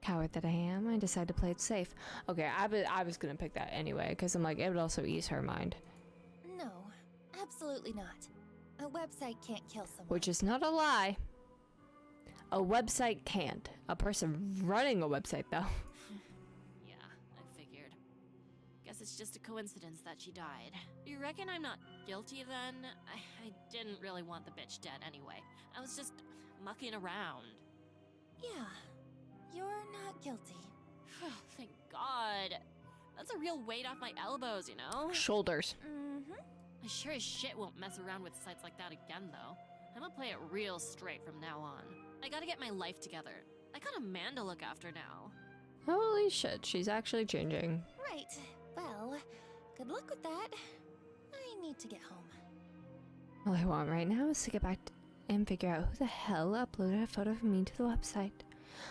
Coward that I am, I decide to play it safe. Okay, I was gonna pick that anyway, because I'm like, it would also ease her mind. No, absolutely not. A website can't kill someone. Which is not a lie. A website can't. A person running a website, though. Yeah, I figured. Guess it's just a coincidence that she died. You reckon I'm not guilty then? I didn't really want the bitch dead anyway. I was just mucking around. Yeah, you're not guilty. Thank God. That's a real weight off my elbows, you know? Shoulders. Mm-hmm. I sure as shit won't mess around with sites like that again, though. I'm gonna play it real straight from now on. I gotta get my life together. I got a man to look after now. Holy shit, she's actually changing. Right. Well, good luck with that. I need to get home. All I want right now is to get back and figure out who the hell uploaded a photo of me to the website.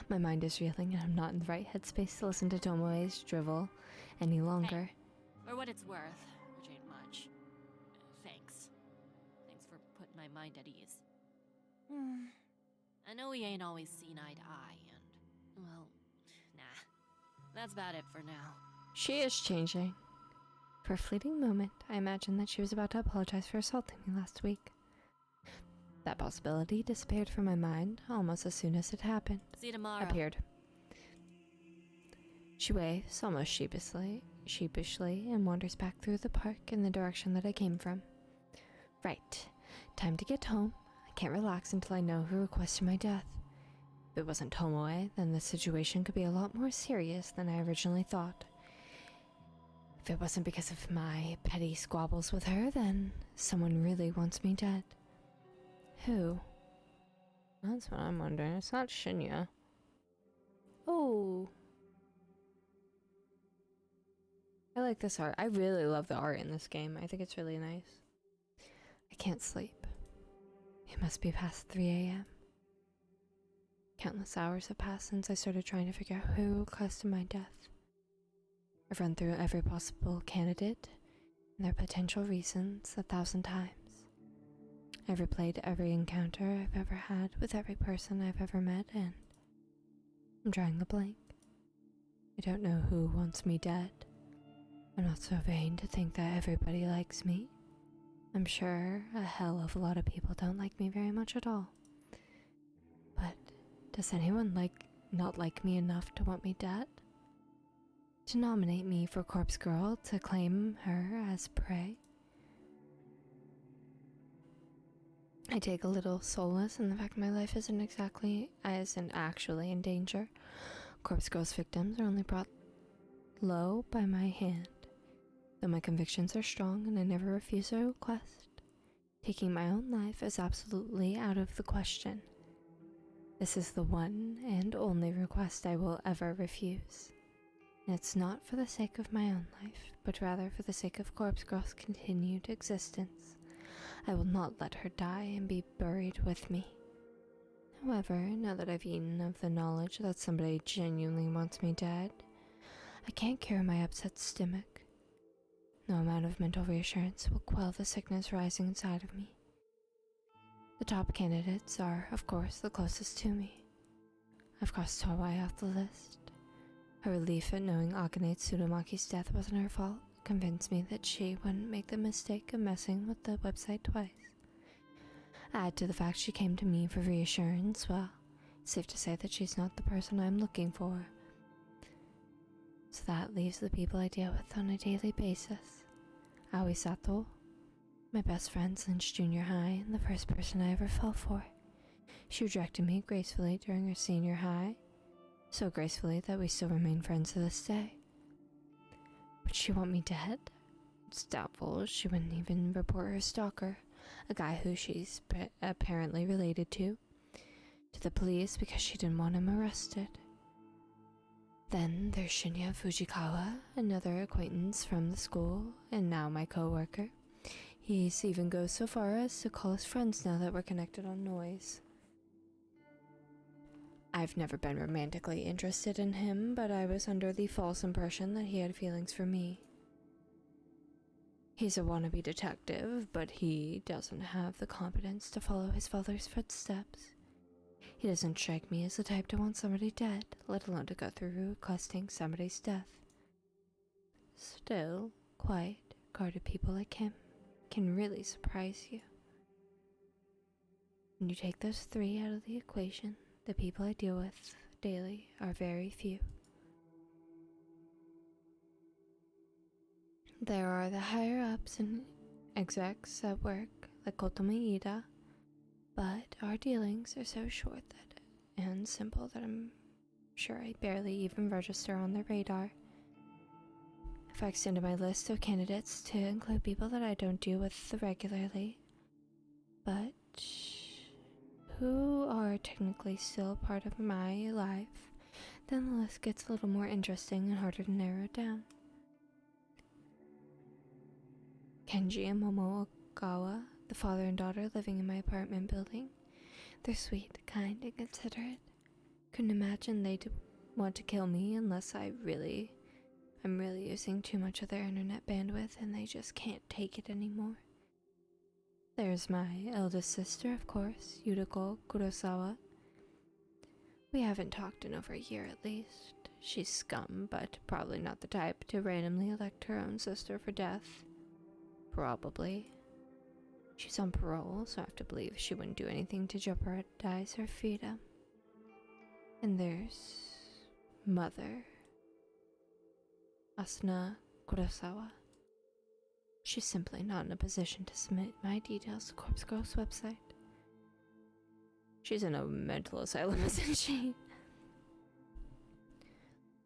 My mind is reeling and I'm not in the right headspace to listen to Tomoe's drivel any longer. Hey, for what it's worth, which ain't much. Thanks. Thanks for putting my mind at ease. I know we ain't always seen eye to eye, and, well, nah. That's about it for now. She is changing. For a fleeting moment, I imagined that she was about to apologize for assaulting me last week. That possibility disappeared from my mind almost as soon as it happened. See you tomorrow. Appeared. She waves almost sheepishly, and wanders back through the park in the direction that I came from. Right. Time to get home. I can't relax until I know who requested my death. If it wasn't Tomoe, then the situation could be a lot more serious than I originally thought. If it wasn't because of my petty squabbles with her, then someone really wants me dead. Who? That's what I'm wondering. It's not Shinya. Oh. I like this art. I really love the art in this game. I think it's really nice. I can't sleep. It must be past 3 a.m. Countless hours have passed since I started trying to figure out who requested my death. I've run through every possible candidate and their potential reasons 1,000 times. I've replayed every encounter I've ever had with every person I've ever met, and I'm drawing a blank. I don't know who wants me dead. I'm not so vain to think that everybody likes me. I'm sure a hell of a lot of people don't like me very much at all. But does anyone not like me enough to want me dead? To nominate me for Corpse Girl, to claim her as prey? I take a little solace in the fact my life isn't actually in danger. Corpse Girl's victims are only brought low by my hand. Though my convictions are strong and I never refuse a request, taking my own life is absolutely out of the question. This is the one and only request I will ever refuse. And it's not for the sake of my own life, but rather for the sake of Corpse Girl's continued existence. I will not let her die and be buried with me. However, now that I've eaten of the knowledge that somebody genuinely wants me dead, I can't cure my upset stomach. No amount of mental reassurance will quell the sickness rising inside of me. The top candidates are, of course, the closest to me. I've crossed Tomoe off the list. Her relief at knowing Akane Tsurumaki's death wasn't her fault convinced me that she wouldn't make the mistake of messing with the website twice. Add to the fact she came to me for reassurance, well, it's safe to say that she's not the person I'm looking for. So that leaves the people I deal with on a daily basis. Aoi Sato, my best friend since junior high and the first person I ever fell for. She rejected me gracefully during her senior high, so gracefully that we still remain friends to this day. Would she want me dead? It's doubtful. She wouldn't even report her stalker, a guy who she's apparently related to the police because she didn't want him arrested. Then there's Shinya Fujikawa, another acquaintance from the school, and now my co-worker. He even goes so far as to call us friends now that we're connected on Noise. I've never been romantically interested in him, but I was under the false impression that he had feelings for me. He's a wannabe detective, but he doesn't have the competence to follow his father's footsteps. He doesn't strike me as the type to want somebody dead, let alone to go through requesting somebody's death. Still, quiet, guarded people like him can really surprise you. When you take those three out of the equation, the people I deal with daily are very few. There are the higher-ups and execs at work, like Kotomi Ida, but our dealings are so short and simple that I'm sure I barely even register on their radar. If I extended my list of candidates to include people that I don't deal with regularly, but who are technically still part of my life, then the list gets a little more interesting and harder to narrow down. Kenji and Momo Okawa, the father and daughter living in my apartment building. They're sweet, kind, and considerate. Couldn't imagine they'd want to kill me unless I'm really using too much of their internet bandwidth and they just can't take it anymore. There's my eldest sister, of course, Yuriko Kurosawa. We haven't talked in over a year at least. she's scum, but probably not the type to randomly elect her own sister for death. Probably. She's on parole, so I have to believe she wouldn't do anything to jeopardize her freedom. And there's Mother, Asuna Kurosawa. She's simply not in a position to submit my details to Corpse Girl's website. She's in a mental asylum, isn't she?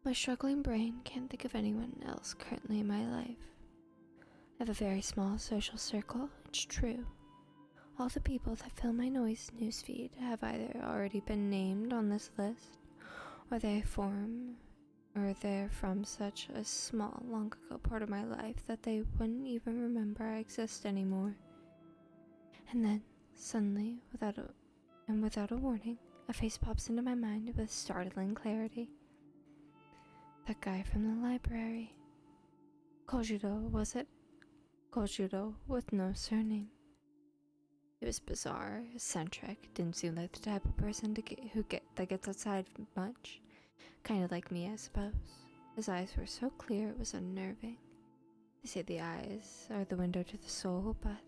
My struggling brain can't think of anyone else currently in my life. I have a very small social circle, it's true. All the people that fill my newsfeed have either already been named on this list, or they're from such a small, long ago part of my life that they wouldn't even remember I exist anymore. And then, suddenly, without a warning, a face pops into my mind with startling clarity. That guy from the library. Kojiro, was it? Kojiro with no surname. He was bizarre, eccentric, didn't seem like the type of person that gets outside much. Kind of like me, I suppose. His eyes were so clear it was unnerving. They say the eyes are the window to the soul, but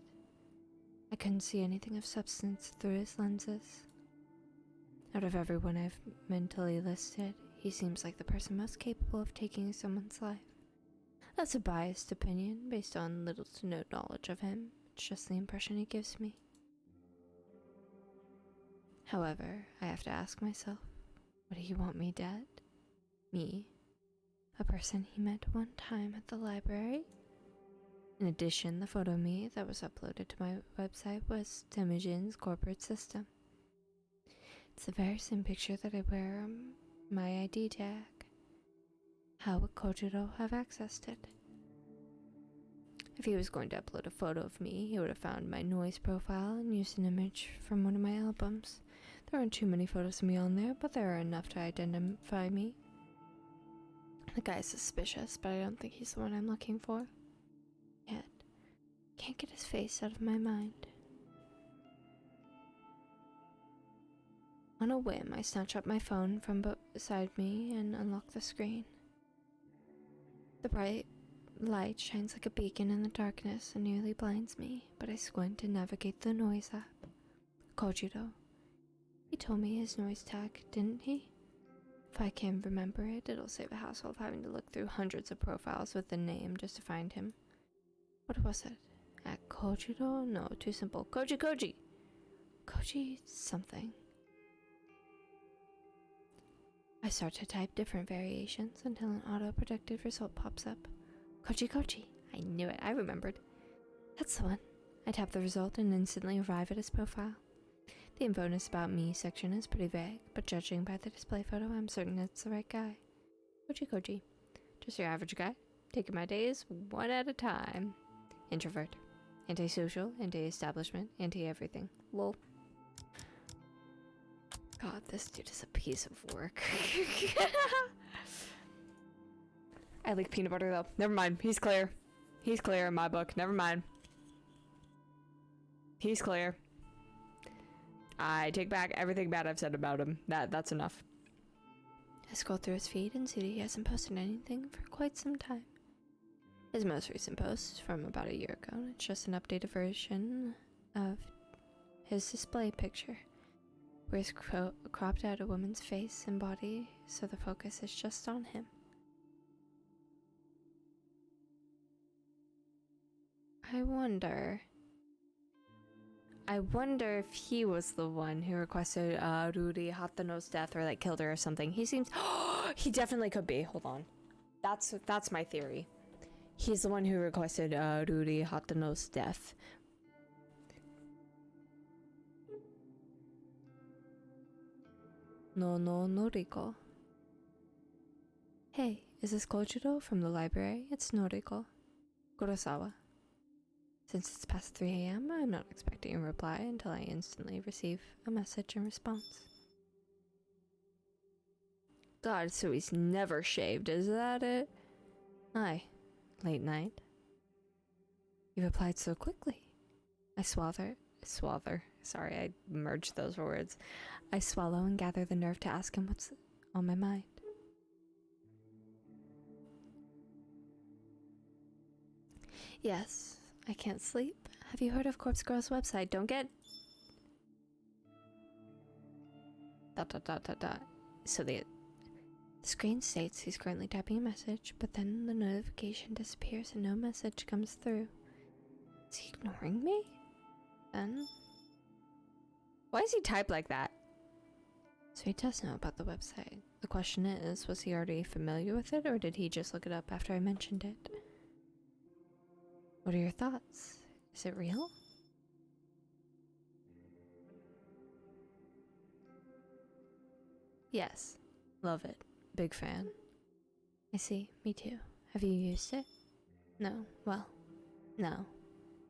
I couldn't see anything of substance through his lenses. Out of everyone I've mentally listed, he seems like the person most capable of taking someone's life. That's a biased opinion based on little to no knowledge of him. It's just the impression he gives me. However, I have to ask myself, would he want me dead? Me? A person he met one time at the library? In addition, the photo of me that was uploaded to my website was Temujin's corporate system. It's the very same picture that I wear on my ID tag. How would Kojiro have accessed it? If he was going to upload a photo of me, he would have found my noise profile and used an image from one of my albums. There aren't too many photos of me on there, but there are enough to identify me. The guy's suspicious, but I don't think he's the one I'm looking for. Yet, can't get his face out of my mind. On a whim, I snatch up my phone from beside me and unlock the screen. The bright light shines like a beacon in the darkness and nearly blinds me, but I squint to navigate the noise app. Kojiro. He told me his noise tag, didn't he? If I can remember it, it'll save a hassle of having to look through hundreds of profiles with the name just to find him. What was it? At Kojiro? No, too simple. Koji! Koji something. I start to type different variations until an auto-predicted result pops up. Koji. I knew it. I remembered. That's the one. I tap the result and instantly arrive at his profile. The info in his About Me section is pretty vague, but judging by the display photo, I'm certain it's the right guy. Koji. Just your average guy. Taking my days one at a time. Introvert. Antisocial, anti-establishment, anti-everything. Lol. God, this dude is a piece of work. I like peanut butter though. Never mind. He's clear. He's clear in my book. Never mind. He's clear. I take back everything bad I've said about him. That's enough. I scroll through his feed and see that he hasn't posted anything for quite some time. His most recent post is from about a year ago, and it's just an updated version of his display picture, where he's cropped out a woman's face and body so the focus is just on him. I wonder if he was the one who requested Ruri Hatano's death or like killed her or something. He seems he definitely could be. Hold on. That's my theory. He's the one who requested Ruri Hatano's death. No noriko. Hey, is this Kojiro from the library? It's Noriko. Kurosawa. Since it's past 3 a.m., I'm not expecting a reply until I instantly receive a message in response. God, so he's never shaved, is that it? Hi. Late night? You replied so quickly. Sorry, I merged those words. I swallow and gather the nerve to ask him what's on my mind. Yes, I can't sleep. Have you heard of Corpse Girl's website? Don't get... So the screen states he's currently typing a message, but then the notification disappears and no message comes through. Is he ignoring me? Then... Why does he type like that? So he does know about the website. The question is, was he already familiar with it, or did he just look it up after I mentioned it? What are your thoughts? Is it real? Yes. Love it. Big fan. I see. Me too. Have you used it? No. Well, no.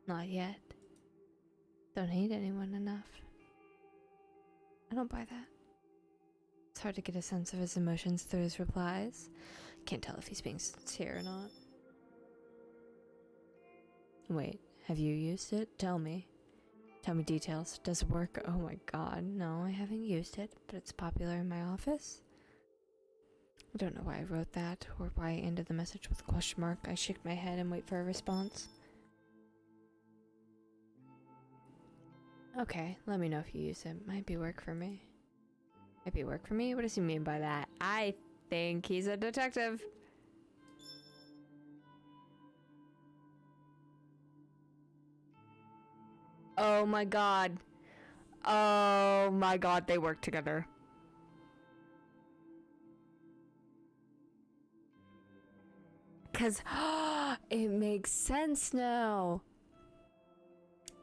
Not yet. Don't hate anyone enough. I don't buy that. It's hard to get a sense of his emotions through his replies. Can't tell if he's being sincere or not. Wait, have you used it? Tell me. Tell me details. Does it work? Oh my god, no, I haven't used it, but it's popular in my office. I don't know why I wrote that, or why I ended the message with a question mark. I shake my head and wait for a response. Okay, let me know if you use it. Might be work for me. Might be work for me? What does he mean by that? I think he's a detective. Oh my god. Oh my god, they work together. Cause it makes sense now.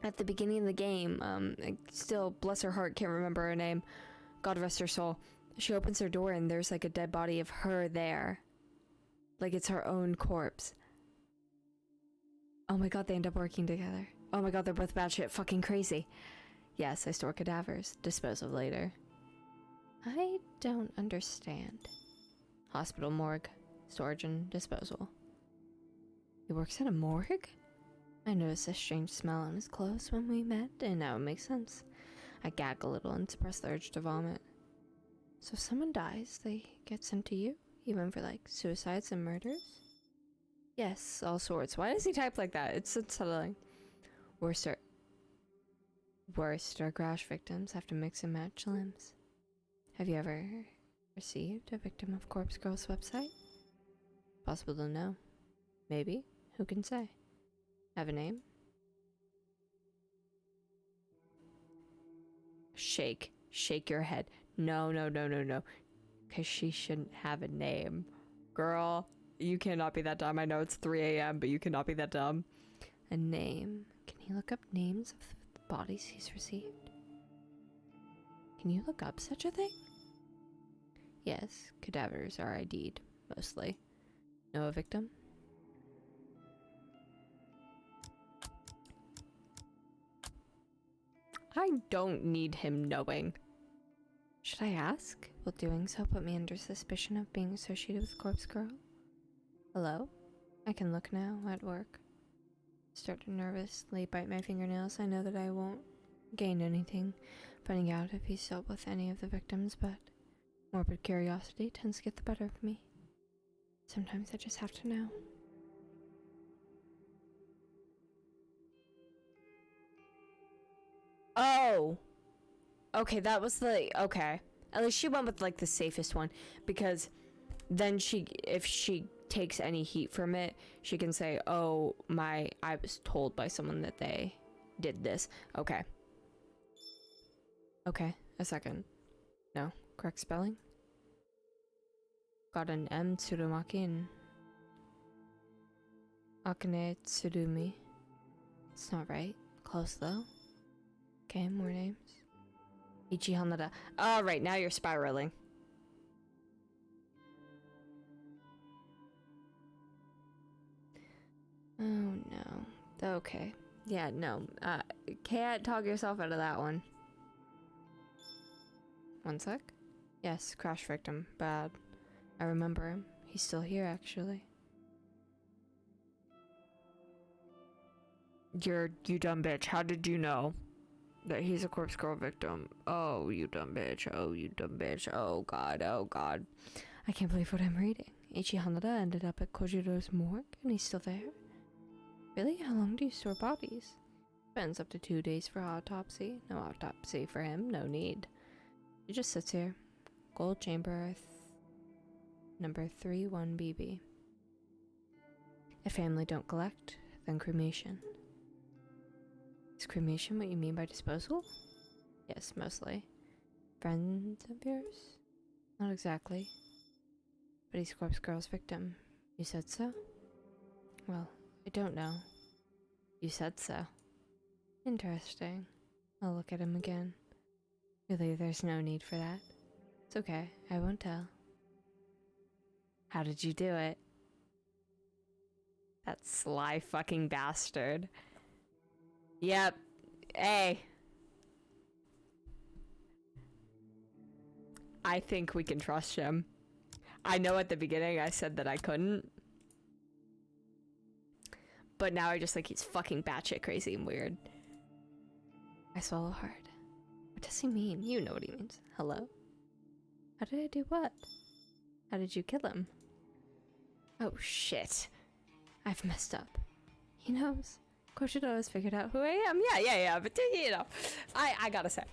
At the beginning of the game, I still, bless her heart, can't remember her name. God rest her soul. She opens her door and there's like a dead body of her there. Like it's her own corpse. Oh my god, they end up working together. Oh my god, they're both batshit fucking crazy. Yes, I store cadavers. Dispose of later. I don't understand. Hospital morgue. Storage and disposal. He works at a morgue? I noticed a strange smell on his clothes when we met, and now it makes sense. I gag a little and suppress the urge to vomit. So if someone dies, they get sent to you? Even for, like, suicides and murders? Yes, all sorts. Why does he type like that? It's unsettling. Worst are crash victims have to mix and match limbs. Have you ever received a victim of Corpse Girl's website? Possible to know. Maybe. Who can say? Have a name? Shake your head. No. Because she shouldn't have a name. Girl, you cannot be that dumb. I know it's 3 a.m., but you cannot be that dumb. A name. Can he look up names of the bodies he's received? Can you look up such a thing? Yes, cadavers are ID'd, mostly. Know a victim? I don't need him knowing. Should I ask? Will doing so put me under suspicion of being associated with Corpse Girl? Hello? I can look now, at work. Start to nervously bite my fingernails. I know that I won't gain anything finding out if he's dealt with any of the victims, but morbid curiosity tends to get the better of me. Sometimes I just have to know. Oh! Okay, that was the... Okay. At least she went with, like, the safest one. Because then if she takes any heat from it, she can say, oh, I was told by someone that they did this. Okay. Okay, a second. No, correct spelling? Got an M Tsurumaki and Akane Tsurumi. It's not right. Close though. Okay, more names. Ichi Hanada. Alright, now you're spiraling. Oh no. Okay. Yeah, no. Can't talk yourself out of that one. One sec. Yes, crash victim. Bad. I remember him. He's still here, actually. You dumb bitch. How did you know that he's a Corpse Girl victim? Oh, you dumb bitch. Oh, you dumb bitch. Oh, God. Oh, God. I can't believe what I'm reading. Ichi Hanada ended up at Kojiro's morgue, and he's still there? Really? How long do you store bodies? Spends up to 2 days for autopsy. No autopsy for him, no need. He just sits here. Gold chamber number 31BB. If family don't collect, then cremation. Is cremation what you mean by disposal? Yes, mostly. Friends of yours? Not exactly. But he's Corpse Girl's victim. You said so? Well, I don't know. You said so. Interesting. I'll look at him again. Really, there's no need for that. It's okay, I won't tell. How did you do it? That sly fucking bastard. Yep. Hey. I think we can trust him. I know at the beginning I said that I couldn't. But now I just think he's fucking batshit crazy and weird. I swallow hard. What does he mean? You know what he means. Hello? How did I do what? How did you kill him? Oh shit. I've messed up. He knows. Koshiro has figured out who I am. Yeah, but you know, I gotta say,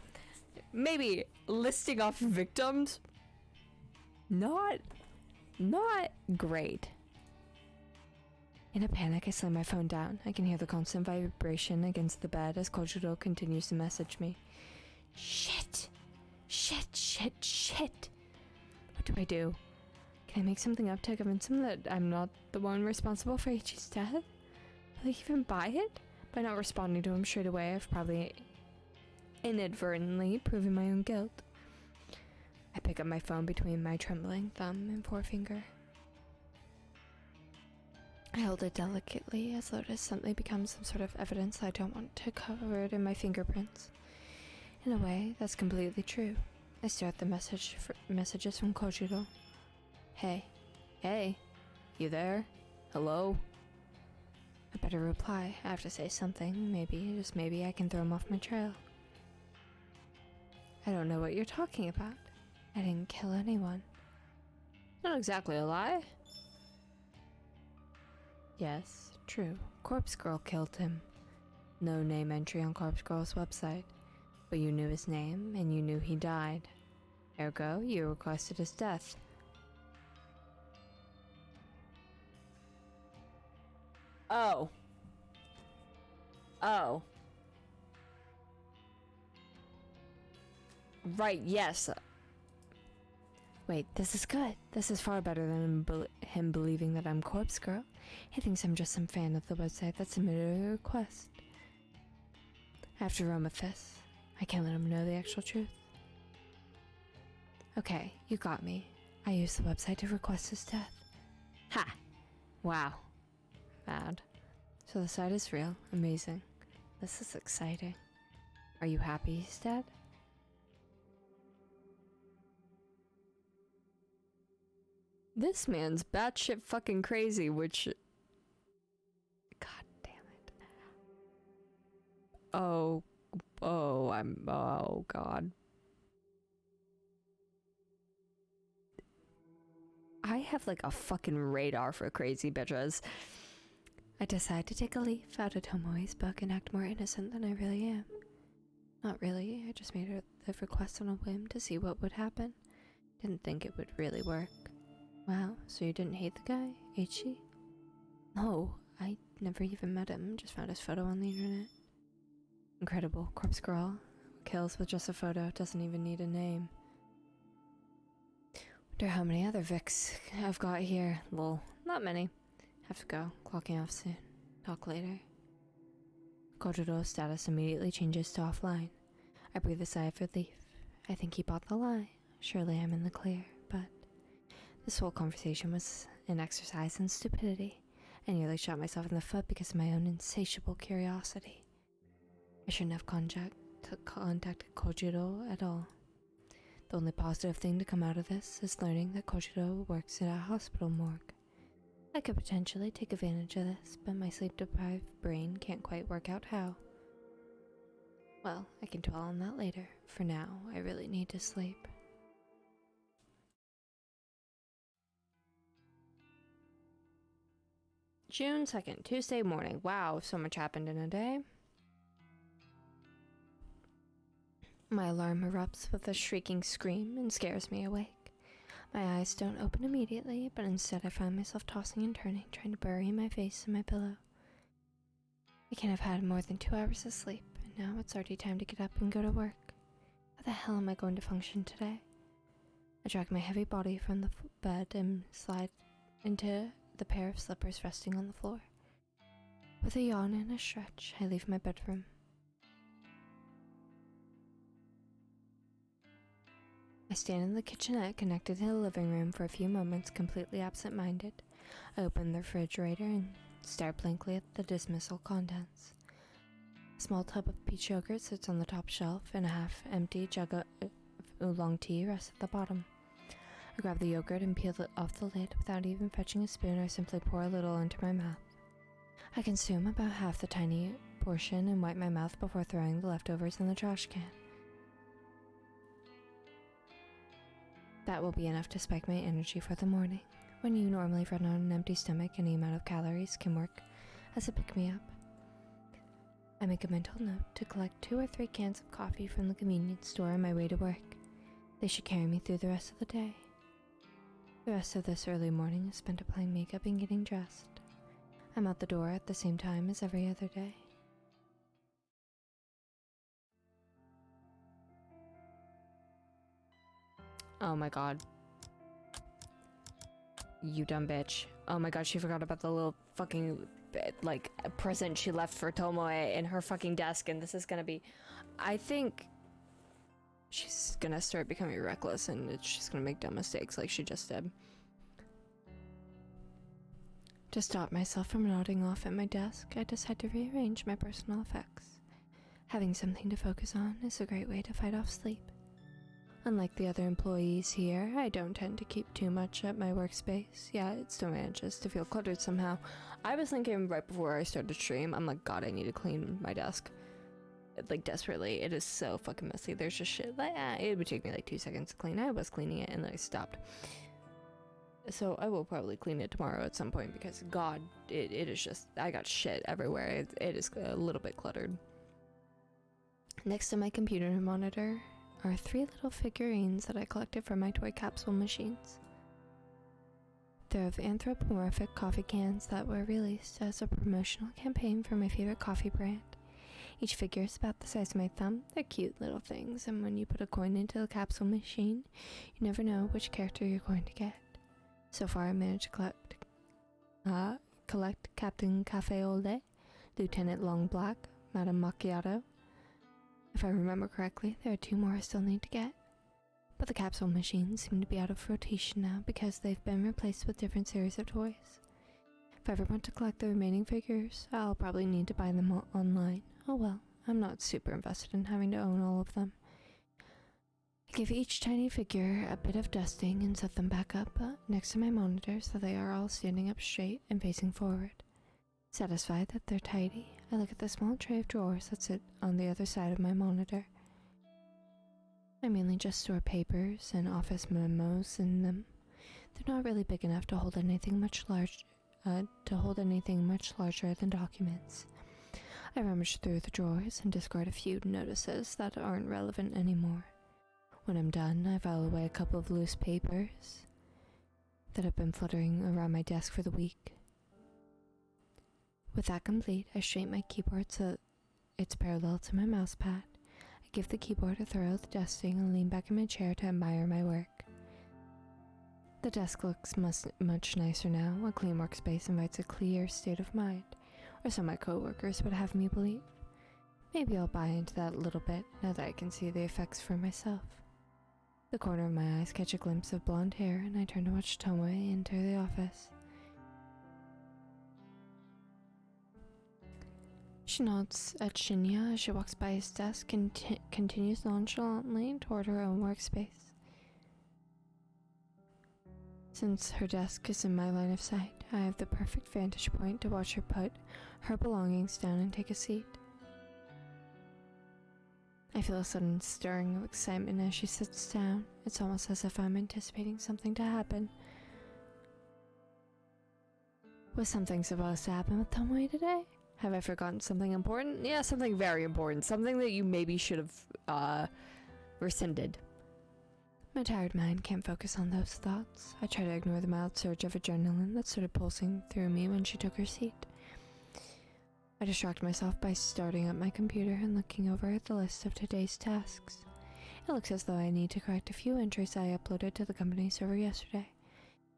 maybe listing off victims, not great. In a panic, I slam my phone down. I can hear the constant vibration against the bed as Koshiro continues to message me. Shit. What do I do? Can I make something up to convince him that I'm not the one responsible for Ichi's death? Will he even buy it? By not responding to him straight away, I've probably inadvertently proven my own guilt. I pick up my phone between my trembling thumb and forefinger. I hold it delicately as though it has suddenly become some sort of evidence I don't want to cover it in my fingerprints. In a way, that's completely true. I stare at the messages from Koshiro. Hey, you there? Hello? I better reply. I have to say something. Maybe, just maybe, I can throw him off my trail. I don't know what you're talking about. I didn't kill anyone. Not exactly a lie. Yes, true. Corpse Girl killed him. No name entry on Corpse Girl's website. But you knew his name, and you knew he died. Ergo, you requested his death. Oh. Right, yes. Wait, this is good. This is far better than him believing that I'm Corpse Girl. He thinks I'm just some fan of the website that submitted a request. I have to run with this. I can't let him know the actual truth. Okay, you got me. I used the website to request his death. Ha! Wow. Bad. So the site is real. Amazing. This is exciting. Are you happy he's dead? This man's batshit fucking crazy, which... God damn it. Oh, God. I have like a fucking radar for crazy bitches. I decide to take a leaf out of Tomoe's book and act more innocent than I really am. Not really, I just made the request on a whim to see what would happen. Didn't think it would really work. Wow, so you didn't hate the guy, Ichi? No, I never even met him, just found his photo on the internet. Incredible, Corpse Girl kills with just a photo, doesn't even need a name. Wonder how many other Vics I've got here. Lol, not many. Have to go, clocking off soon. Talk later. Kojiro's status immediately changes to offline. I breathe a sigh of relief. I think he bought the lie. Surely I'm in the clear, but this whole conversation was an exercise in stupidity. I nearly shot myself in the foot because of my own insatiable curiosity. I shouldn't have contacted Kojiro at all. The only positive thing to come out of this is learning that Kojiro works at a hospital morgue. I could potentially take advantage of this, but my sleep-deprived brain can't quite work out how. Well, I can dwell on that later. For now, I really need to sleep. June 2nd, Tuesday morning. Wow, so much happened in a day. My alarm erupts with a shrieking scream and scares me awake. My eyes don't open immediately, but instead I find myself tossing and turning, trying to bury my face in my pillow. I can't have had more than 2 hours of sleep, and now it's already time to get up and go to work. How the hell am I going to function today? I drag my heavy body from the bed and slide into the pair of slippers resting on the floor. With a yawn and a stretch, I leave my bedroom. I stand in the kitchenette connected to the living room for a few moments, completely absent-minded. I open the refrigerator and stare blankly at the dismissal contents. A small tub of peach yogurt sits on the top shelf, and a half-empty jug of oolong tea rests at the bottom. I grab the yogurt and peel it off the lid without even fetching a spoon, or simply pour a little into my mouth. I consume about half the tiny portion and wipe my mouth before throwing the leftovers in the trash can. That will be enough to spike my energy for the morning. When you normally run on an empty stomach, any amount of calories can work as a pick-me-up. I make a mental note to collect 2 or 3 cans of coffee from the convenience store on my way to work. They should carry me through the rest of the day. The rest of this early morning is spent applying makeup and getting dressed. I'm out the door at the same time as every other day. Oh my god. You dumb bitch. Oh my god, she forgot about the little fucking, like, present she left for Tomoe in her fucking desk, and this is gonna be... I think she's gonna start becoming reckless, and she's gonna make dumb mistakes like she just did. To stop myself from nodding off at my desk, I decide to rearrange my personal effects. Having something to focus on is a great way to fight off sleep. Unlike the other employees here, I don't tend to keep too much at my workspace. Yeah, it still manages to feel cluttered somehow. I was thinking right before I started stream, I'm like, god, I need to clean my desk. Like, desperately. It is so fucking messy. There's just shit. Like, it would take me like 2 seconds to clean. I was cleaning it and then I stopped. So I will probably clean it tomorrow at some point because, god, it is just, I got shit everywhere. It is a little bit cluttered. Next to my computer monitor are 3 little figurines that I collected from my toy capsule machines. They're of anthropomorphic coffee cans that were released as a promotional campaign for my favorite coffee brand. Each figure is about the size of my thumb. They're cute little things, and when you put a coin into the capsule machine, you never know which character you're going to get. So far, I managed to collect Captain Cafe Au Lait, Lieutenant Long Black, Madame Macchiato. If I remember correctly, there are 2 more I still need to get. But the capsule machines seem to be out of rotation now because they've been replaced with different series of toys. If I ever want to collect the remaining figures, I'll probably need to buy them online. Oh well, I'm not super invested in having to own all of them. I give each tiny figure a bit of dusting and set them back up next to my monitor so they are all standing up straight and facing forward. Satisfied that they're tidy, I look at the small tray of drawers that sit on the other side of my monitor. I mainly just store papers and office memos in them. They're not really big enough to hold anything much larger than documents. I rummage through the drawers and discard a few notices that aren't relevant anymore. When I'm done, I file away a couple of loose papers that have been fluttering around my desk for the week. With that complete, I straighten my keyboard so it's parallel to my mouse pad. I give the keyboard a thorough dusting and lean back in my chair to admire my work. The desk looks much nicer now. A clean workspace invites a clear state of mind, or so my co-workers would have me believe. Maybe I'll buy into that a little bit now that I can see the effects for myself. The corner of my eyes catch a glimpse of blonde hair, and I turn to watch Tomoe enter the office. She nods at Shinya as she walks by his desk and continues nonchalantly toward her own workspace. Since her desk is in my line of sight, I have the perfect vantage point to watch her put her belongings down and take a seat. I feel a sudden stirring of excitement as she sits down. It's almost as if I'm anticipating something to happen. Was something supposed to happen with Tomoe today? Have I forgotten something important? Yeah, something very important. Something that you maybe should have, rescinded. My tired mind can't focus on those thoughts. I try to ignore the mild surge of adrenaline that started pulsing through me when she took her seat. I distract myself by starting up my computer and looking over at the list of today's tasks. It looks as though I need to correct a few entries I uploaded to the company server yesterday.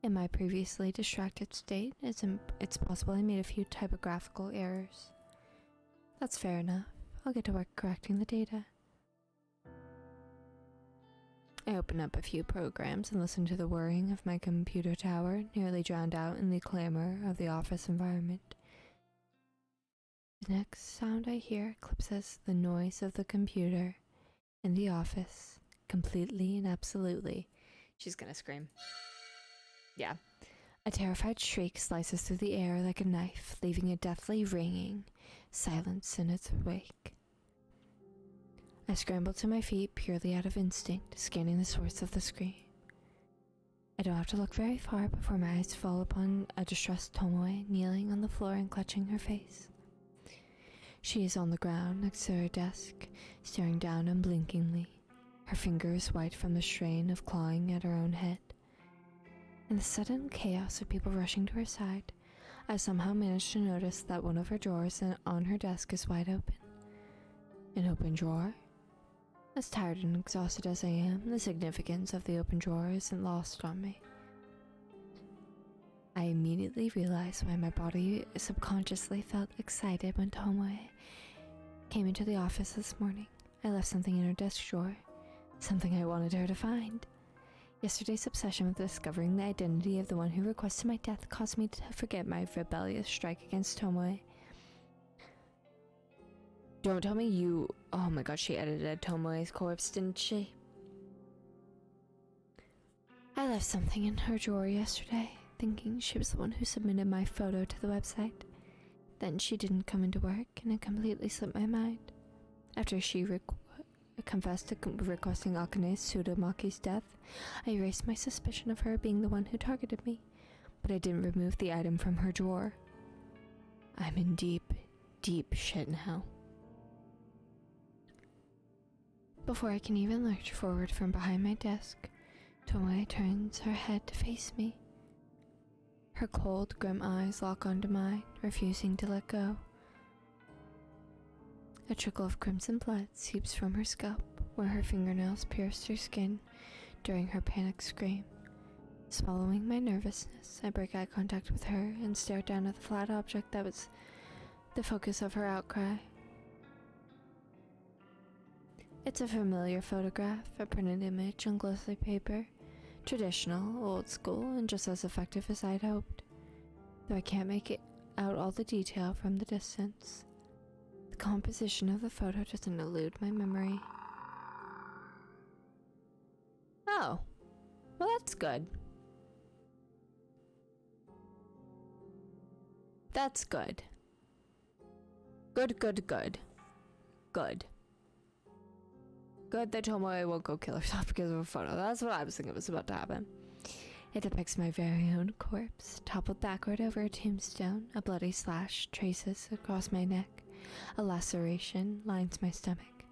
In my previously distracted state, it's possible I made a few typographical errors. That's fair enough. I'll get to work correcting the data. I open up a few programs and listen to the whirring of my computer tower, nearly drowned out in the clamor of the office environment. The next sound I hear eclipses the noise of the computer in the office, completely and absolutely. She's gonna scream. Yeah. A terrified shriek slices through the air like a knife, leaving a deathly ringing silence in its wake. I scramble to my feet purely out of instinct, scanning the source of the scream. I don't have to look very far before my eyes fall upon a distressed Tomoe kneeling on the floor and clutching her face. She is on the ground next to her desk, staring down unblinkingly, her fingers white from the strain of clawing at her own head. In the sudden chaos of people rushing to her side, I somehow manage to notice that one of her drawers on her desk is wide open. An open drawer? As tired and exhausted as I am, the significance of the open drawer isn't lost on me. I immediately realize why my body subconsciously felt excited when Tomoe came into the office this morning. I left something in her desk drawer, something I wanted her to find. Yesterday's obsession with discovering the identity of the one who requested my death caused me to forget my rebellious strike against Tomoe. Don't tell me you... Oh my god, she edited Tomoe's corpse, didn't she? I left something in her drawer yesterday, thinking she was the one who submitted my photo to the website. Then she didn't come into work, and it completely slipped my mind. After she confessed to requesting Akane Tsurumaki's death, I erased my suspicion of her being the one who targeted me, but I didn't remove the item from her drawer. I'm in deep, deep shit now. Before I can even lurch forward from behind my desk, Tomoe turns her head to face me. Her cold, grim eyes lock onto mine, refusing to let go. A trickle of crimson blood seeps from her scalp, where her fingernails pierced her skin during her panicked scream. Swallowing my nervousness, I break eye contact with her and stare down at the flat object that was the focus of her outcry. It's a familiar photograph, a printed image on glossy paper. Traditional, old school, and just as effective as I'd hoped, though I can't make out all the detail from the distance. The composition of the photo doesn't elude my memory. Oh, well that's good. That's good. Good. Good that Tomoe won't go kill herself because of a photo. That's what I was thinking was about to happen. It depicts my very own corpse, toppled backward over a tombstone. A bloody slash traces across my neck. A laceration lines my stomach.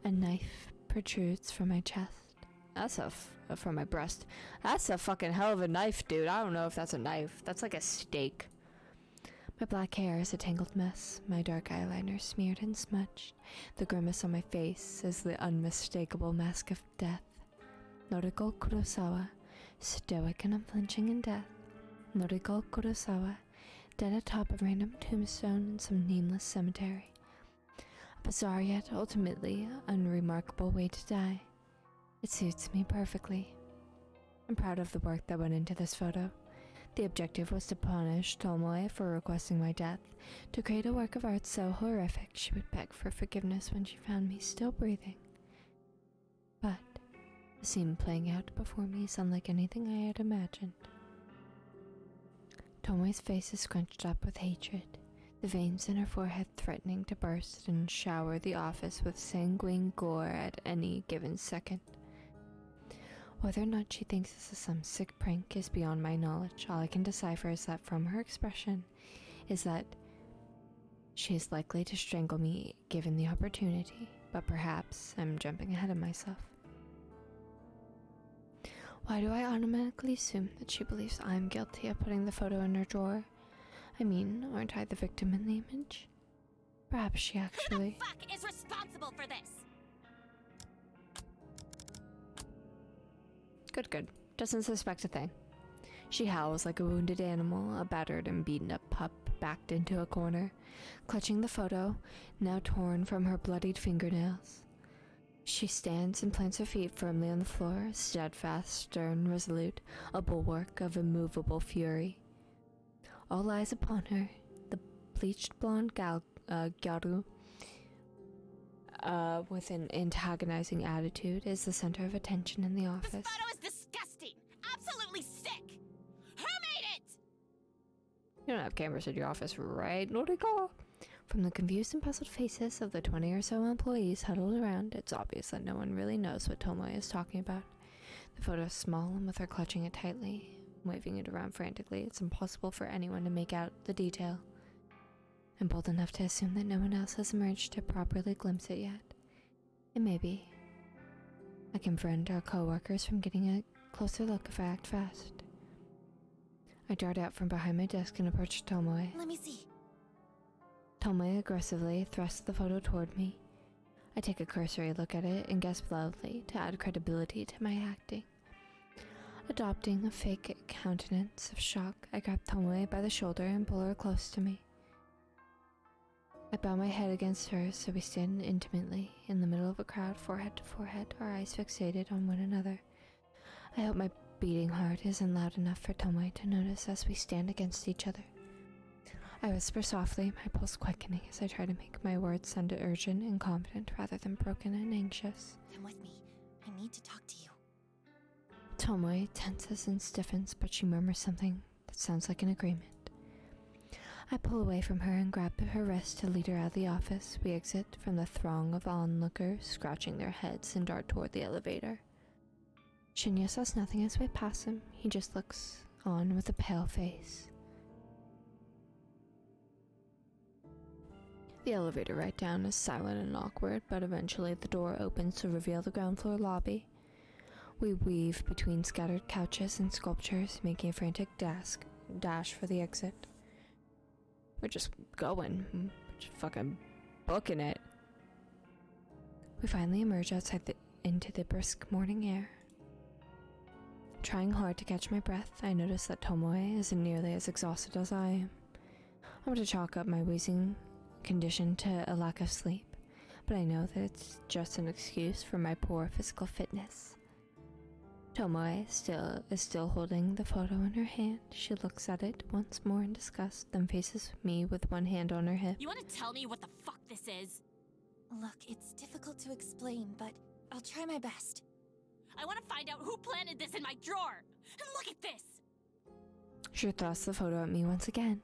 A knife protrudes from my chest. That's from my breast. That's a fucking hell of a knife, dude. I don't know if that's a knife. That's like a steak. My black hair is a tangled mess, my dark eyeliner smeared and smudged. The grimace on my face is the unmistakable mask of death. Noriko Kurosawa, stoic and unflinching in death. Noriko Kurosawa, dead atop a random tombstone in some nameless cemetery. A bizarre yet ultimately unremarkable way to die. It suits me perfectly. I'm proud of the work that went into this photo. The objective was to punish Tomoe for requesting my death, to create a work of art so horrific she would beg for forgiveness when she found me still breathing. But the scene playing out before me is unlike anything I had imagined. Tomoe's face is scrunched up with hatred, the veins in her forehead threatening to burst and shower the office with sanguine gore at any given second. Whether or not she thinks this is some sick prank is beyond my knowledge. All I can decipher is that from her expression is that she is likely to strangle me given the opportunity, but perhaps I'm jumping ahead of myself. Why do I automatically assume that she believes I'm guilty of putting the photo in her drawer? I mean, aren't I the victim in the image? Perhaps she actually... Who the fuck is responsible for this? Good. Doesn't suspect a thing. She howls like a wounded animal, a battered and beaten up pup backed into a corner, clutching the photo, now torn from her bloodied fingernails. She stands and plants her feet firmly on the floor, steadfast, stern, resolute, a bulwark of immovable fury. All eyes upon her, the bleached blonde Gyaru, with an antagonizing attitude, is the center of attention in the office. This photo is disgusting! Absolutely sick! Who made it? You don't have cameras in your office, right, noriko? From the confused and puzzled faces of the 20 or so employees huddled around, it's obvious that no one really knows what Tomoe is talking about. The photo is small, and with her clutching it tightly, waving it around frantically, it's impossible for anyone to make out the detail. I'm bold enough to assume that no one else has emerged to properly glimpse it yet. And maybe I can prevent our co-workers from getting a closer look if I act fast. I dart out from behind my desk and approach Tomoe. Let me see. Tomoe aggressively thrusts the photo toward me. I take a cursory look at it and gasp loudly to add credibility to my acting. Adopting a fake countenance of shock, I grab Tomoe by the shoulder and pull her close to me. I bow my head against hers so we stand intimately in the middle of a crowd, forehead to forehead, our eyes fixated on one another. I hope my beating heart isn't loud enough for Tomoe to notice as we stand against each other. I whisper softly, my pulse quickening as I try to make my words sound urgent and confident rather than broken and anxious. Come with me. I need to talk to you. Tomoe tenses and stiffens, but she murmurs something that sounds like an agreement. I pull away from her and grab her wrist to lead her out of the office. We exit from the throng of onlookers, scratching their heads, and dart toward the elevator. Shinya says nothing as we pass him. He just looks on with a pale face. The elevator ride down is silent and awkward, but eventually the door opens to reveal the ground floor lobby. We weave between scattered couches and sculptures, making a frantic dash for the exit. We're just going. We're just fucking booking it. We finally emerge outside into the brisk morning air. Trying hard to catch my breath, I notice that Tomoe isn't nearly as exhausted as I am. I'm going to chalk up my wheezing condition to a lack of sleep, but I know that it's just an excuse for my poor physical fitness. Tomoe is still holding the photo in her hand. She looks at it once more in disgust, then faces me with one hand on her hip. You want to tell me what the fuck this is? Look, it's difficult to explain, but I'll try my best. I want to find out who planted this in my drawer! And look at this! She thrusts the photo at me once again.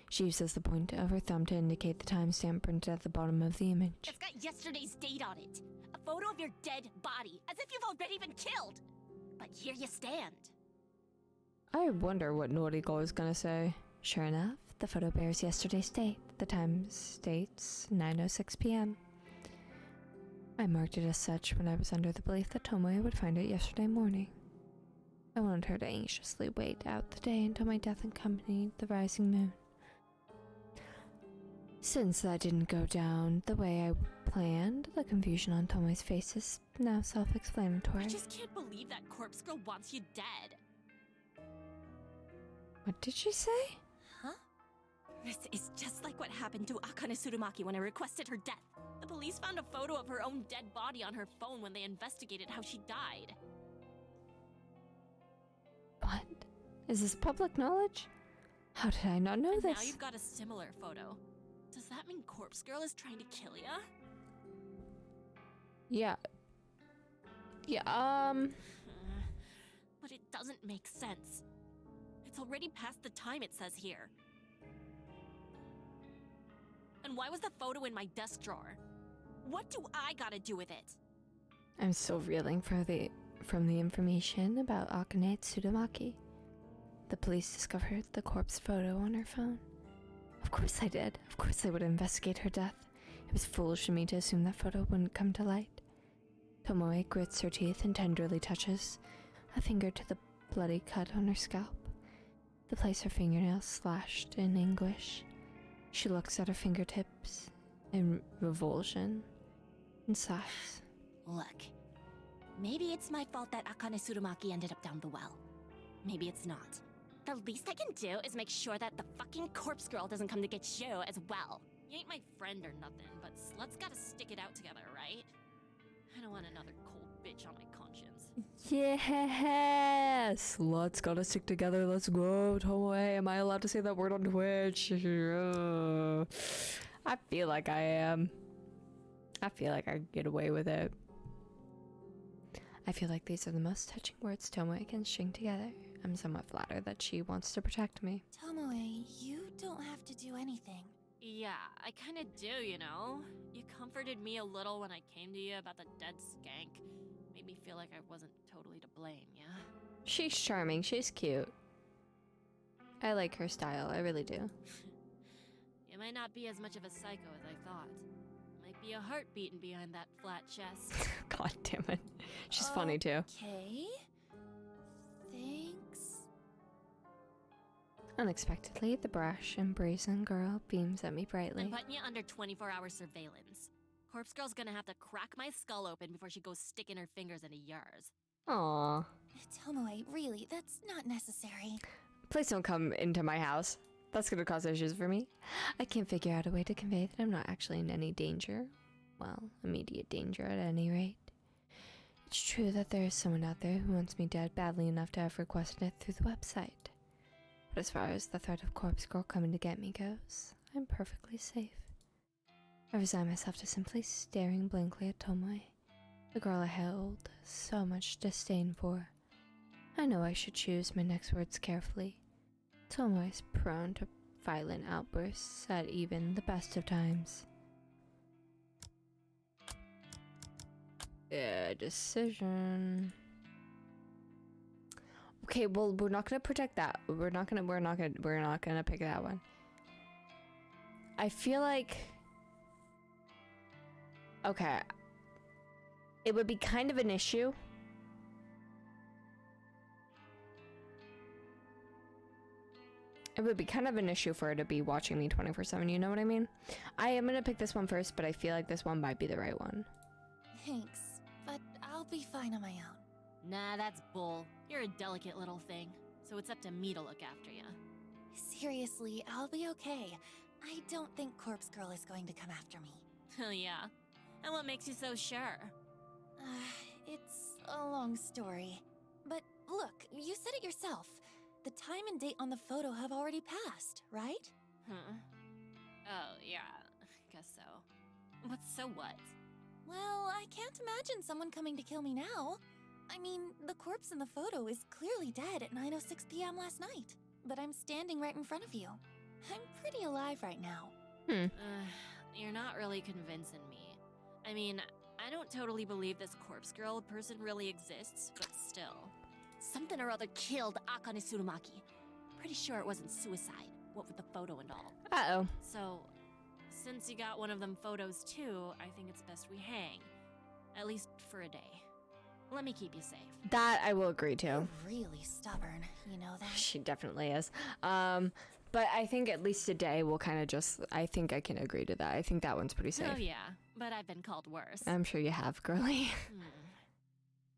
She uses the point of her thumb to indicate the timestamp printed at the bottom of the image. It's got yesterday's date on it. A photo of your dead body, as if you've already been killed. But here you stand. I wonder what noriko is gonna say. Sure enough, the photo bears yesterday's date. The time states 9:06 p.m. I marked it as such when I was under the belief that Tomoe would find it yesterday morning. I wanted her to anxiously wait out the day until my death accompanied the rising moon. Since that didn't go down the way I planned, the confusion on Tomoe's face is now self-explanatory. I just can't believe that corpse girl wants you dead. What did she say? Huh? This is just like what happened to Akane Tsurumaki when I requested her death. The police found a photo of her own dead body on her phone when they investigated how she died. What? Is this public knowledge? How did I not know And this? now you've got a similar photo. Does that mean Corpse Girl is trying to kill ya? Yeah. But it doesn't make sense. It's already past the time it says here. And why was the photo in my desk drawer? What do I gotta do with it? I'm still reeling from the information about Akane Tsurumaki. The police discovered the corpse photo on her phone. Of course I did. Of course I would investigate her death. It was foolish of me to assume that photo wouldn't come to light. Tomoe grits her teeth and tenderly touches a finger to the bloody cut on her scalp, the place her fingernails slashed in anguish. She looks at her fingertips in revulsion and sighs. Look, maybe it's my fault that Akane Tsurumaki ended up down the well. Maybe it's not. The least I can do is make sure that the fucking corpse girl doesn't come to get you as well. You ain't my friend or nothing, but sluts gotta stick it out together, right? I don't want another cold bitch on my conscience. Yes! Let's gotta stick together. Let's go, Tomoe. Am I allowed to say that word on Twitch? I feel like I am. I feel like I can get away with it. I feel like these are the most touching words Tomoe can string together. I'm somewhat flattered that she wants to protect me. Tomoe, you don't have to do anything. Yeah, I kinda do, you know? You comforted me a little when I came to you about the dead skank. Made me feel like I wasn't totally to blame, yeah? She's charming. She's cute. I like her style. I really do. You might not be as much of a psycho as I thought. Might be a heart beating behind that flat chest. God damn it. She's funny too. Okay. Thanks. Unexpectedly, the brash and brazen girl beams at me brightly. I'm putting you under 24-hour surveillance. Corpse Girl's gonna have to crack my skull open before she goes sticking her fingers into yours. Aww. Tomoe, really, that's not necessary. Please don't come into my house. That's gonna cause issues for me. I can't figure out a way to convey that I'm not actually in any danger. Well, immediate danger at any rate. It's true that there is someone out there who wants me dead badly enough to have requested it through the website. But as far as the threat of Corpse Girl coming to get me goes, I'm perfectly safe. I resign myself to simply staring blankly at Tomoe, the girl I held so much disdain for. I know I should choose my next words carefully. Tomoe is prone to violent outbursts at even the best of times. Decision. Okay, well, we're not gonna protect that. We're not gonna pick that one. I feel like, okay, it would be kind of an issue. It would be kind of an issue for her to be watching me 24/7, you know what I mean? I am gonna pick this one first, but I feel like this one might be the right one. Thanks, but I'll be fine on my own. Nah, that's bull. You're a delicate little thing, so it's up to me to look after you. Seriously, I'll be okay. I don't think Corpse Girl is going to come after me. Hell yeah. And what makes you so sure? It's a long story. But look, you said it yourself. The time and date on the photo have already passed, right? Huh? Oh, yeah, guess so. What's so what? Well, I can't imagine someone coming to kill me now. I mean, the corpse in the photo is clearly dead at 9:06 p.m. last night. But I'm standing right in front of you. I'm pretty alive right now. You're not really convincing me. I mean, I don't totally believe this corpse girl person really exists, but still. Something or other killed Akane Tsurumaki. Pretty sure it wasn't suicide, what with the photo and all. Uh-oh. So, since you got one of them photos too, I think it's best we hang. At least for a day. Let me keep you safe. That I will agree to. You're really stubborn, you know that? She definitely is. But I think at least a day will kind of just, I think I can agree to that. I think that one's pretty safe. Oh yeah, but I've been called worse. I'm sure you have, girly.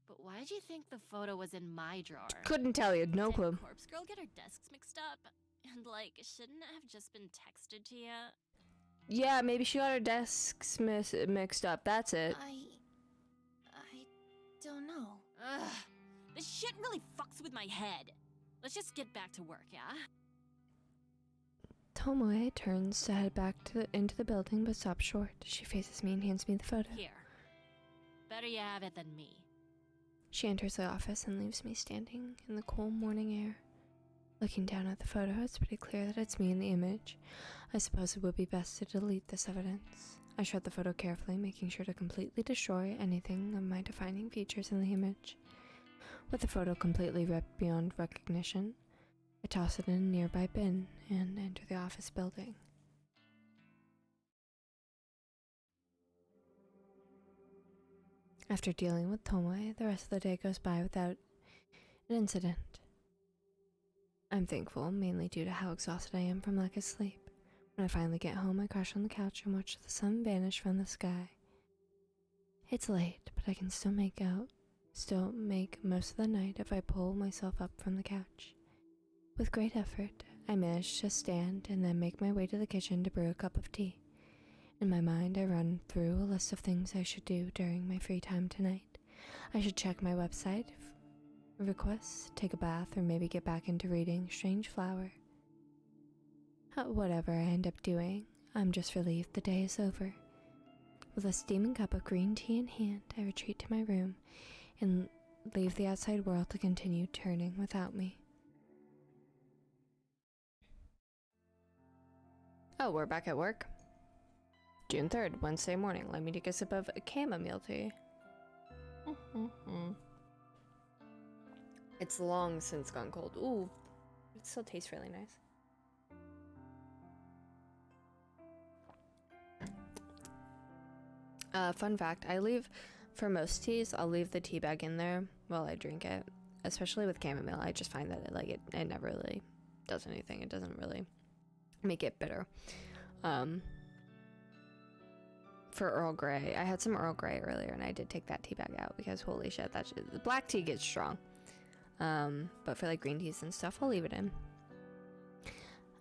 But why'd you think the photo was in my drawer? Couldn't tell you, no clue. Did Corpse Girl get her desks mixed up? And like, shouldn't it have just been texted to you? Yeah, maybe she got her desks mixed up, that's it. I don't know. Ugh, this shit really fucks with my head. Let's just get back to work, yeah? Tomoe turns to head back into the building but stops short. She faces me and hands me the photo. Here. Better you have it than me. She enters the office and leaves me standing in the cool morning air. Looking down at the photo, it's pretty clear that it's me in the image. I suppose it would be best to delete this evidence. I shred the photo carefully, making sure to completely destroy anything of my defining features in the image. With the photo completely ripped beyond recognition, I toss it in a nearby bin and enter the office building. After dealing with Tomoe, the rest of the day goes by without an incident. I'm thankful, mainly due to how exhausted I am from lack of sleep. When I finally get home, I crash on the couch and watch the sun vanish from the sky. It's late, but I can still make most of the night if I pull myself up from the couch. With great effort, I manage to stand and then make my way to the kitchen to brew a cup of tea. In my mind, I run through a list of things I should do during my free time tonight. I should check my website, requests, take a bath, or maybe get back into reading Strange Flower. Whatever I end up doing, I'm just relieved the day is over. With a steaming cup of green tea in hand, I retreat to my room and leave the outside world to continue turning without me. Oh, we're back at work. June 3rd, Wednesday morning. Let me take a sip of chamomile tea. It's long since gone cold. Ooh, it still tastes really nice. Fun fact, for most teas, I'll leave the tea bag in there while I drink it. Especially with chamomile, I just find that it never really does anything. It doesn't really make it bitter. For Earl Grey, I had some Earl Grey earlier and I did take that tea bag out because holy shit, the black tea gets strong. But for like green teas and stuff, I'll leave it in.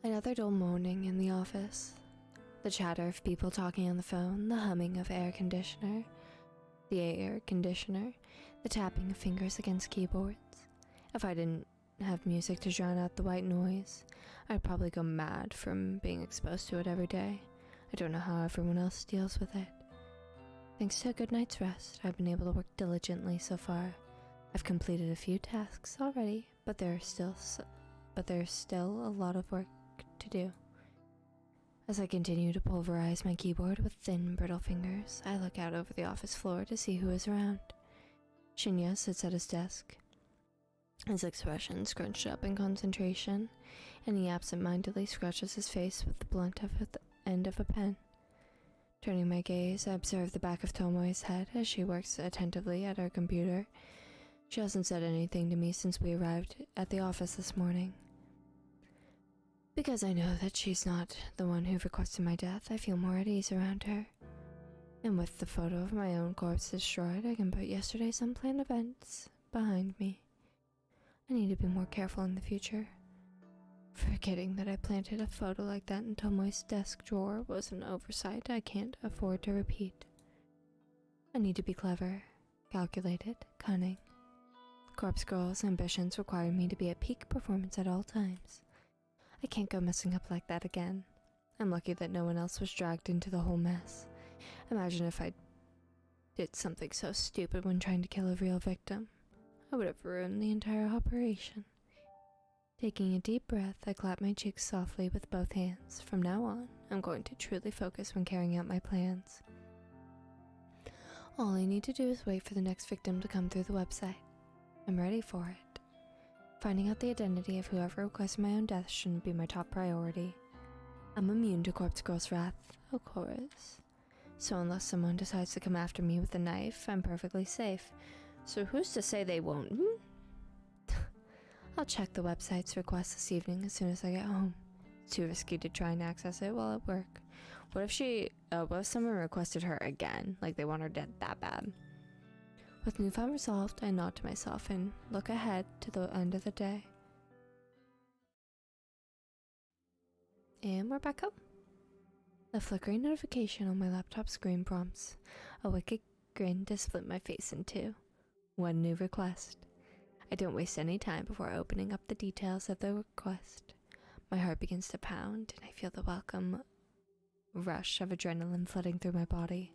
Another dull morning in the office. The chatter of people talking on the phone, the humming of the air conditioner, the tapping of fingers against keyboards. If I didn't have music to drown out the white noise, I'd probably go mad from being exposed to it every day. I don't know how everyone else deals with it. Thanks to a good night's rest, I've been able to work diligently so far. I've completed a few tasks already, but there's still a lot of work to do. As I continue to pulverize my keyboard with thin, brittle fingers, I look out over the office floor to see who is around. Shinya sits at his desk, his expression scrunched up in concentration, and he absent-mindedly scratches his face with the blunt of the end of a pen. Turning my gaze, I observe the back of Tomoe's head as she works attentively at her computer. She hasn't said anything to me since we arrived at the office this morning. Because I know that she's not the one who requested my death, I feel more at ease around her. And with the photo of my own corpse destroyed, I can put yesterday's unplanned events behind me. I need to be more careful in the future. Forgetting that I planted a photo like that in Tomoe's desk drawer was an oversight I can't afford to repeat. I need to be clever, calculated, cunning. Corpse Girl's ambitions require me to be at peak performance at all times. I can't go messing up like that again. I'm lucky that no one else was dragged into the whole mess. Imagine if I did something so stupid when trying to kill a real victim. I would have ruined the entire operation. Taking a deep breath, I clap my cheeks softly with both hands. From now on, I'm going to truly focus when carrying out my plans. All I need to do is wait for the next victim to come through the website. I'm ready for it. Finding out the identity of whoever requested my own death shouldn't be my top priority. I'm immune to Corpse Girl's wrath, of course. So unless someone decides to come after me with a knife, I'm perfectly safe. So who's to say they won't? I'll check the website's request this evening as soon as I get home. It's too risky to try and access it while at work. What if someone requested her again? Like they want her dead that bad? With newfound resolve, I nod to myself and look ahead to the end of the day. And we're back home. A flickering notification on my laptop screen prompts a wicked grin to split my face in two. One new request. I don't waste any time before opening up the details of the request. My heart begins to pound, and I feel the welcome rush of adrenaline flooding through my body.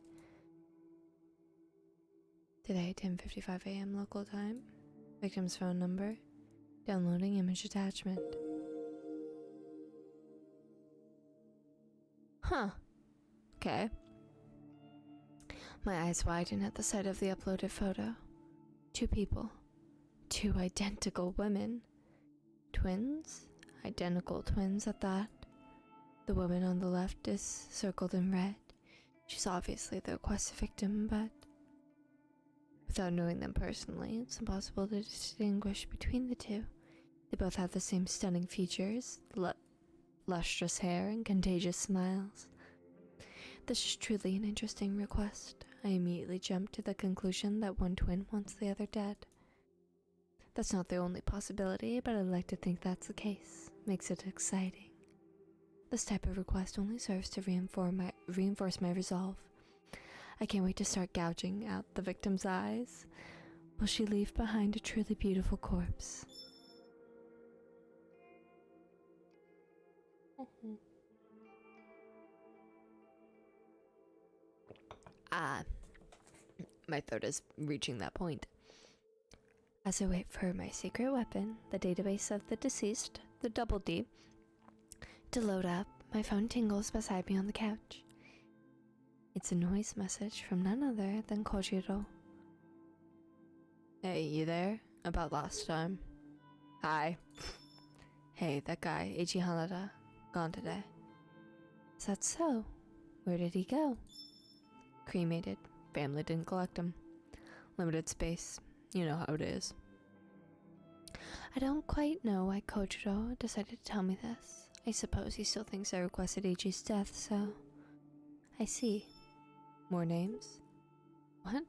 Today, 10:55 a.m. local time. Victim's phone number. Downloading image attachment. Huh. Okay. My eyes widen at the sight of the uploaded photo. Two people. 2 identical women. Twins? Identical twins at that. The woman on the left is circled in red. She's obviously the requested victim, but without knowing them personally, it's impossible to distinguish between the two. They both have the same stunning features, lustrous hair, and contagious smiles. This is truly an interesting request. I immediately jumped to the conclusion that one twin wants the other dead. That's not the only possibility, but I like to think that's the case. Makes it exciting. This type of request only serves to reinforce my resolve. I can't wait to start gouging out the victim's eyes. Will she leave behind a truly beautiful corpse? My throat is reaching that point. As I wait for my secret weapon, the database of the deceased, the double D, to load up, my phone tingles beside me on the couch. It's a noise message from none other than Kojiro. Hey, you there? About last time. Hi. Hey, that guy, Eiichi Hanada, gone today. Is that so? Where did he go? Cremated. Family didn't collect him. Limited space. You know how it is. I don't quite know why Kojiro decided to tell me this. I suppose he still thinks I requested Eiichi's death, so... I see. More names? What?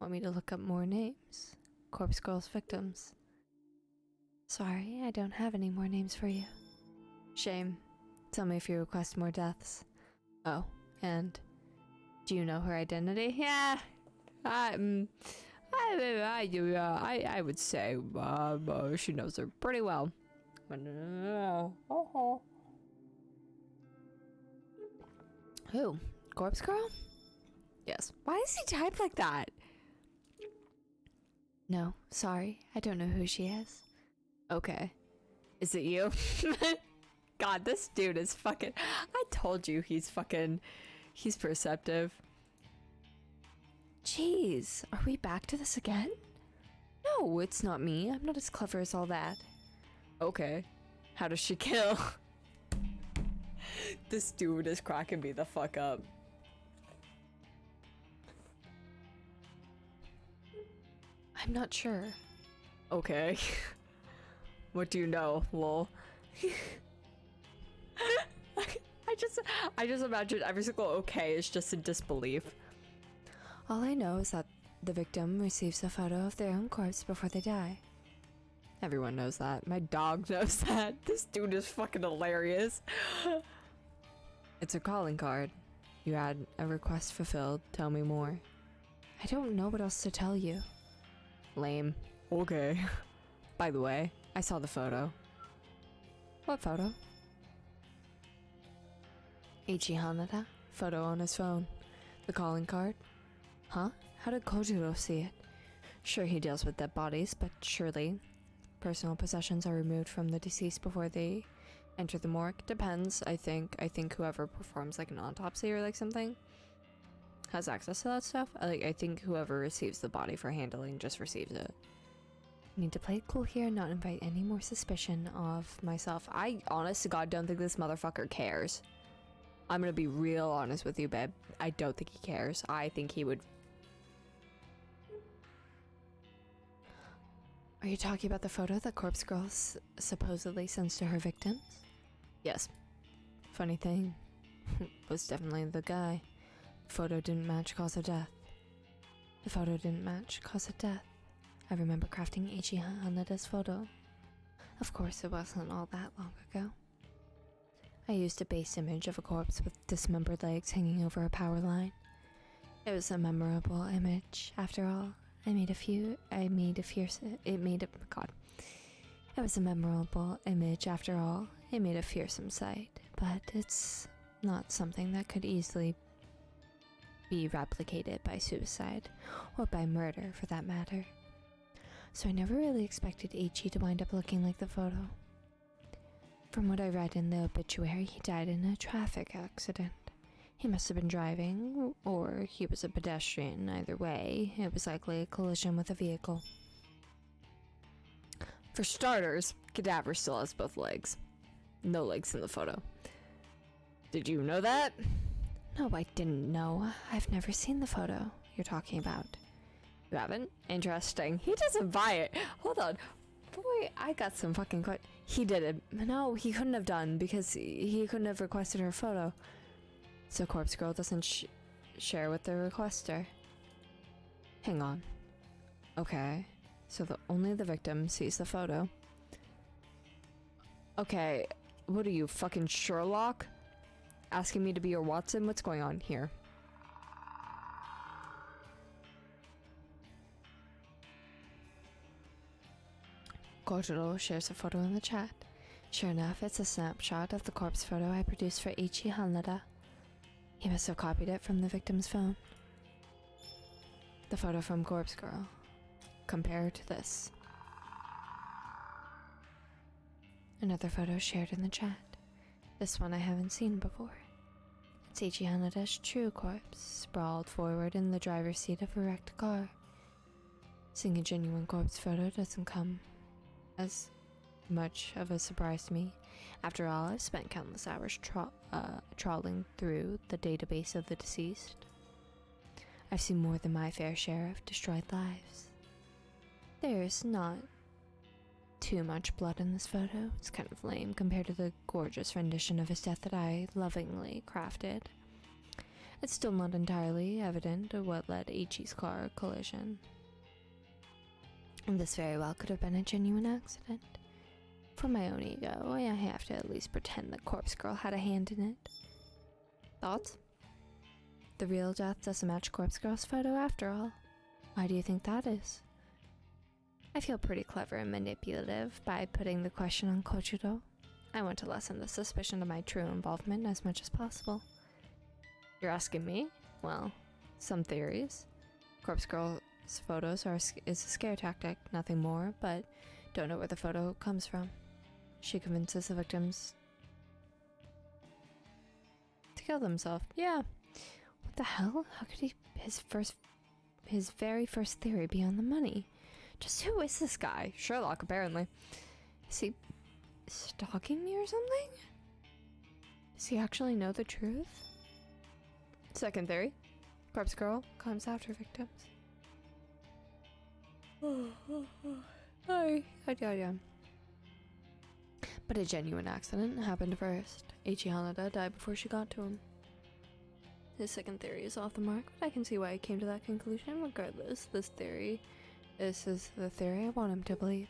Want me to look up more names? Corpse Girl's victims. Sorry, I don't have any more names for you. Shame. Tell me if you request more deaths. Oh, and... do you know her identity? Yeah, I would say she knows her pretty well. Who? Corpse Girl? Yes. Why does he type like that? No, sorry. I don't know who she is. Okay. Is it you? God, this dude is fucking... I told you he's perceptive. Jeez, are we back to this again? No, it's not me. I'm not as clever as all that. Okay. How does she kill? This dude is cracking me the fuck up. I'm not sure. Okay. What do you know, lol? I just imagine every single okay is just in disbelief. All I know is that the victim receives a photo of their own corpse before they die. Everyone knows that. My dog knows that. This dude is fucking hilarious. It's a calling card. You had a request fulfilled. Tell me more. I don't know what else to tell you. Lame. Okay. By the way, I saw the photo. What photo? Eiichi Hanada. Photo on his phone. The calling card. Huh? How did Kojiro see it? Sure, he deals with dead bodies, but surely personal possessions are removed from the deceased before they enter the morgue. Depends, I think. I think whoever performs like an autopsy or like something has access to that stuff. I think whoever receives the body for handling just receives it. I need to play it cool here and not invite any more suspicion of myself. I honest to God don't think this motherfucker cares. I'm gonna be real honest with you, babe. I don't think he cares. I think he would... Are you talking about the photo that Corpse Girl supposedly sends to her victims? Yes. Funny thing, was definitely the guy. Photo didn't match cause of death. The photo didn't match cause of death. I remember crafting Eiichi Hanada's photo. Of course, it wasn't all that long ago. I used a base image of a corpse with dismembered legs hanging over a power line. It was a memorable image, after all. It was a memorable image after all. It made a fearsome sight, but it's not something that could easily be replicated by suicide, or by murder for that matter. So I never really expected Eiichi to wind up looking like the photo. From what I read in the obituary, he died in a traffic accident. He must have been driving, or he was a pedestrian. Either way, it was likely a collision with a vehicle. For starters, cadaver still has both legs. No legs in the photo. Did you know that? No, I didn't know. I've never seen the photo you're talking about. You haven't? Interesting. He doesn't buy it. Hold on. Boy, I got some fucking he did it. No, he couldn't have done because he couldn't have requested her photo. So Corpse Girl doesn't share with the requester. Hang on. Okay. So only the victim sees the photo. Okay. What are you, fucking Sherlock? Asking me to be your Watson? What's going on here? Kojiro shares a photo in the chat. Sure enough, it's a snapshot of the corpse photo I produced for Ichi Hanada. He must have copied it from the victim's phone. The photo from Corpse Girl. Compare to this. Another photo shared in the chat. This one I haven't seen before. It's Ichi Hanada's true corpse, sprawled forward in the driver's seat of a wrecked car. Seeing a genuine corpse photo doesn't come as much of a surprise to me. After all, I've spent countless hours trawling through the database of the deceased. I've seen more than my fair share of destroyed lives. There's not too much blood in this photo. It's kind of lame compared to the gorgeous rendition of his death that I lovingly crafted. It's still not entirely evident what led Ichi's car collision. And this very well could have been a genuine accident. For my own ego, I have to at least pretend that Corpse Girl had a hand in it. Thoughts? The real death doesn't match Corpse Girl's photo after all. Why do you think that is? I feel pretty clever and manipulative by putting the question on Kojiro. I want to lessen the suspicion of my true involvement as much as possible. You're asking me? Well, some theories. Corpse Girl's photos is a scare tactic, nothing more, but don't know where the photo comes from. She convinces the victims to kill themselves. Yeah. What the hell? How could his very first theory be on the money? Just who is this guy? Sherlock, apparently. Is he stalking me or something? Does he actually know the truth? Second theory. Corpse Girl comes after victims. Yeah. But a genuine accident happened first. Ichi Hanada died before she got to him. His second theory is off the mark, but I can see why he came to that conclusion. Regardless, this is the theory I want him to believe.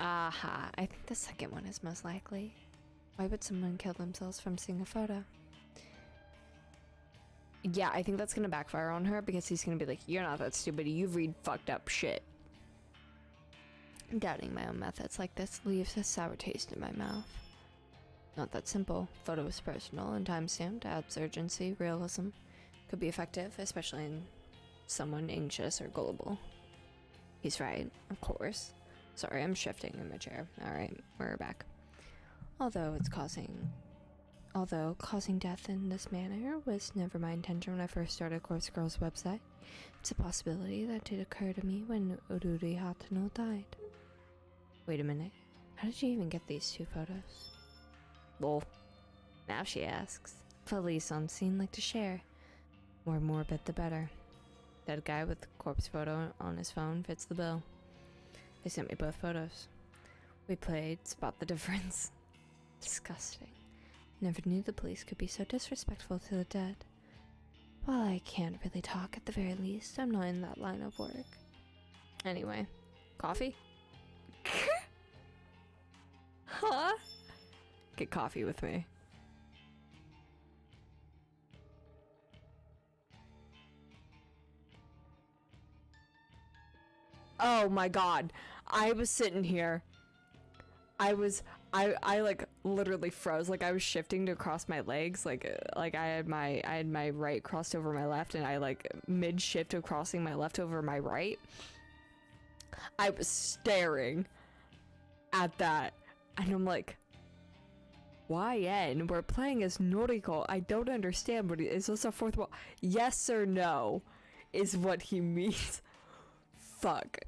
Aha, I think the second one is most likely. Why would someone kill themselves from seeing a photo? Yeah, I think that's gonna backfire on her because he's gonna be like, you're not that stupid, you read fucked up shit. Doubting my own methods like this leaves a sour taste in my mouth. Not that simple. Photo is personal and time-stamped, adds urgency, realism. Could be effective, especially in someone anxious or gullible. He's right, of course. Sorry, I'm shifting in my chair. Alright, we're back. Although causing death in this manner was never my intention when I first started Corpse Girl's website, it's a possibility that did occur to me when Ururi Hatano died. Wait a minute, how did you even get these two photos? Lol. Now she asks. Police on scene like to share. More morbid the better. Dead guy with the corpse photo on his phone fits the bill. They sent me both photos. We played Spot the Difference. Disgusting. Never knew the police could be so disrespectful to the dead. While I can't really talk at the very least, I'm not in that line of work. Anyway, coffee? Huh? Get coffee with me. Oh my god. I was sitting here. I like literally froze. Like I was shifting to cross my legs. Like I had my right crossed over my left, and I like mid shift of crossing my left over my right. I was staring at that, and I'm like, YN, we're playing as noriko. I don't understand what is this a fourth wall? Yes or no is what he means. Fuck.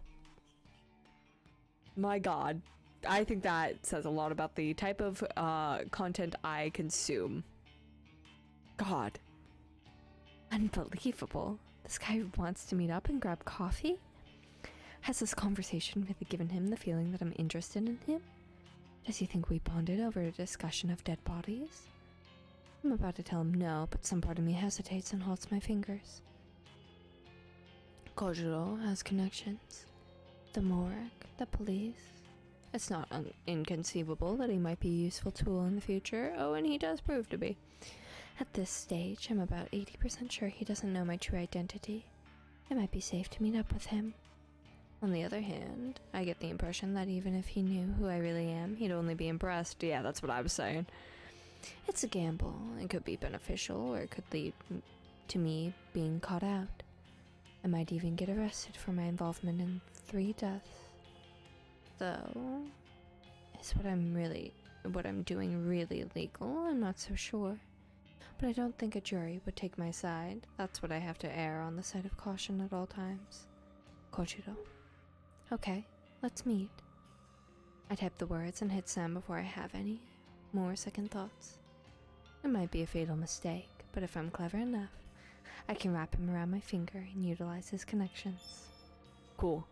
My god. I think that says a lot about the type of content I consume. God. Unbelievable. This guy wants to meet up and grab coffee? Has this conversation really given him the feeling that I'm interested in him? Does he think we bonded over a discussion of dead bodies? I'm about to tell him no, but some part of me hesitates and holds my fingers. Kojiro has connections. The morgue, the police. It's not inconceivable that he might be a useful tool in the future. Oh, and he does prove to be. At this stage, I'm about 80% sure he doesn't know my true identity. It might be safe to meet up with him. On the other hand, I get the impression that even if he knew who I really am, he'd only be impressed. Yeah, that's what I was saying. It's a gamble. It could be beneficial, or it could lead to me being caught out. I might even get arrested for my involvement in 3 deaths. Though, is what I'm doing really illegal? I'm not so sure. But I don't think a jury would take my side. That's what I have to err on the side of caution at all times. Kojiro. Okay, let's meet. I type the words and hit send before I have any more second thoughts. It might be a fatal mistake, but if I'm clever enough, I can wrap him around my finger and utilize his connections. Cool.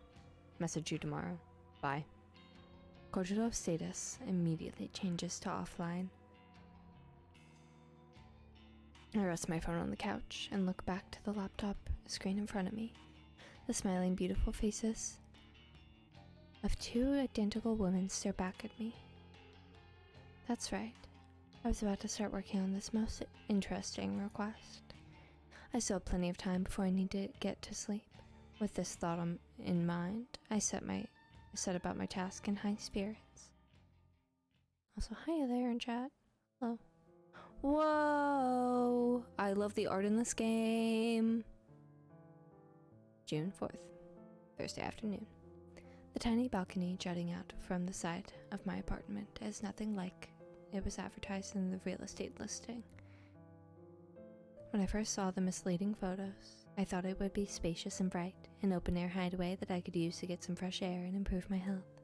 Message you tomorrow. Bye. Kojiro's status immediately changes to offline. I rest my phone on the couch and look back to the laptop screen in front of me. The smiling, beautiful faces of 2 identical women stare back at me. That's right. I was about to start working on this most interesting request. I still have plenty of time before I need to get to sleep. With this thought in mind, I set about my task in high spirits. Also, hiya there in chat. Hello. Whoa! I love the art in this game. June 4th, Thursday afternoon. The tiny balcony jutting out from the side of my apartment is nothing like it was advertised in the real estate listing. When I first saw the misleading photos, I thought it would be spacious and bright, an open-air hideaway that I could use to get some fresh air and improve my health.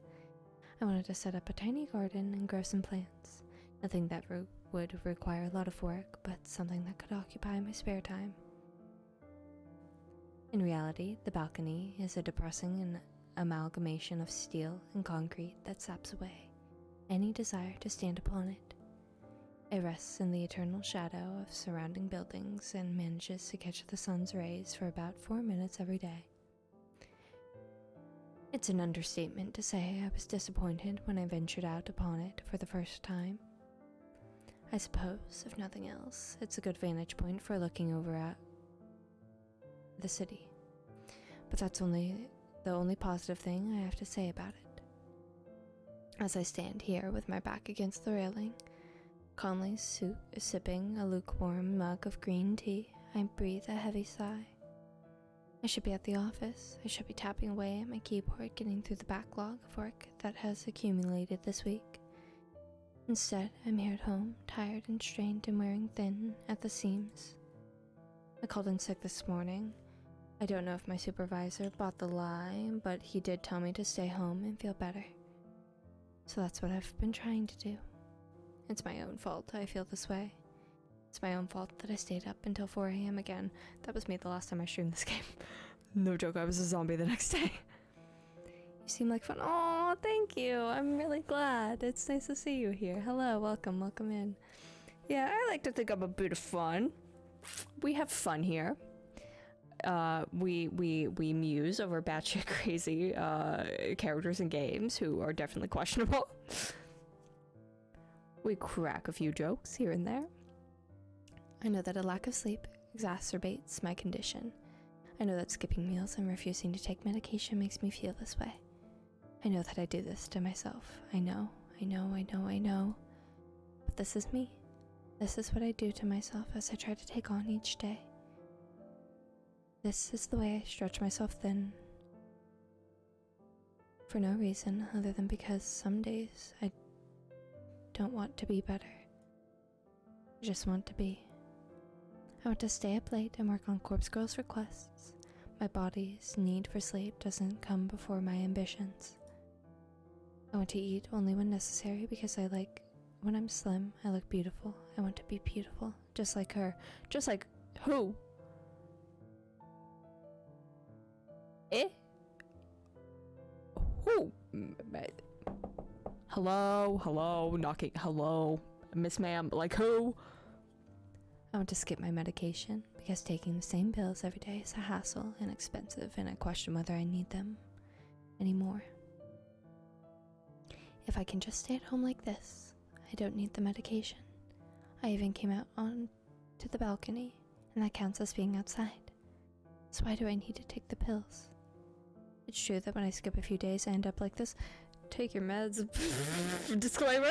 I wanted to set up a tiny garden and grow some plants, nothing that would require a lot of work, but something that could occupy my spare time. In reality, the balcony is a depressing amalgamation of steel and concrete that saps away any desire to stand upon it. It rests in the eternal shadow of surrounding buildings and manages to catch the sun's rays for about 4 minutes every day. It's an understatement to say I was disappointed when I ventured out upon it for the first time. I suppose, if nothing else, it's a good vantage point for looking over at the city. But that's the only positive thing I have to say about it. As I stand here with my back against the railing, calmly sipping a lukewarm mug of green tea, I breathe a heavy sigh. I should be at the office. I should be tapping away at my keyboard, getting through the backlog of work that has accumulated this week. Instead, I'm here at home, tired and strained and wearing thin at the seams. I called in sick this morning. I don't know if my supervisor bought the lie, but he did tell me to stay home and feel better. So that's what I've been trying to do. It's my own fault I feel this way. It's my own fault that I stayed up until 4 a.m. again. That was me the last time I streamed this game. No joke, I was a zombie the next day. You seem like fun. Oh, thank you. I'm really glad. It's nice to see you here. Hello, welcome in. Yeah, I like to think I'm a bit of fun. We have fun here. We muse over batshit crazy characters in games who are definitely questionable. We crack a few jokes here and there. I know that a lack of sleep exacerbates my condition. I know that skipping meals and refusing to take medication makes me feel this way. I know that I do this to myself. I know. But this is me. This is what I do to myself as I try to take on each day. This is the way I stretch myself thin. For no reason other than because some days I don't want to be better. I just want to be. I want to stay up late and work on Corpse Girl's requests. My body's need for sleep doesn't come before my ambitions. I want to eat only when necessary because when I'm slim, I look beautiful. I want to be beautiful, just like her. Just like who? Eh? Who? Hello, knocking. Hello, Miss Ma'am. Like who? I want to skip my medication because taking the same pills every day is a hassle and expensive, and I question whether I need them anymore. If I can just stay at home like this, I don't need the medication. I even came out on to the balcony, and that counts as being outside. So why do I need to take the pills? It's true that when I skip a few days, I end up like this. Take your meds. Disclaimer.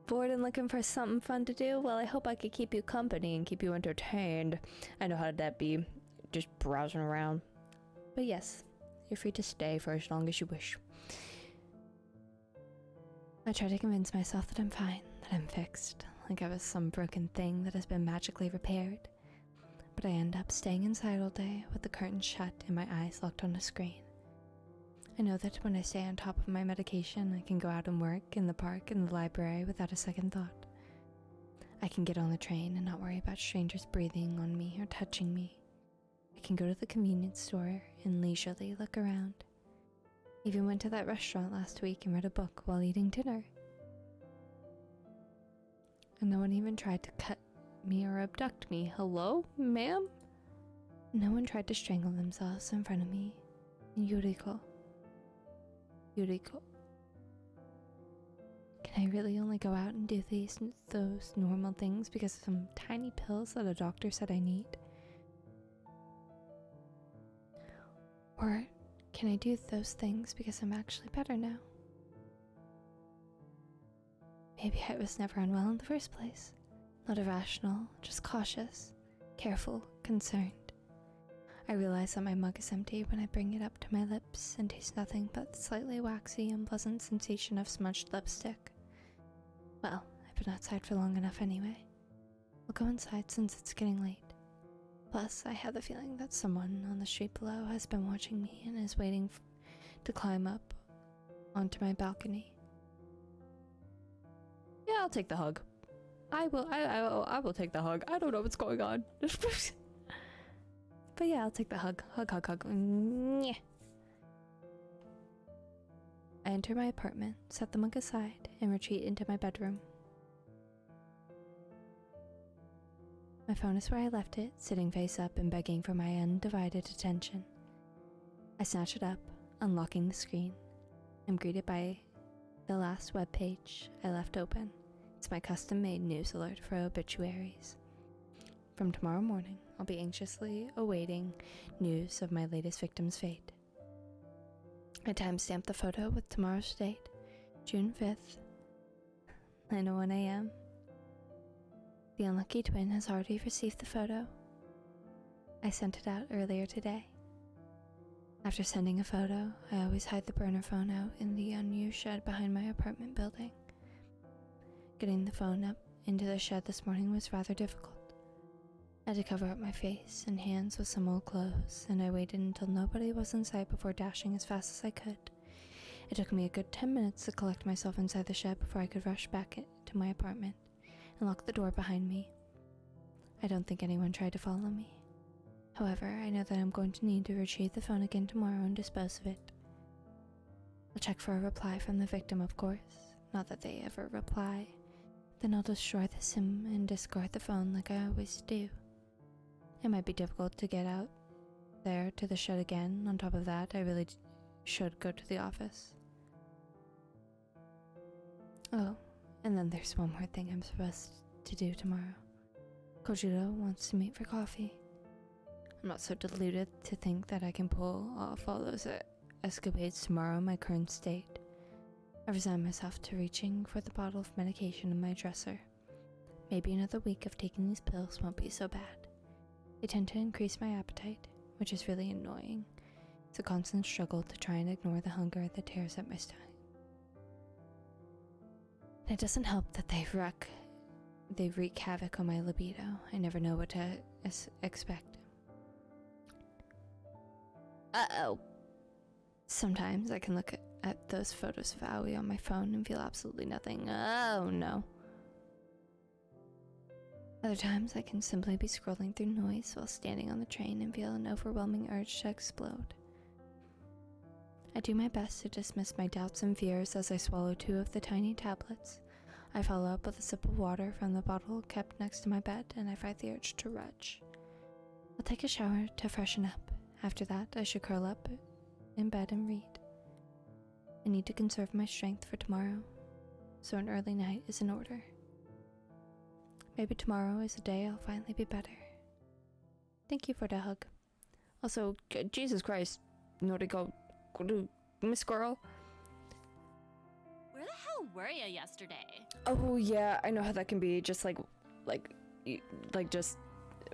Bored and looking for something fun to do? Well, I hope I could keep you company and keep you entertained. I know how that be, just browsing around. But yes, you're free to stay for as long as you wish. I try to convince myself that I'm fine, that I'm fixed, like I was some broken thing that has been magically repaired. But I end up staying inside all day with the curtains shut and my eyes locked on a screen. I know that when I stay on top of my medication, I can go out and work in the park and the library without a second thought. I can get on the train and not worry about strangers breathing on me or touching me. I can go to the convenience store and leisurely look around. Even went to that restaurant last week and read a book while eating dinner. And no one even tried to cut me or abduct me. Hello, ma'am? No one tried to strangle themselves in front of me. Yuriko. Can I really only go out and do those normal things because of some tiny pills that a doctor said I need? Or can I do those things because I'm actually better now? Maybe I was never unwell in the first place. Not irrational, just cautious, careful, concerned. I realize that my mug is empty when I bring it up to my lips and taste nothing but the slightly waxy, unpleasant sensation of smudged lipstick. Well, I've been outside for long enough anyway. I'll go inside since it's getting late. Plus, I have the feeling that someone on the street below has been watching me and is waiting to climb up onto my balcony. Yeah, I'll take the hug. I will take the hug. I don't know what's going on. But yeah, I'll take the hug. Hug. Nyeh. I enter my apartment, set the mug aside, and retreat into my bedroom. My phone is where I left it, sitting face up and begging for my undivided attention. I snatch it up, unlocking the screen. I'm greeted by the last web page I left open. It's my custom-made news alert for obituaries. From tomorrow morning, I'll be anxiously awaiting news of my latest victim's fate. I timestamp the photo with tomorrow's date, June 5th, 9:01 a.m. The unlucky twin has already received the photo. I sent it out earlier today. After sending a photo, I always hide the burner phone out in the unused shed behind my apartment building. Getting the phone up into the shed this morning was rather difficult. I had to cover up my face and hands with some old clothes, and I waited until nobody was in sight before dashing as fast as I could. It took me a good 10 minutes to collect myself inside the shed before I could rush back to my apartment and lock the door behind me. I don't think anyone tried to follow me. However, I know that I'm going to need to retrieve the phone again tomorrow and dispose of it. I'll check for a reply from the victim, of course. Not that they ever reply. Then I'll destroy the SIM and discard the phone like I always do. It might be difficult to get out there to the shed again. On top of that, I really should go to the office. Oh, and then there's one more thing I'm supposed to do tomorrow. Kojiro wants to meet for coffee. I'm not so deluded to think that I can pull off all those escapades tomorrow in my current state. I resign myself to reaching for the bottle of medication in my dresser. Maybe another week of taking these pills won't be so bad. They tend to increase my appetite, which is really annoying. It's a constant struggle to try and ignore the hunger that tears at my stomach. And it doesn't help that they wreak havoc on my libido. I never know what to expect. Uh-oh. Sometimes I can look at those photos of Aoi on my phone and feel absolutely nothing. Oh no. Other times I can simply be scrolling through noise while standing on the train and feel an overwhelming urge to explode. I do my best to dismiss my doubts and fears as I swallow 2 of the tiny tablets. I follow up with a sip of water from the bottle kept next to my bed, and I fight the urge to retch. I'll take a shower to freshen up. After that, I should curl up in bed and read. I need to conserve my strength for tomorrow, so an early night is in order. Maybe tomorrow is a day I'll finally be better. Thank you for the hug. Also, Jesus Christ, noriko, Miss Girl. Where the hell were you yesterday? Oh yeah, I know how that can be. Just like just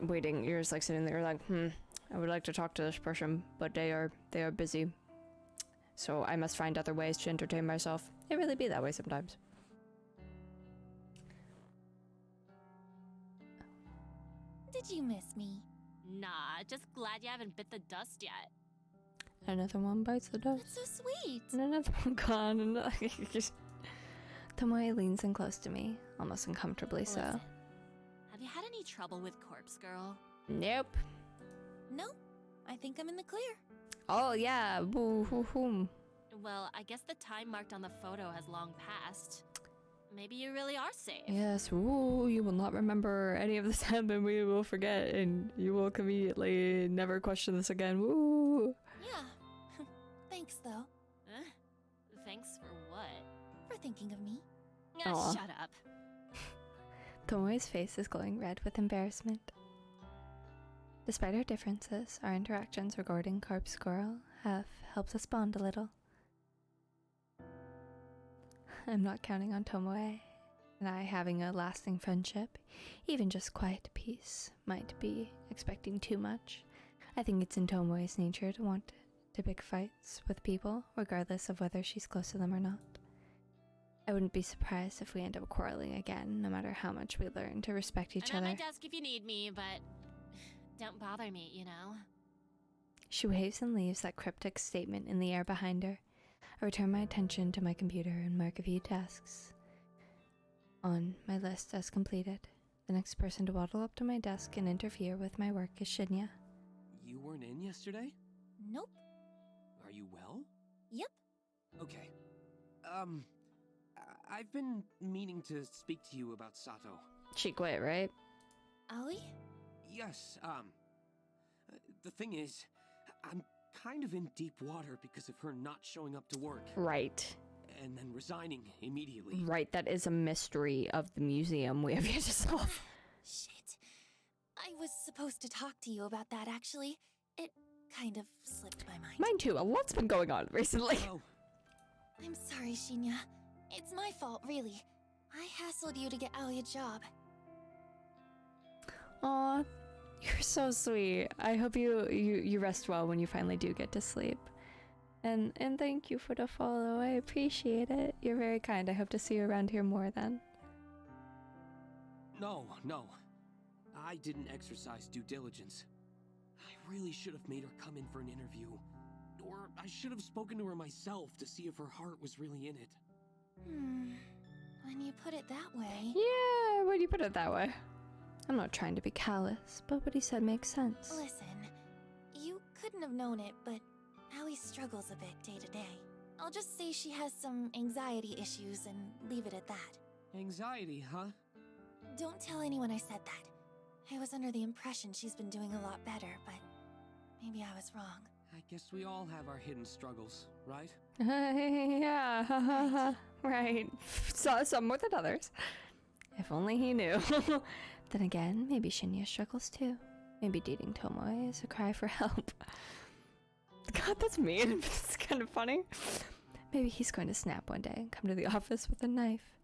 waiting. You're just like sitting there, like, I would like to talk to this person, but they are busy. So I must find other ways to entertain myself. It really be that way sometimes. Did you miss me? Nah, just glad you haven't bit the dust yet. Another one bites the dust. That's so sweet. And another one gone. Tomoe leans in close to me, almost uncomfortably so. Listen, have you had any trouble with Corpse Girl? Nope. Nope. I think I'm in the clear. Oh yeah. Boo-hoo-hoo. Well, I guess the time marked on the photo has long passed. Maybe you really are safe. Yes. Ooh, you will not remember any of this happened. We will forget, and you will conveniently never question this again. Woo. Yeah. Thanks, though. Huh? Thanks for what? For thinking of me. Aw. Shut up. Tomoe's face is glowing red with embarrassment. Despite our differences, our interactions regarding Corpse Girl have helped us bond a little. I'm not counting on Tomoe and I having a lasting friendship. Even just quiet peace might be expecting too much. I think it's in Tomoe's nature to want to pick fights with people, regardless of whether she's close to them or not. I wouldn't be surprised if we end up quarreling again, no matter how much we learn to respect each I'm other. at my desk if you need me, but don't bother me, you know? She waves and leaves that cryptic statement in the air behind her. I return my attention to my computer and mark a few tasks on my list as completed. The next person to waddle up to my desk and interfere with my work is Shinya. You weren't in yesterday? Nope. Are you well? Yep. Okay. I've been meaning to speak to you about Sato. She quit, right? Aoi? Yes, the thing is, I'm kind of in deep water because of her not showing up to work. Right. And then resigning immediately. Right, that is a mystery of the museum we have yet to solve. Shit. I was supposed to talk to you about that, actually. It kind of slipped my mind. Mine too, a lot's been going on recently. Oh, I'm sorry, Shinya. It's my fault, really. I hassled you to get Aoi a job. Aw, you're so sweet. I hope you rest well when you finally do get to sleep. And thank you for the follow. I appreciate it. You're very kind. I hope to see you around here more then. no. I didn't exercise due diligence. I really should have made her come in for an interview. Or I should have spoken to her myself to see if her heart was really in it. When you put it that way... Yeah, when you put it that way. I'm not trying to be callous, but what he said makes sense. Listen, you couldn't have known it, but Aoi struggles a bit day to day. I'll just say she has some anxiety issues and leave it at that. Anxiety, huh? Don't tell anyone I said that. I was under the impression she's been doing a lot better, but maybe I was wrong. I guess we all have our hidden struggles, right? Yeah, right. Some more than others. If only he knew. Then again, maybe Shinya struggles too. Maybe dating Tomoe is a cry for help. God, that's mean. It's kind of funny. Maybe he's going to snap one day and come to the office with a knife.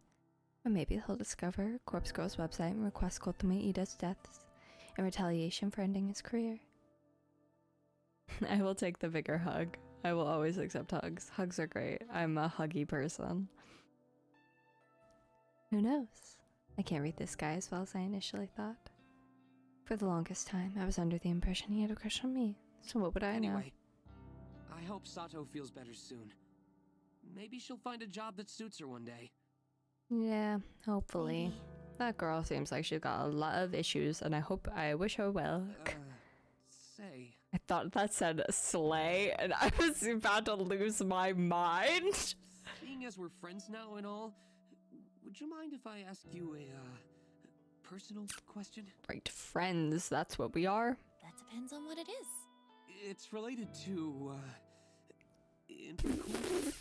Or maybe he'll discover Corpse Girl's website and request Kotome Ida's deaths in retaliation for ending his career. I will take the bigger hug. I will always accept hugs. Hugs are great. I'm a huggy person. Who knows? I can't read this guy as well as I initially thought. For the longest time, I was under the impression he had a crush on me. So what would I know? Anyway, I hope Sato feels better soon. Maybe she'll find a job that suits her one day. Yeah, hopefully. Maybe. That girl seems like she's got a lot of issues, and I wish her well. Say, I thought that said slay, and I was about to lose my mind. seeing as we're friends now and all, would you mind if I ask you a personal question? Right, friends, that's what we are. That depends on what it is. It's related to, intercourse.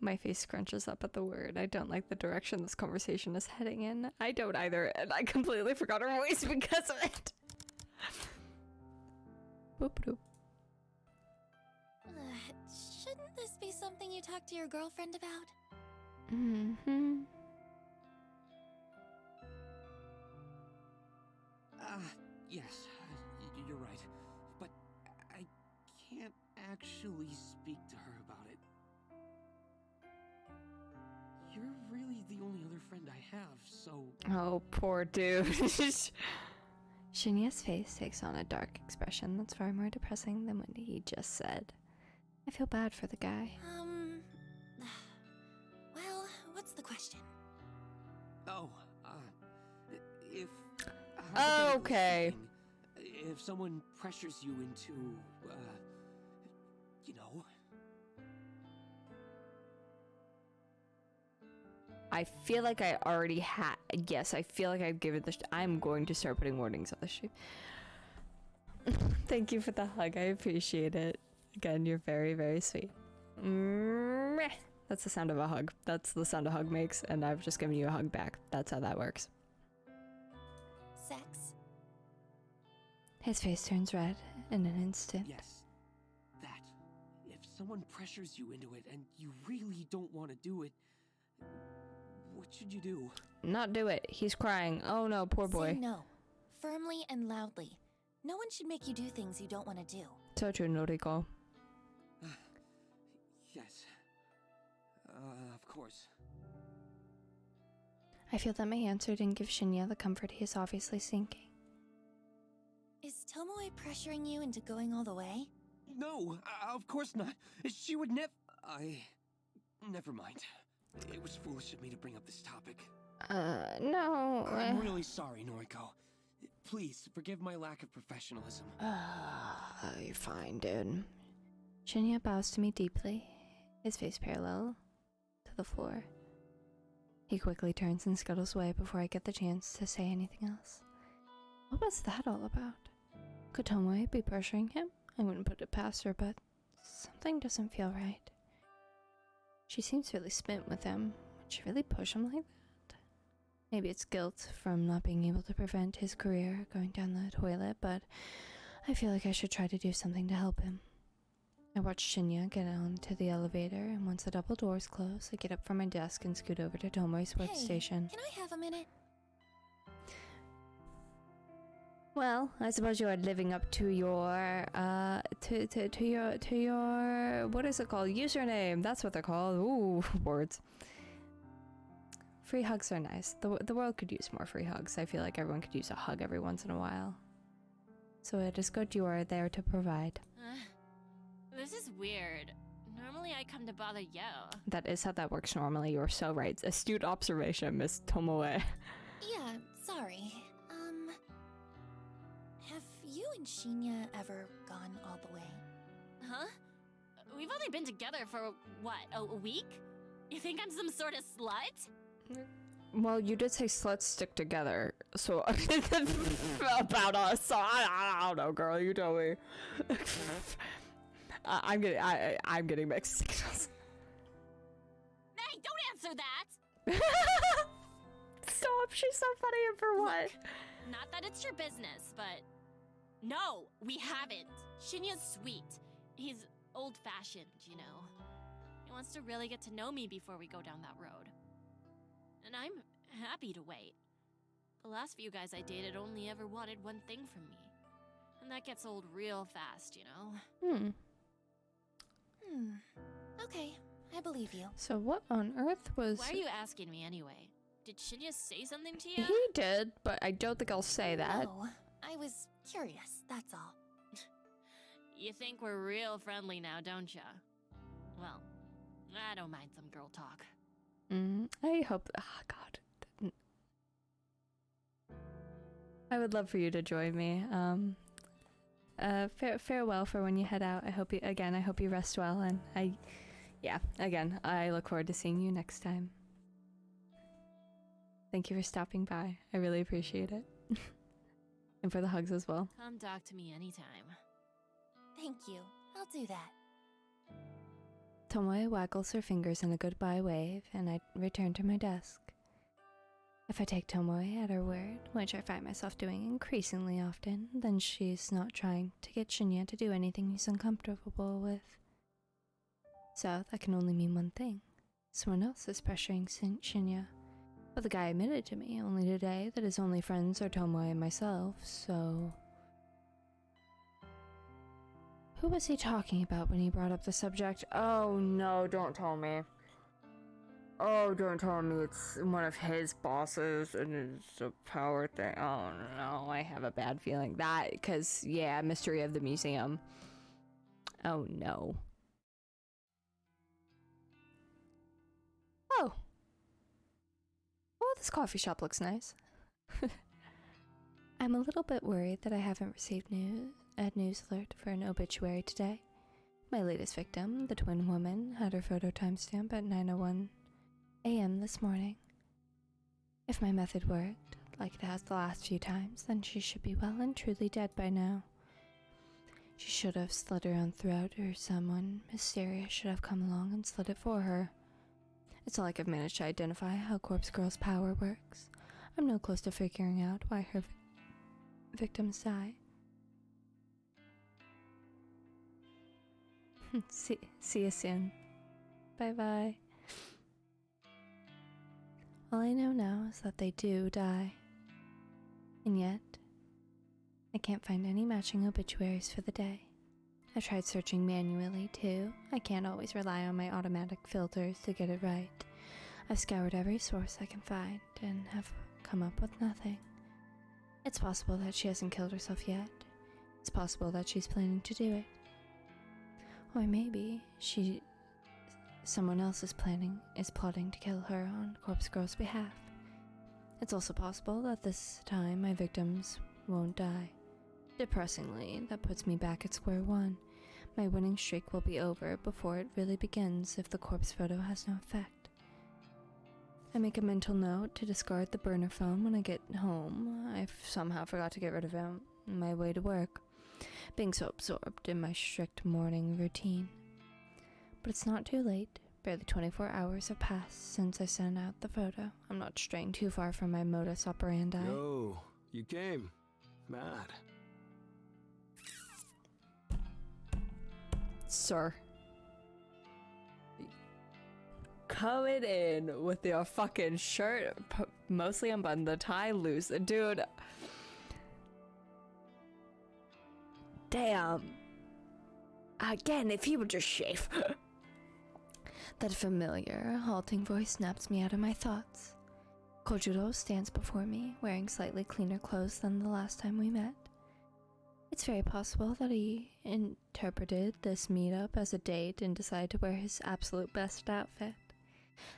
My face scrunches up at the word. I don't like the direction this conversation is heading in. I don't either, and I completely forgot her voice because of it. Boop doop. Shouldn't this be something you talk to your girlfriend about? Mm-hmm. Yes, you're right. But I can't actually speak to her about it. You're really the only other friend I have, so... Oh, poor dude. Shinya's face takes on a dark expression that's far more depressing than what he just said. I feel bad for the guy. Well, what's the question? Oh, if... Okay. If someone pressures you into, you know... I feel like I already had. Yes, I feel like I've given this. I'm going to start putting warnings on the stream. Thank you for the hug. I appreciate it. Again, you're very, very sweet. Mwah. That's the sound of a hug. That's the sound a hug makes, and I've just given you a hug back. That's how that works. Sex? His face turns red in an instant. Yes, that. If someone pressures you into it and you really don't want to do it, what should you do? Not do it. He's crying. Oh no, poor boy. Say no. Firmly and loudly. No one should make you do things you don't want to do. So true, Noriko. Yes. Of course. I feel that my answer didn't give Shinya the comfort he is obviously seeking. Is Tomoe pressuring you into going all the way? No, of course not. She would never... Never mind. It was foolish of me to bring up this topic. No. I'm really sorry, Noriko. Please, forgive my lack of professionalism. You're fine, dude. Shinya bows to me deeply, his face parallel to the floor. He quickly turns and scuttles away before I get the chance to say anything else. What was that all about? Could Tomoe be pressuring him? I wouldn't put it past her, but something doesn't feel right. She seems really spent with him. Would she really push him like that? Maybe it's guilt from not being able to prevent his career going down the toilet, but I feel like I should try to do something to help him. I watch Shinya get onto the elevator, and once the double doors close, I get up from my desk and scoot over to Tomoe's workstation. Hey, can I have a minute? Well, I suppose you are living up to your, to your, what is it called? Username. That's what they're called. Ooh, words. Free hugs are nice. The world could use more free hugs. I feel like everyone could use a hug every once in a while. So it is good you are there to provide. This is weird. Normally I come to bother you. That is how that works normally. You're so right. Astute observation, Miss Tomoe. Yeah, sorry. Have you and Shinya ever gone all the way? Huh? We've only been together for, what, a week? You think I'm some sort of slut? Well, you did say sluts stick together, so about us. So I don't know, girl. You tell me. I'm getting mixed signals. Hey, don't answer that! Stop! She's so funny. And for what? Look, not that it's your business, but no, we haven't. Shinya's sweet. He's old-fashioned, you know. He wants to really get to know me before we go down that road. And I'm happy to wait. The last few guys I dated only ever wanted one thing from me. And that gets old real fast, you know? Okay, I believe you. So what on earth was... Why are you asking me anyway? Did Shinya say something to you? He did, but I don't think I'll say that. No, I was curious, that's all. You think we're real friendly now, don't ya? Well, I don't mind some girl talk. I hope. Oh, God. I would love for you to join me. Farewell for when you head out. I hope you rest well, and I look forward to seeing you next time. Thank you for stopping by. I really appreciate it. And for the hugs as well. Come talk to me anytime. Thank you, I'll do that. Tomoe waggles her fingers in a goodbye wave, and I return to my desk. If I take Tomoe at her word, which I find myself doing increasingly often, then she's not trying to get Shinya to do anything he's uncomfortable with. So that can only mean one thing. Someone else is pressuring Shinya. But the guy admitted to me only today that his only friends are Tomoe and myself, so... Who was he talking about when he brought up the subject? Oh no, don't tell me. Oh, don't tell me it's one of his bosses and it's a power thing. Oh no, I have a bad feeling. That, because, yeah, mystery of the museum. Oh no. Oh. Oh, this coffee shop looks nice. I'm a little bit worried that I haven't received a news alert for an obituary today. My latest victim, the twin woman, had her photo timestamp at 9:01 a.m. this morning. If my method worked, like it has the last few times, then she should be well and truly dead by now. She should have slit her own throat, or someone mysterious should have come along and slit it for her. It's not like I've managed to identify how Corpse Girl's power works. I'm no close to figuring out why her victims die. See you soon. Bye-bye. All I know now is that they do die. And yet, I can't find any matching obituaries for the day. I've tried searching manually too. I can't always rely on my automatic filters to get it right. I've scoured every source I can find and have come up with nothing. It's possible that she hasn't killed herself yet. It's possible that she's planning to do it. Or maybe someone else is plotting to kill her on Corpse Girl's behalf. It's also possible that this time my victims won't die. Depressingly, that puts me back at square one. My winning streak will be over before it really begins if the corpse photo has no effect. I make a mental note to discard the burner phone when I get home. I somehow forgot to get rid of it on my way to work, being so absorbed in my strict morning routine. But it's not too late. Barely 24 hours have passed since I sent out the photo. I'm not straying too far from my modus operandi. Yo, you came. Mad. Sir. Coming in with your fucking shirt mostly unbuttoned, the tie loose. Dude. Damn. Again, if he would just shave. That familiar, halting voice snaps me out of my thoughts. Kojuro stands before me, wearing slightly cleaner clothes than the last time we met. It's very possible that he interpreted this meetup as a date and decided to wear his absolute best outfit.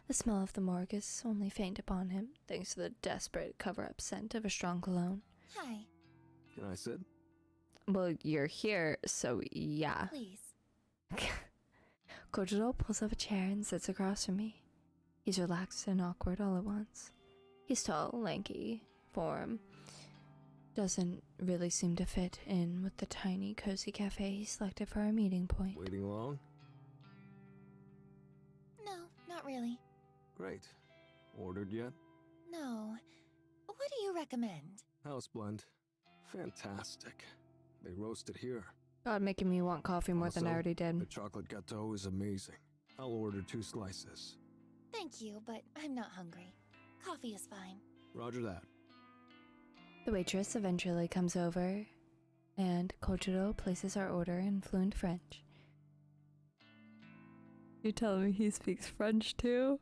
The smell of the morgue is only faint upon him, thanks to the desperate cover-up scent of a strong cologne. Hi. Can I sit? Well, you're here, so yeah. Please. Kojiro pulls up a chair and sits across from me. He's relaxed and awkward all at once. He's tall, lanky, form doesn't really seem to fit in with the tiny, cozy cafe he selected for our meeting point. Waiting long? No, not really. Great. Ordered yet? No. What do you recommend? House blend. Fantastic. They roast it here. God, making me want coffee more than I Also, already The did. chocolate gâteau is amazing. I'll order 2 slices. Thank you, but I'm not hungry. Coffee is fine. Roger that. The waitress eventually comes over, and Kojiro places our order in fluent French. You telling me he speaks French too?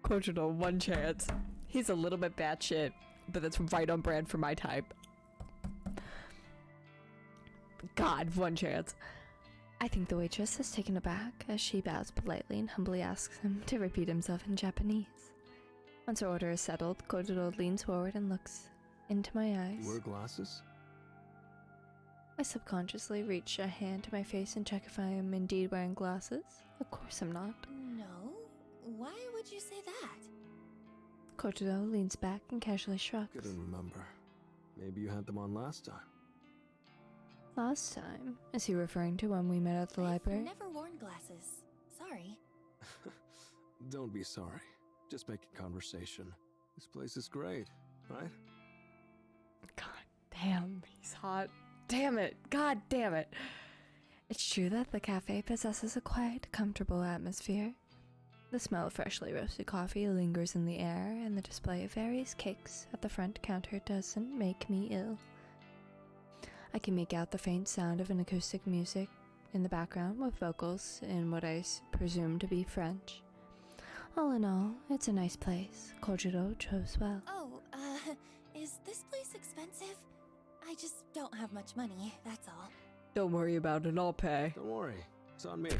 Kojiro, one chance. He's a little bit batshit, but that's right on brand for my type. God, one chance. I think the waitress is taken aback as she bows politely and humbly asks him to repeat himself in Japanese. Once her order is settled, Kojiro leans forward and looks into my eyes. You wear glasses? I subconsciously reach a hand to my face and check if I am indeed wearing glasses. Of course I'm not. No? Why would you say that? Kojiro leans back and casually shrugs. Couldn't remember. Maybe you had them on last time. Last time? Is he referring to when we met at the library? I've never worn glasses. Sorry. Don't be sorry. Just making conversation. This place is great, right? God damn, he's hot. Damn it. God damn it. It's true that the cafe possesses a quiet, comfortable atmosphere. The smell of freshly roasted coffee lingers in the air, and the display of various cakes at the front counter doesn't make me ill. I can make out the faint sound of an acoustic music in the background with vocals in what I presume to be French. All in all, it's a nice place. Kojiro chose well. Oh, is this place expensive? I just don't have much money, that's all. Don't worry about it, I'll pay. Don't worry. It's on me.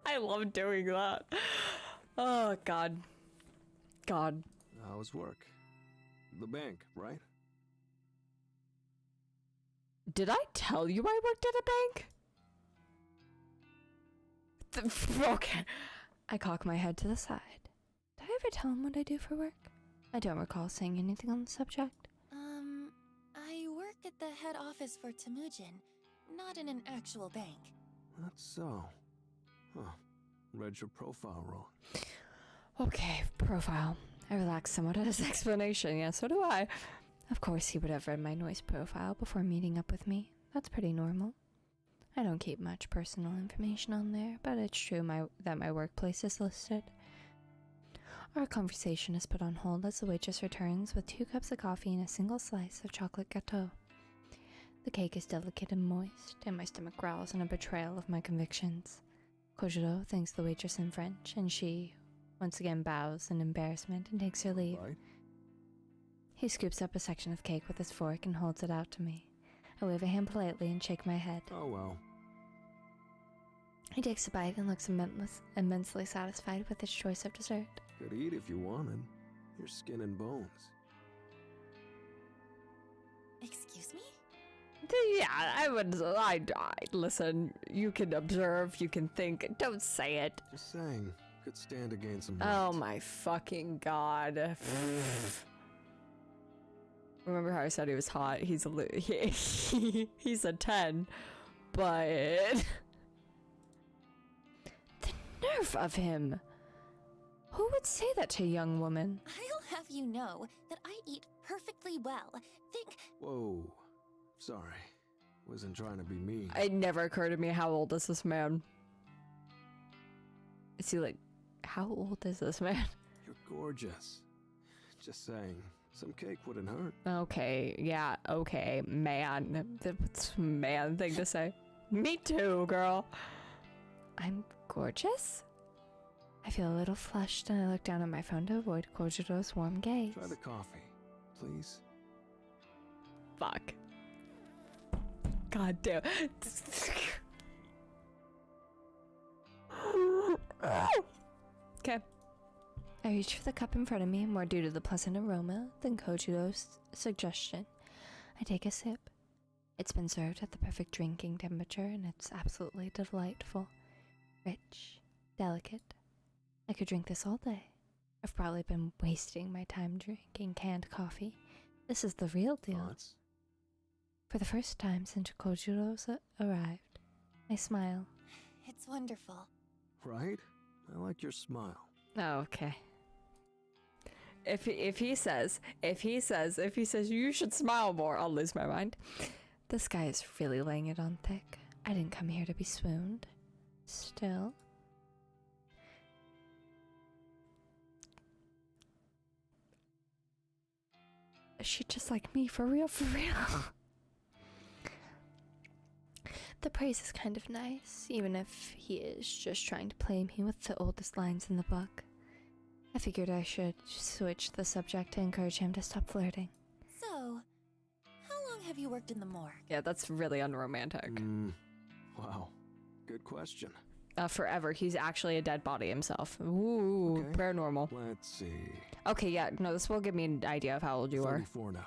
I love doing that. Oh, God. God. How's work? The bank, right? Did I tell you I worked at a bank? Okay. I cock my head to the side. Did I ever tell him what I do for work? I don't recall saying anything on the subject. I work at the head office for Temujin, not in an actual bank. That's so. Huh. Read your profile wrong. Okay, profile. I relax somewhat at his explanation. Yeah, so do I. Of course, he would have read my noise profile before meeting up with me. That's pretty normal. I don't keep much personal information on there, but it's true that my workplace is listed. Our conversation is put on hold as the waitress returns with 2 cups of coffee and a single slice of chocolate gâteau. The cake is delicate and moist, and my stomach growls in a betrayal of my convictions. Kojiro thanks the waitress in French, and she once again bows in embarrassment and takes her leave. Right? He scoops up a section of cake with his fork and holds it out to me. I wave a hand politely and shake my head. Oh well. He takes a bite and looks immensely satisfied with his choice of dessert. Could eat if you wanted. Your skin and bones. Excuse me? Yeah, I listen, you can observe, you can think, don't say it. Just saying. Could stand to gain some weight. Oh my fucking God. Remember how I said he was hot? He's he's a 10, but the nerve of him. Who would say that to a young woman? I'll have you know that I eat perfectly well. Think. Whoa. Sorry. Wasn't trying to be mean. It never occurred to me, how old is this man? Is he like, how old is this man? You're gorgeous. Just saying. Some cake wouldn't hurt. Okay, yeah, okay, man. That's a man thing to say. Me too, girl. I'm gorgeous? I feel a little flushed and I look down at my phone to avoid Kojiro's warm gaze. Try the coffee, please. Fuck. God damn. Okay. I reach for the cup in front of me, more due to the pleasant aroma than Kojiro's suggestion. I take a sip. It's been served at the perfect drinking temperature and it's absolutely delightful. Rich, delicate. I could drink this all day. I've probably been wasting my time drinking canned coffee. This is the real deal. Thoughts? For the first time since Kojiro's arrived, I smile. It's wonderful. Right? I like your smile. Oh, okay. If he says you should smile more, I'll lose my mind. This guy is really laying it on thick. I didn't come here to be swooned. Still. Is she just like me? For real? For real? The praise is kind of nice, even if he is just trying to play me with the oldest lines in the book. I figured I should switch the subject to encourage him to stop flirting. So, how long have you worked in the morgue? Yeah, that's really unromantic. Wow. Good question. Forever. He's actually a dead body himself. Ooh, Okay. paranormal. Let's see. Okay, yeah, no, this will give me an idea of how old you are. 34 now.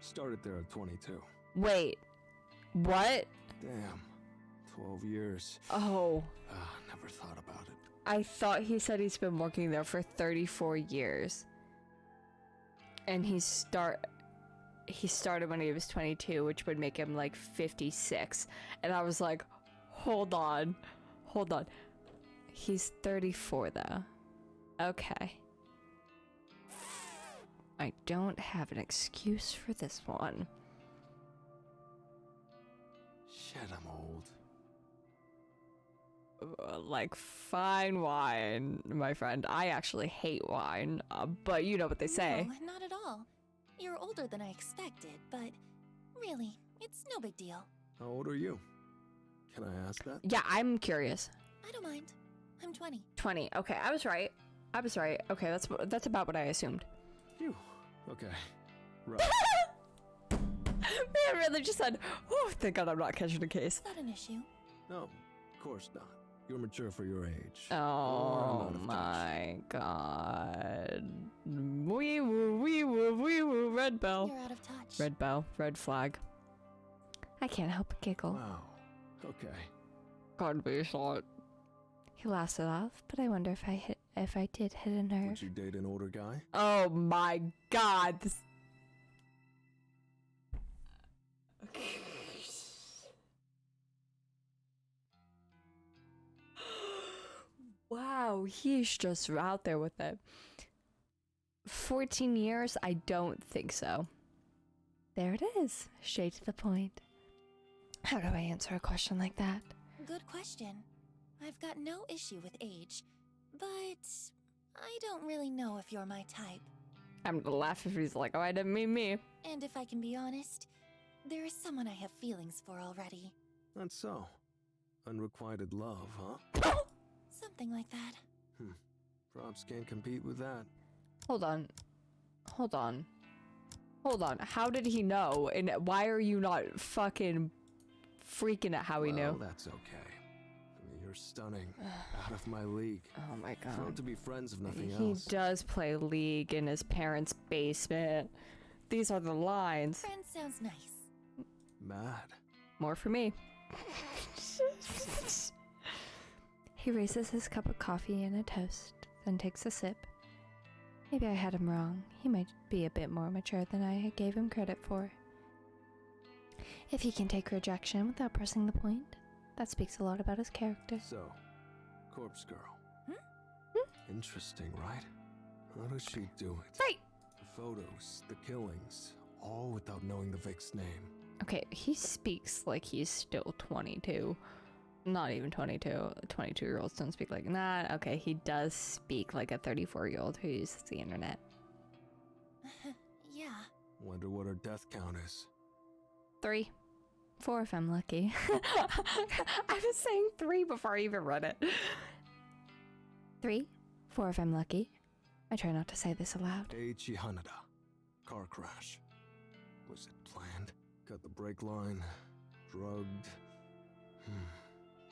Started there at 22. Wait, what? Damn. 12 years. Oh, Never thought about it. I thought he said he's been working there for 34 years. And he started when he was 22, which would make him like 56. And I was like, hold on. He's 34 though. Okay. I don't have an excuse for this one. Shit, I'm old. Like fine wine, my friend. I actually hate wine, but you know what they say. No, not at all. You're older than I expected, but really, it's no big deal. How old are you? Can I ask that? Yeah, I'm curious. I don't mind. I'm 20. 20. Okay, I was right. Okay, that's about what I assumed. Phew. Okay. Right. Man, really just said, oh, thank God I'm not catching a case. Is that an issue? No, of course not. You're mature for your age. Oh You're out of touch. my God. Wee woo, red bell. You're out of touch. Red bell, red flag. I can't help but giggle. Wow. Okay. Can't be shot. He laughs it off, but I wonder if I did hit a nerve. Would you date an older guy? Oh my God. Wow, he's just out there with it. 14 years? I don't think so. There it is, straight to the point. How do I answer a question like that? Good question. I've got no issue with age, but I don't really know if you're my type. I'm gonna laugh if he's like, oh, I didn't mean me. And if I can be honest, there is someone I have feelings for already. That's so. Unrequited love, huh? Something like that. Props can't compete with that. Hold on. How did he know? And why are you not fucking freaking at how he knew? Well, that's okay. You're stunning. Out of my league. Oh my God. Fun to be friends if nothing He else. does play League in his parents' basement. These are the lines. Friend sounds nice. Mad. More for me. He raises his cup of coffee and a toast, then takes a sip. Maybe I had him wrong. He might be a bit more mature than I gave him credit for. If he can take rejection without pressing the point, that speaks a lot about his character. So, Corpse Girl. Interesting, right? How does she do it? Right. The photos, the killings, all without knowing the Vic's name. Okay, he speaks like he's still 22. Not even 22. 22-year-olds don't speak like that. Okay, he does speak like a 34-year-old who uses the internet. Yeah. Wonder what her death count is. 3. 4 if I'm lucky. I was saying 3 before I even read it. 3. 4 if I'm lucky. I try not to say this aloud. Eiichi Hanada. Car crash. Was it planned? Cut the brake line. Drugged.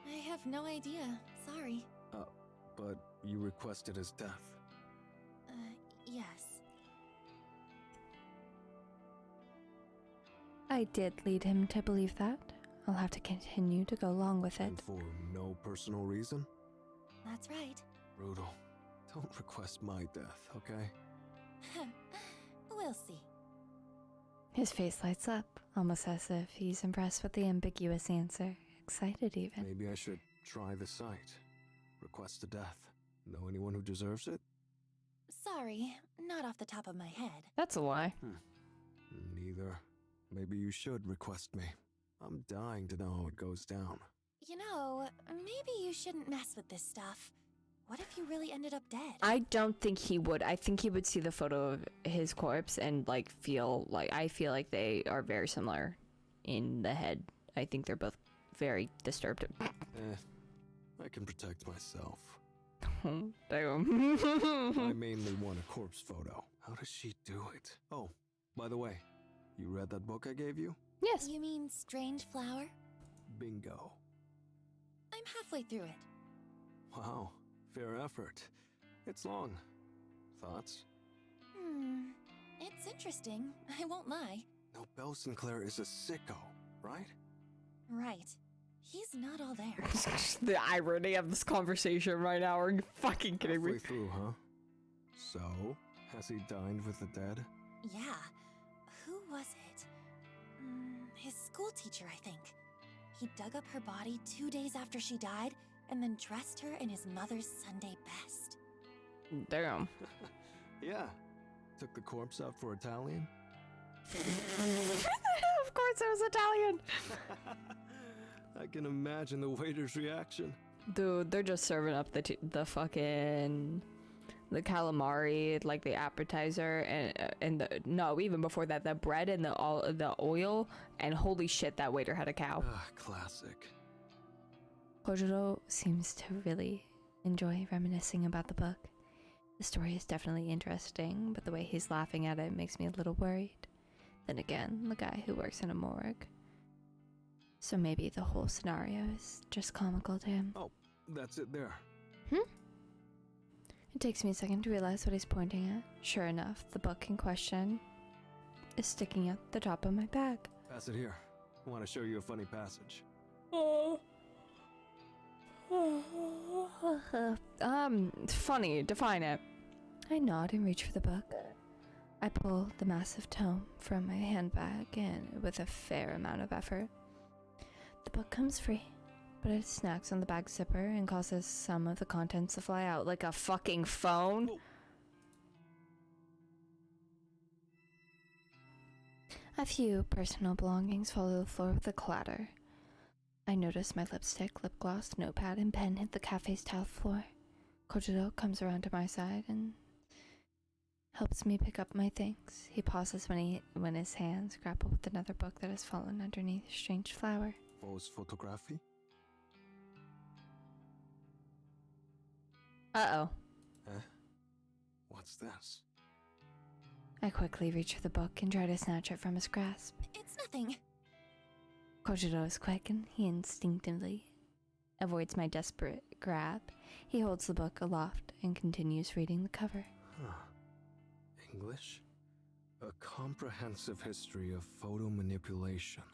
I have no idea. Sorry. But you requested his death. Yes. I did lead him to believe that. I'll have to continue to go along with it. And for no personal reason? That's right. Brutal. Don't request my death, okay? We'll see. His face lights up, almost as if he's impressed with the ambiguous answer. Excited even. Maybe I should try the site. Request a death. Know anyone who deserves it? Sorry, not off the top of my head. That's a lie. Neither. Maybe you should request me. I'm dying to know how it goes down. You know, maybe you shouldn't mess with this stuff. What if you really ended up dead? I don't think he would. I think he would see the photo of his corpse and I feel like they are very similar in the head. I think they're both very disturbed. I can protect myself. Damn. I mainly want a corpse photo. How does she do it? Oh, by the way, you read that book I gave you? Yes. You mean Strange Flower? Bingo. I'm halfway through it. Wow, fair effort. It's long. Thoughts? It's interesting, I won't lie. No, Belle Sinclair is a sicko, right? Right. He's not all there. The irony of this conversation right now. Are you fucking kidding me? Halfway through, huh? So, has he dined with the dead? Yeah. Who was it? His school teacher, I think. He dug up her body 2 days after she died, and then dressed her in his mother's Sunday best. Damn. Yeah. Took the corpse out for Italian? Of course it was Italian. I can imagine the waiter's reaction. Dude, they're just serving up the fucking the calamari, like the appetizer, and even before that, the bread and the oil, and holy shit, that waiter had a cow. Classic. Kojiro seems to really enjoy reminiscing about the book. The story is definitely interesting, but the way he's laughing at it makes me a little worried. Then again, the guy who works in a morgue. So maybe the whole scenario is just comical to him. Oh, that's it there. It takes me a second to realize what he's pointing at. Sure enough, the book in question is sticking at the top of my bag. Pass it here. I want to show you a funny passage. Funny. Define it. I nod and reach for the book. I pull the massive tome from my handbag, and with a fair amount of effort, the book comes free, but it snags on the bag zipper and causes some of the contents to fly out like a fucking phone. A few personal belongings fall to the floor with a clatter. I notice my lipstick, lip gloss, notepad, and pen hit the cafe's tile floor. Kojiro comes around to my side and helps me pick up my things. He pauses when his hands grapple with another book that has fallen underneath a strange flower. Fausse photography? Uh-oh. What's this? I quickly reach for the book and try to snatch it from his grasp. It's nothing. Kojiro is quick and he instinctively avoids my desperate grab. He holds the book aloft and continues reading the cover. English? A comprehensive history of photo manipulation.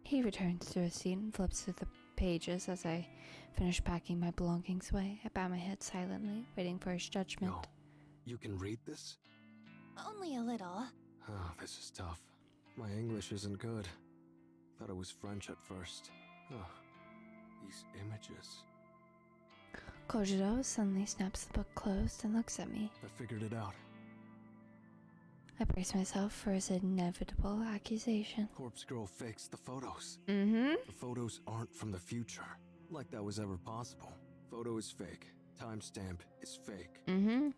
He returns to his seat and flips through the pages as I finish packing my belongings away. I bow my head silently, waiting for his judgment. No. You can read this? Only a little. Oh, this is tough. My English isn't good. Thought it was French at first. These images. Kojiro suddenly snaps the book closed and looks at me. I figured it out. I brace myself for his inevitable accusation. Corpse Girl fakes the photos. Mm-hmm. The photos aren't from the future. Like that was ever possible. Photo is fake. Timestamp is fake. Mm-hmm.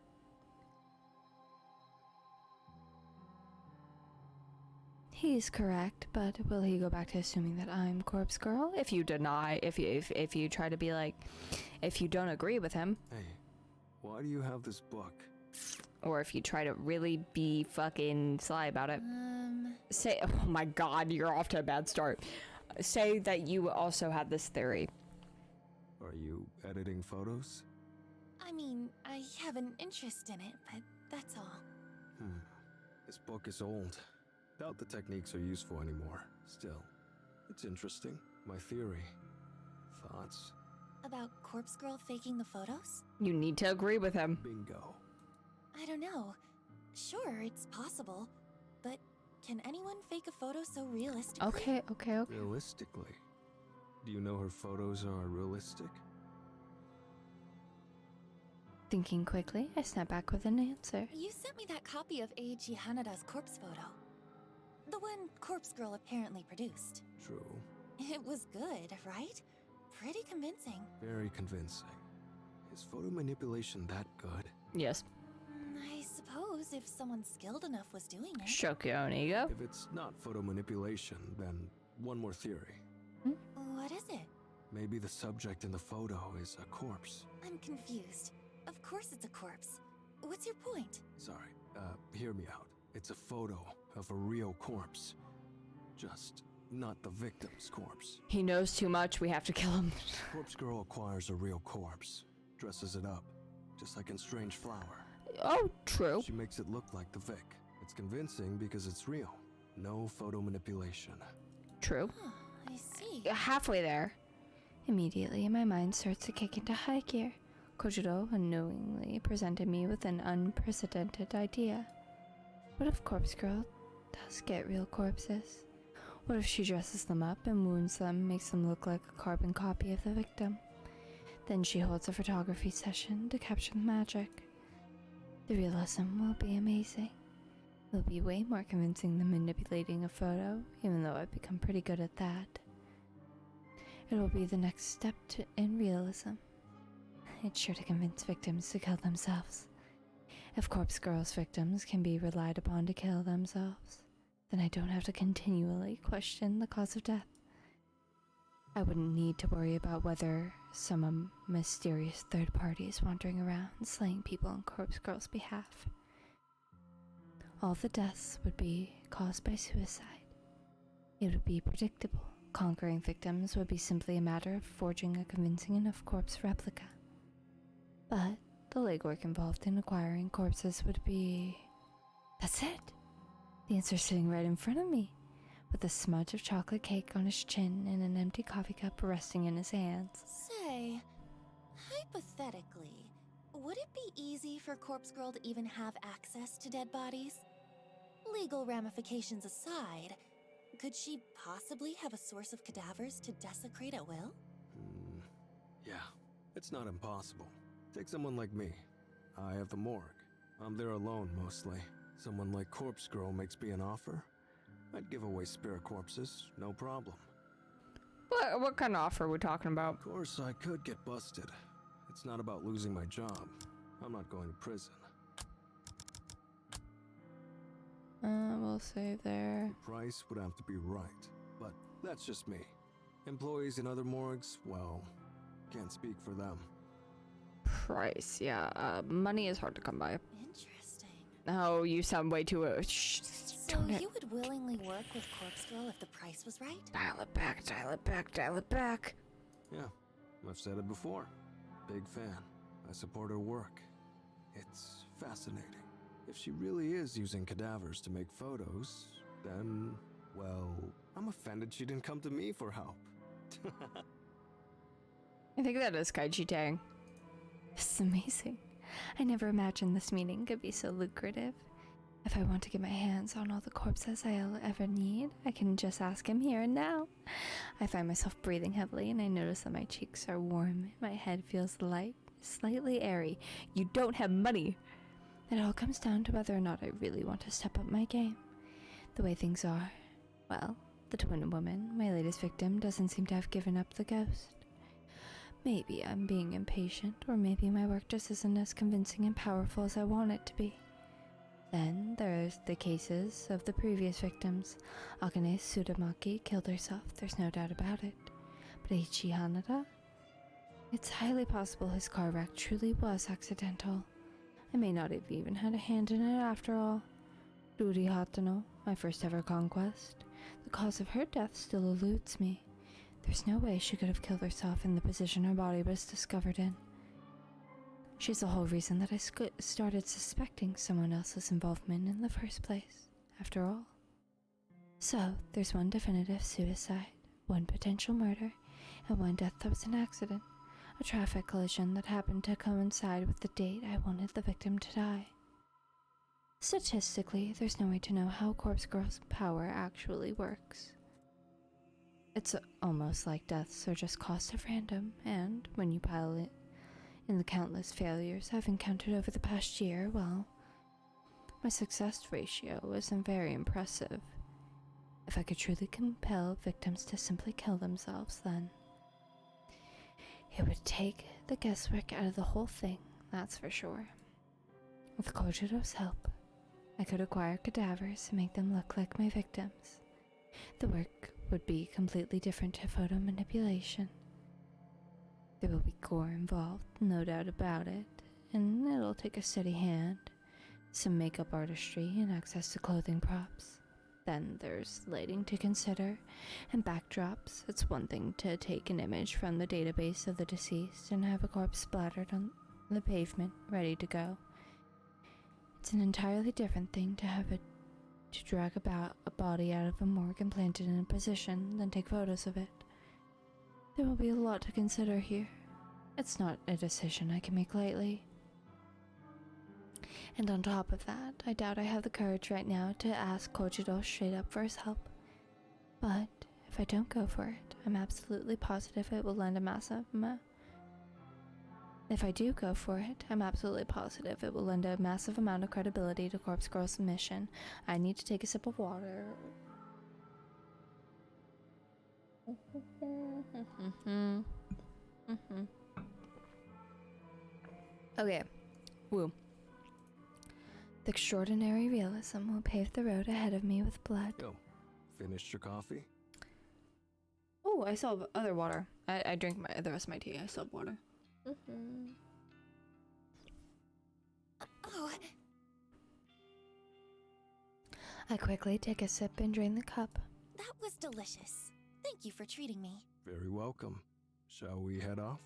He's correct, but will he go back to assuming that I'm Corpse Girl? If you deny, if you try to be like, if you don't agree with him, Hey, why do you have this book? or if you try to really be fucking sly about it, say, oh my god, you're off to a bad start. Say that you also had this theory. Are you editing photos? I mean, I have an interest in it, but that's all. This book is old. Doubt the techniques are useful anymore. Still, it's interesting. My theory. Thoughts? About Corpse Girl faking the photos? You need to agree with him. Bingo. I don't know. Sure, it's possible. But can anyone fake a photo so realistically? Okay. Realistically? Do you know her photos are realistic? Thinking quickly, I snap back with an answer. You sent me that copy of Eiji Hanada's corpse photo. The one Corpse Girl apparently produced. True. It was good, right? Pretty convincing. Very convincing. Is photo manipulation that good? Yes. I suppose if someone skilled enough was doing it. Shook your own ego. If it's not photo manipulation, then one more theory. What is it? Maybe the subject in the photo is a corpse. I'm confused. Of course it's a corpse. What's your point? Sorry, hear me out. It's a photo of a real corpse. Just not the victim's corpse. He knows too much, we have to kill him. Corpse Girl acquires a real corpse, dresses it up, just like in Strange Flower. Oh, true. She makes it look like the Vic. It's convincing because it's real. No photo manipulation. True. Huh, I see. Halfway there. Immediately, my mind starts to kick into high gear. Kojiro unknowingly presented me with an unprecedented idea. What if Corpse Girl does get real corpses? What if she dresses them up and wounds them, makes them look like a carbon copy of the victim? Then she holds a photography session to capture the magic. The realism will be amazing. It'll be way more convincing than manipulating a photo, even though I've become pretty good at that. It'll be the next step in realism. It's sure to convince victims to kill themselves. If Corpse Girl's victims can be relied upon to kill themselves, then I don't have to continually question the cause of death. I wouldn't need to worry about whether some mysterious third party is wandering around slaying people on Corpse Girl's behalf. All the deaths would be caused by suicide. It would be predictable. Conquering victims would be simply a matter of forging a convincing enough corpse replica. But the legwork involved in acquiring corpses would be... That's it! The answer's sitting right in front of me, with a smudge of chocolate cake on his chin and an empty coffee cup resting in his hands. Say, hypothetically, would it be easy for Corpse Girl to even have access to dead bodies? Legal ramifications aside, could she possibly have a source of cadavers to desecrate at will? Yeah, it's not impossible. Take someone like me. I have the morgue. I'm there alone mostly. Someone like Corpse Girl makes me an offer. I'd give away spare corpses, no problem. What kind of offer are we talking about? Of course, I could get busted. It's not about losing my job. I'm not going to prison. We'll save there. The price would have to be right, but that's just me. Employees in other morgues, well, can't speak for them. Price, yeah. Money is hard to come by. Interesting. Oh, you sound way too... So you would willingly work with Corpse Girl if the price was right? Dial it back, dial it back, dial it back. Yeah, I've said it before. Big fan. I support her work. It's fascinating. If she really is using cadavers to make photos, then, well, I'm offended she didn't come to me for help. I think that is Kaiji Tang. This is amazing. I never imagined this meeting could be so lucrative. If I want to get my hands on all the corpses I'll ever need, I can just ask him here and now. I find myself breathing heavily and I notice that my cheeks are warm. My head feels light, slightly airy. You don't have money. It all comes down to whether or not I really want to step up my game. The way things are, well, the twin woman, my latest victim, doesn't seem to have given up the ghost. Maybe I'm being impatient, or maybe my work just isn't as convincing and powerful as I want it to be. Then there's the cases of the previous victims. Akane Tsurumaki killed herself, there's no doubt about it. But Eiichi Hanada? It's highly possible his car wreck truly was accidental. I may not have even had a hand in it after all. Ruri Hatano, my first ever conquest. The cause of her death still eludes me. There's no way she could have killed herself in the position her body was discovered in. She's the whole reason that I started suspecting someone else's involvement in the first place, after all. So, there's one definitive suicide, one potential murder, and one death that was an accident. A traffic collision that happened to coincide with the date I wanted the victim to die. Statistically, there's no way to know how Corpse Girl's power actually works. It's almost like deaths are just cost of random, and when you pile it in the countless failures I've encountered over the past year, well, my success ratio isn't very impressive. If I could truly compel victims to simply kill themselves, then it would take the guesswork out of the whole thing, that's for sure. With Kojiro's help, I could acquire cadavers and make them look like my victims. The work would be completely different to photo manipulation. There will be gore involved, no doubt about it, and it'll take a steady hand, some makeup artistry, and access to clothing props. Then there's lighting to consider, and backdrops. It's one thing to take an image from the database of the deceased and have a corpse splattered on the pavement, ready to go. It's an entirely different thing to drag about a body out of a morgue and plant it in a position, then take photos of it. There will be a lot to consider here. It's not a decision I can make lightly. And on top of that, I doubt I have the courage right now to ask Kojiro straight up for his help. But if I don't go for it, I'm absolutely positive it will lend a massive If I do go for it, I'm absolutely positive it will lend a massive amount of credibility to Corpse Girl's mission. I need to take a sip of water. Okay. Woo. The extraordinary realism will pave the road ahead of me with blood. Yo, finished your coffee? Oh, I still have other water. I drink the rest of my tea. I still have water. Oh, I quickly take a sip and drain the cup. that was delicious. Thank you for treating me. Very welcome. Shall we head off?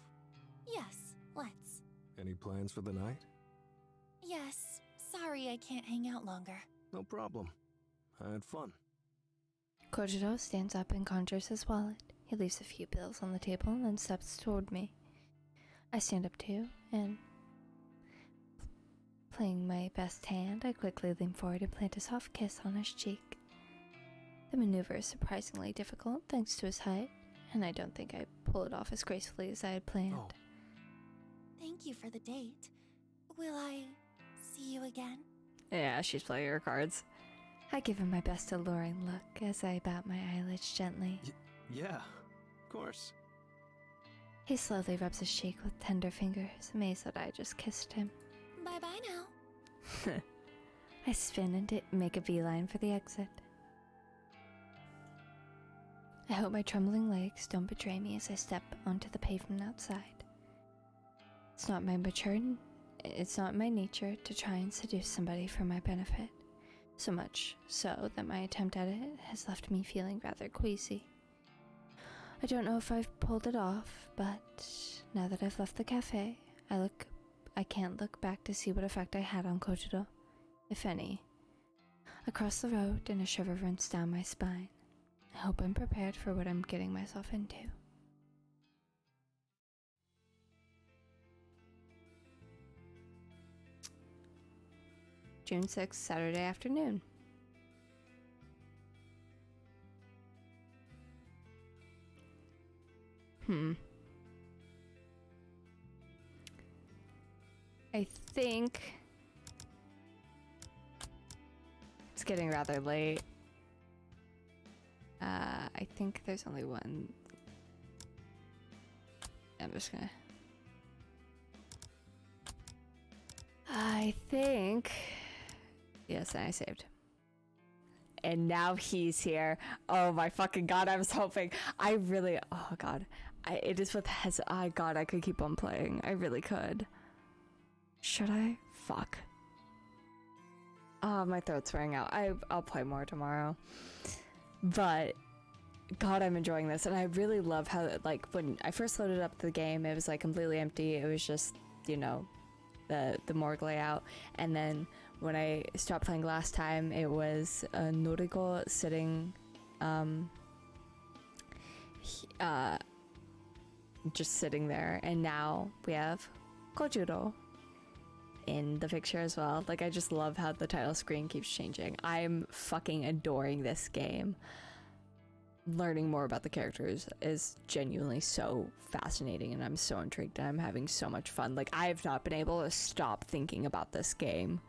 Yes, let's. Any plans for the night? Yes, sorry I can't hang out longer. No problem. I had fun. Kojiro stands up and conjures his wallet. He leaves a few bills on the table and then steps toward me. I stand up too, and playing my best hand, I quickly lean forward and plant a soft kiss on his cheek. The maneuver is surprisingly difficult thanks to his height, and I don't think I pull it off as gracefully as I had planned. Oh. Thank you for the date. Will I see you again? Yeah, she's playing her cards. I give him my best alluring look as I bat my eyelids gently. Yeah, of course. He slowly rubs his cheek with tender fingers, amazed that I just kissed him. Bye-bye now. I spin and make a beeline for the exit. I hope my trembling legs don't betray me as I step onto the pavement outside. It's not my nature to try and seduce somebody for my benefit, so much so that my attempt at it has left me feeling rather queasy. I don't know if I've pulled it off, but now that I've left the cafe, I can't look back to see what effect I had on Kojiro, if any. Across the road, and a shiver runs down my spine. I hope I'm prepared for what I'm getting myself into. June 6th, Saturday afternoon. I think it's getting rather late. I think there's only one. I'm just gonna. I think. Yes, and I saved. And now he's here. Oh my fucking god, I was hoping. I really. Oh god. It is with his. Oh god, I could keep on playing. I really could. Should I? Fuck. Oh, my throat's wearing out. I'll play more tomorrow. But god, I'm enjoying this, and I really love how, like, when I first loaded up the game, it was like completely empty. It was just, you know, the morgue layout, and then when I stopped playing last time, it was noriko sitting, just sitting there, and now we have Kojiro in the picture as well. Like, I just love how the title screen keeps changing. I'm fucking adoring this game. Learning more about the characters is genuinely so fascinating, and I'm so intrigued, and I'm having so much fun. Like, I have not been able to stop thinking about this game.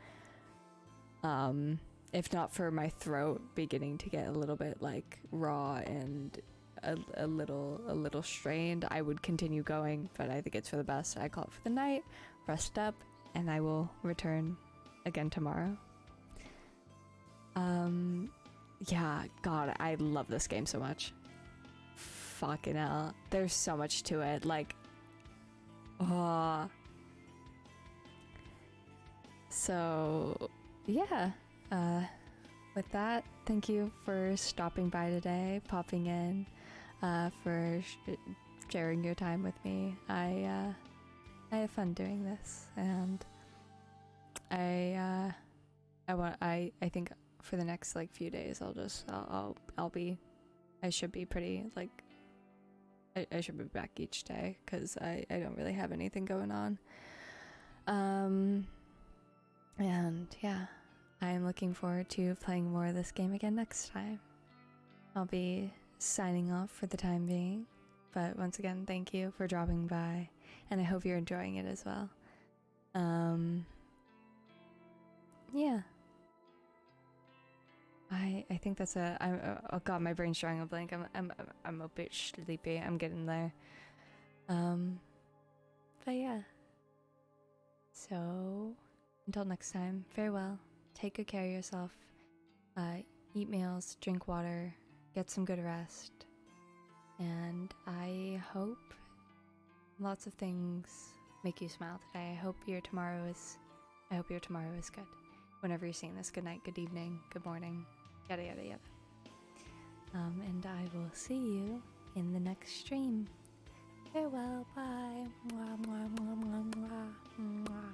If not for my throat beginning to get a little bit, like, raw and a little strained, I would continue going, but I think it's for the best. I call it for the night, rest up, and I will return again tomorrow. Yeah, god, I love this game so much. fucking hell. There's so much to it. Like, so yeah. With that, thank you for stopping by today, popping in, for sharing your time with me. I have fun doing this, and I think for the next like few days I should be pretty like I should be back each day because I don't really have anything going on. And yeah, I am looking forward to playing more of this game again next time. I'll be signing off for the time being, but once again, thank you for dropping by, and I hope you're enjoying it as well. Yeah. I think that's oh god, my brain's drawing a blank. I'm a bit sleepy. I'm getting there. But yeah. So until next time, farewell. Take good care of yourself. Eat meals, drink water, get some good rest. And I hope lots of things make you smile today. I hope your tomorrow is good. Whenever you're seeing this, good night, good evening, good morning, yada yada yada. And I will see you in the next stream. Farewell, bye. Mwah, mwah, mwah, mwah, mwah, mwah.